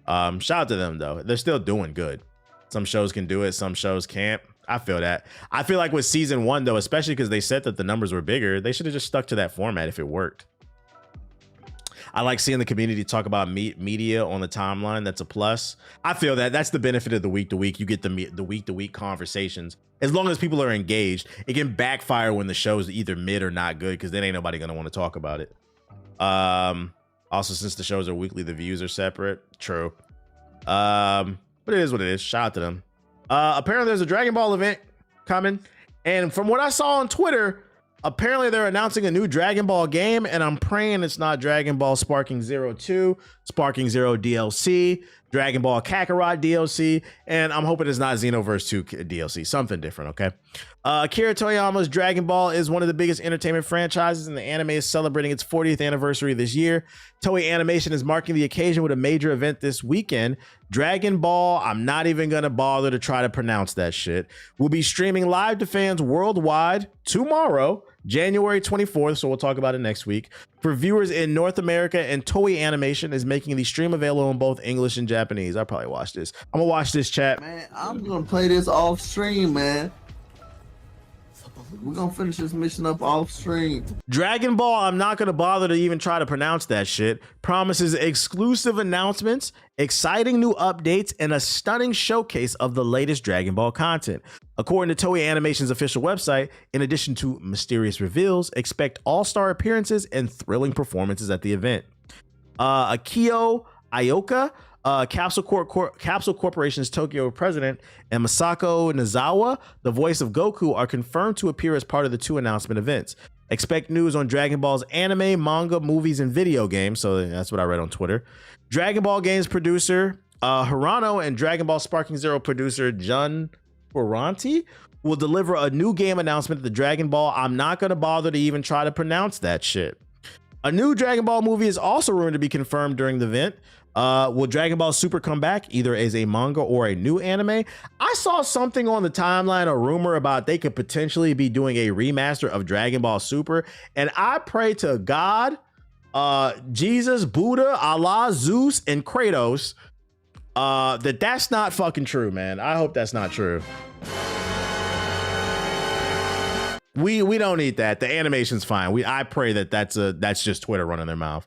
Shout out to them though. They're still doing good. Some shows can do it, some shows can't. I feel that. I feel like with Season 1 though, especially because they said that the numbers were bigger, they should have just stuck to that format if it worked. I like seeing the community talk about media on the timeline. That's a plus. I feel that that's the benefit of the week to week. You get the week to week conversations. As long as people are engaged, it can backfire when the show's either mid or not good, because then ain't nobody gonna want to talk about it. Also, since the shows are weekly, the views are separate. True. But it is what it is. Shout out to them. Apparently there's a Dragon Ball event coming, and from what I saw on Twitter, apparently they're announcing a new Dragon Ball game, and I'm praying it's not Dragon Ball Sparking Zero 2, Sparking Zero DLC, Dragon Ball Kakarot DLC, and I'm hoping it's not Xenoverse 2 DLC, something different, okay? Akira Toriyama's Dragon Ball is one of the biggest entertainment franchises, and the anime is celebrating its 40th anniversary this year. Toei Animation is marking the occasion with a major event this weekend. Dragon Ball, I'm not even gonna bother to try to pronounce that shit, will be streaming live to fans worldwide tomorrow, January 24th, so we'll talk about it next week, for viewers in North America, and Toei Animation is making the stream available in both English and Japanese. I'll probably watch this. I'm gonna watch this, chat. Man, I'm gonna play this off stream, man. We're gonna finish this mission up off stream. Dragon Ball, I'm not gonna bother to even try to pronounce that shit, promises exclusive announcements, exciting new updates, and a stunning showcase of the latest Dragon Ball content. According to Toei Animation's official website, in addition to mysterious reveals, expect all-star appearances and thrilling performances at the event. Akio Ioka, Capsule Corporation's Tokyo president, and Masako Nozawa, the voice of Goku, are confirmed to appear as part of the 2 announcement events. Expect news on Dragon Ball's anime, manga, movies, and video games. So that's what I read on Twitter. Dragon Ball games producer Hirano and Dragon Ball Sparking Zero producer Jun Ferranti will deliver a new game announcement at the Dragon Ball. I'm not going to bother to even try to pronounce that shit. A new Dragon Ball movie is also rumored to be confirmed during the event. Will Dragon Ball Super come back either as a manga or a new anime? I saw something on the timeline, a rumor about they could potentially be doing a remaster of Dragon Ball Super. And I pray to God, Jesus, Buddha, Allah, Zeus, and Kratos that's not fucking true, man. I hope that's not true. We don't need that. The animation's fine. I pray that that's just Twitter running their mouth.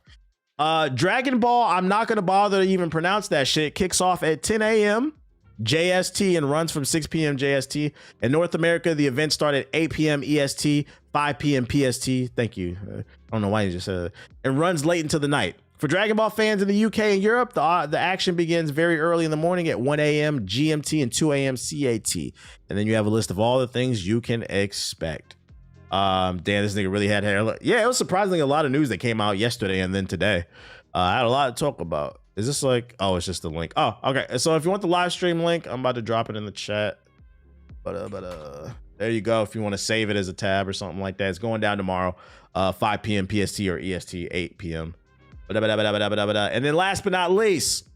Dragon Ball, I'm not gonna bother to even pronounce that shit. Kicks off at 10 a.m. JST and runs from 6 p.m. JST. In North America, the event started at 8 p.m. EST, 5 p.m. PST. Thank you. I don't know why you just said that. And runs late into the night. For Dragon Ball fans in the UK and Europe, the action begins very early in the morning at 1 a.m. GMT and 2 a.m. CAT. And then you have a list of all the things you can expect. Damn, this nigga really had hair. Yeah, it was surprisingly a lot of news that came out yesterday and then today. I had a lot to talk about. Is this like, oh, it's just the link. Oh, okay. So if you want the live stream link, I'm about to drop it in the chat. But there you go. If you want to save it as a tab or something like that, it's going down tomorrow, 5 p.m. PST or EST, 8 p.m. And then last but not least,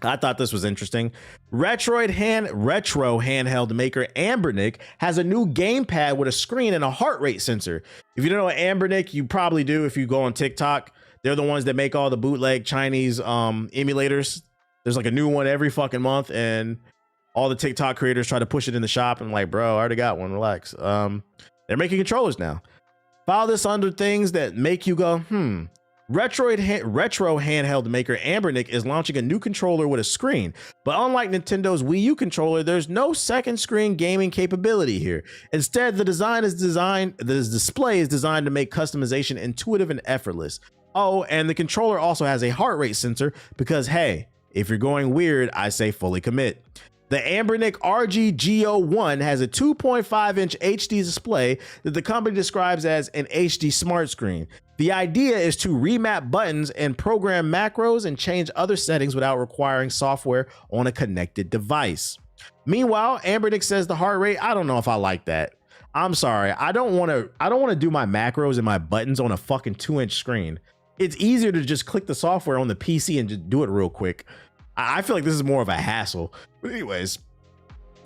I thought this was interesting. Retro handheld maker Ambernick has a new gamepad with a screen and a heart rate sensor. If you don't know what Ambernick, you probably do if you go on TikTok. They're the ones that make all the bootleg Chinese emulators. There's like a new one every fucking month, and all the TikTok creators try to push it in the shop. And I'm like, bro, I already got one. Relax. They're making controllers now. File this under things that make you go, Retro handheld maker Ambernick is launching a new controller with a screen, but unlike Nintendo's Wii U controller, there's no second screen gaming capability here. Instead, the display is designed to make customization intuitive and effortless. Oh, and the controller also has a heart rate sensor because, hey, if you're going weird, I say fully commit. The Ambernick RGGO1 has a 2.5-inch HD display that the company describes as an HD smart screen. The idea is to remap buttons and program macros and change other settings without requiring software on a connected device. Meanwhile, Ambernick says the heart rate, I don't know if I like that. I'm sorry. I don't want to do my macros and my buttons on a fucking 2-inch screen. It's easier to just click the software on the PC and just do it real quick. I feel like this is more of a hassle. But anyways,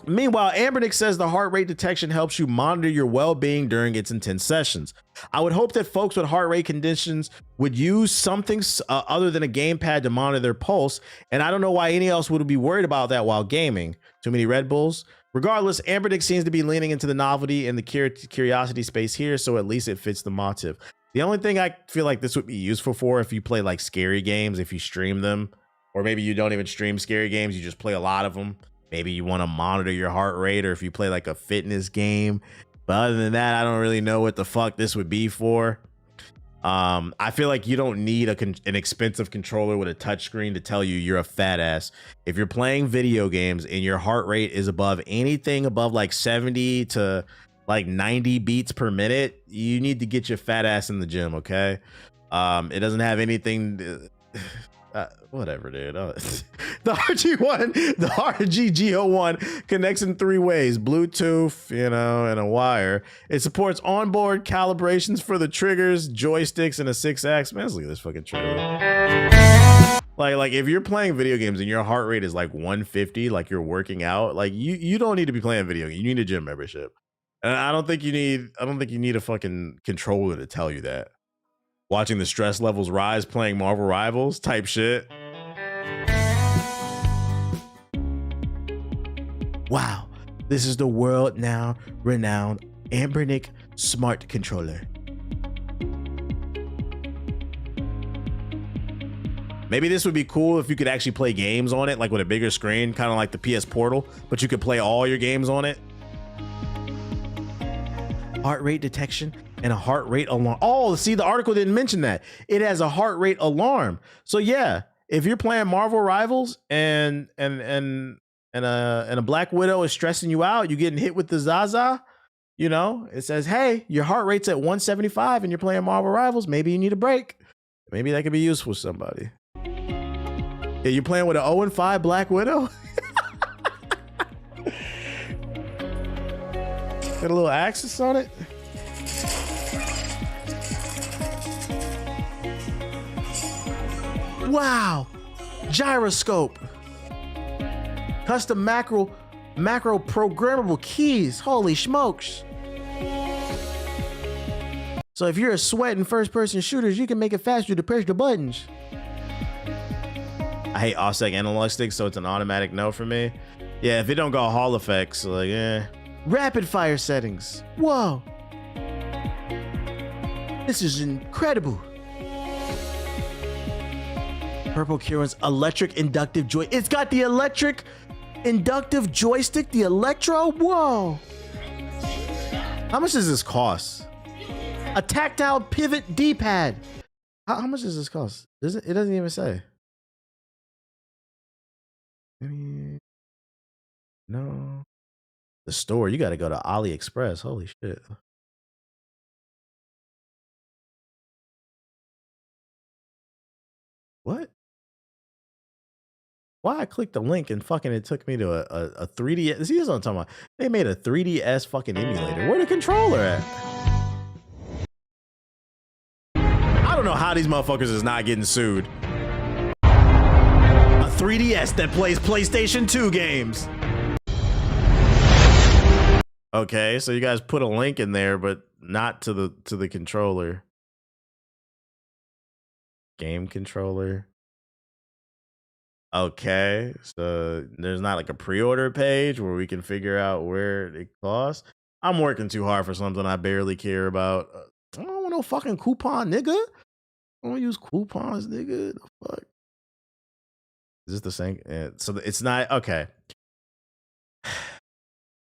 meanwhile, Ambernick says the heart rate detection helps you monitor your well-being during its intense sessions. I would hope that folks with heart rate conditions would use something other than a gamepad to monitor their pulse, and I don't know why any else would be worried about that while gaming. Too many Red Bulls? Regardless, Ambernick seems to be leaning into the novelty and the curiosity space here, so at least it fits the motif. The only thing I feel like this would be useful for if you play like scary games, if you stream them, or maybe you don't even stream scary games, you just play a lot of them. Maybe you want to monitor your heart rate, or if you play like a fitness game. But other than that, I don't really know what the fuck this would be for. I feel like you don't need an expensive controller with a touchscreen to tell you you're a fat ass. If you're playing video games and your heart rate is above anything above like 70 to like 90 beats per minute, you need to get your fat ass in the gym, okay? It doesn't have anything... whatever, dude. The RGGO1 connects in 3 ways: Bluetooth, and a wire. It supports onboard calibrations for the triggers, joysticks, and a 6-axis. Man, let's look at this fucking trailer. Like if you're playing video games and your heart rate is like 150, like you're working out, like you don't need to be playing video games. You need a gym membership. And I don't think you need a fucking controller to tell you that. Watching the stress levels rise playing Marvel Rivals type shit. Wow, this is the world now renowned Ambernick Smart Controller. Maybe this would be cool if you could actually play games on it, like with a bigger screen, kind of like the PS Portal, but you could play all your games on it. Heart rate detection and a heart rate alarm. Oh, see, the article didn't mention that. It has a heart rate alarm. So yeah, if you're playing Marvel Rivals and a Black Widow is stressing you out, you getting hit with the Zaza, it says, hey, your heart rate's at 175 and you're playing Marvel Rivals. Maybe you need a break. Maybe that could be useful to somebody. Yeah, you're playing with an 0-5 Black Widow? Got a little axis on it. Wow. Gyroscope. Custom macro programmable keys. Holy smokes. So if you're a sweat in first person shooters, you can make it faster to press the buttons. I hate offset analog sticks, so it's an automatic no for me. Yeah, if it don't go Hall effects, like, eh. Rapid fire settings. Whoa. This is incredible. Purple Kirin's electric inductive joy. It's got the electric inductive joystick, the Electro. Whoa. How much does this cost? A tactile pivot D-pad. How much does this cost? It doesn't even say. No. The store, you got to go to AliExpress. Holy shit. What? Why I clicked the link and fucking it took me to a 3DS. See, this is what I'm talking about. They made a 3DS fucking emulator. Where the controller at? I don't know how these motherfuckers is not getting sued. A 3DS that plays PlayStation 2 games. Okay, so you guys put a link in there, but not to the controller. Game controller. Okay, so there's not like a pre-order page where we can figure out where it costs. I'm working too hard for something I barely care about. I don't want no fucking coupon, nigga. I don't use coupons, nigga. The fuck? Is this the same? So it's not okay.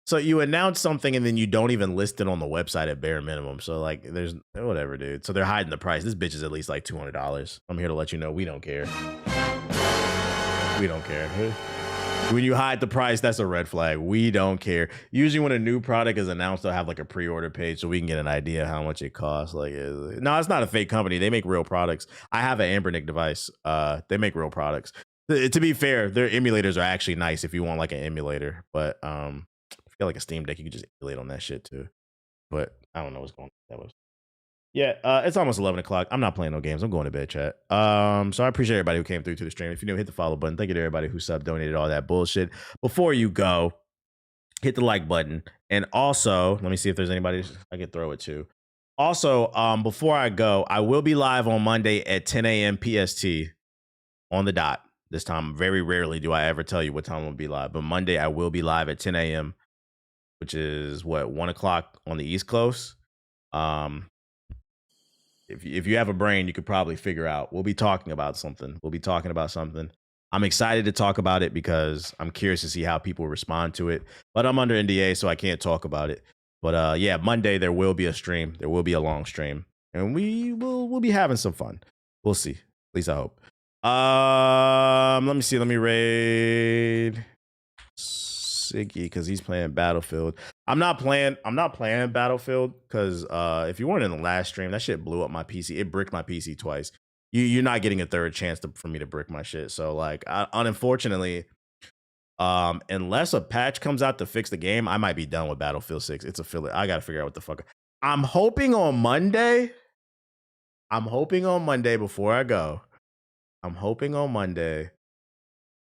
So you announce something and then you don't even list it on the website at bare minimum. So like, there's whatever, dude. So they're hiding the price. This bitch is at least like $200. I'm here to let you know we don't care. We don't care. When you hide the price, that's a red flag. We don't care. Usually when a new product is announced, they'll have like a pre-order page so we can get an idea how much it costs. Like, no, it's not a fake company. They make real products. I have an Ambernick device. They make real products. To be fair, their emulators are actually nice if you want like an emulator. But if you got like a Steam Deck, you can just emulate on that shit too. But I don't know what's going on. That was. Yeah, it's almost 11 o'clock. I'm not playing no games. I'm going to bed, chat. So I appreciate everybody who came through to the stream. If you're new, hit the follow button. Thank you to everybody who sub, donated, all that bullshit. Before you go, hit the like button. And also, let me see if there's anybody I could throw it to. Also, before I go, I will be live on Monday at 10 a.m. PST on the dot. This time, very rarely do I ever tell you what time I'll be live. But Monday, I will be live at 10 a.m., which is, 1 o'clock on the East Coast. If you have a brain, you could probably figure out. We'll be talking about something. I'm excited to talk about it because I'm curious to see how people respond to it. But I'm under NDA, so I can't talk about it. But yeah, Monday there will be a stream. There will be a long stream, and we'll be having some fun. We'll see. At least I hope. Let me see. Let me raid Siggy because he's playing Battlefield. I'm not playing Battlefield because if you weren't in the last stream, that shit blew up my PC. It bricked my PC twice. You're not getting a third chance for me to brick my shit. So like, unfortunately, unless a patch comes out to fix the game, I might be done with Battlefield 6. It's a filler. I gotta figure out what the fuck. I'm hoping on Monday before I go. I'm hoping on Monday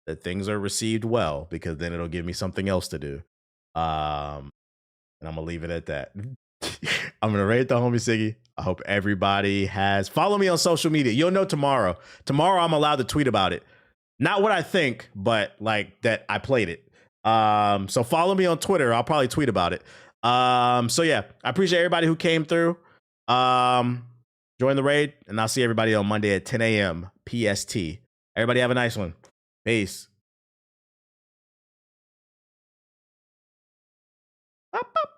that things are received well because then it'll give me something else to do. And I'm gonna leave it at that. I'm gonna rate the homie Siggy. I hope everybody has. Follow me on social media. You'll know tomorrow. Tomorrow I'm allowed to tweet about it. Not what I think, but like that I played it. So follow me on Twitter. I'll probably tweet about it. So yeah, I appreciate everybody who came through. Join the raid, and I'll see everybody on Monday at 10 a.m. PST. Everybody have a nice one. Peace. Up, up.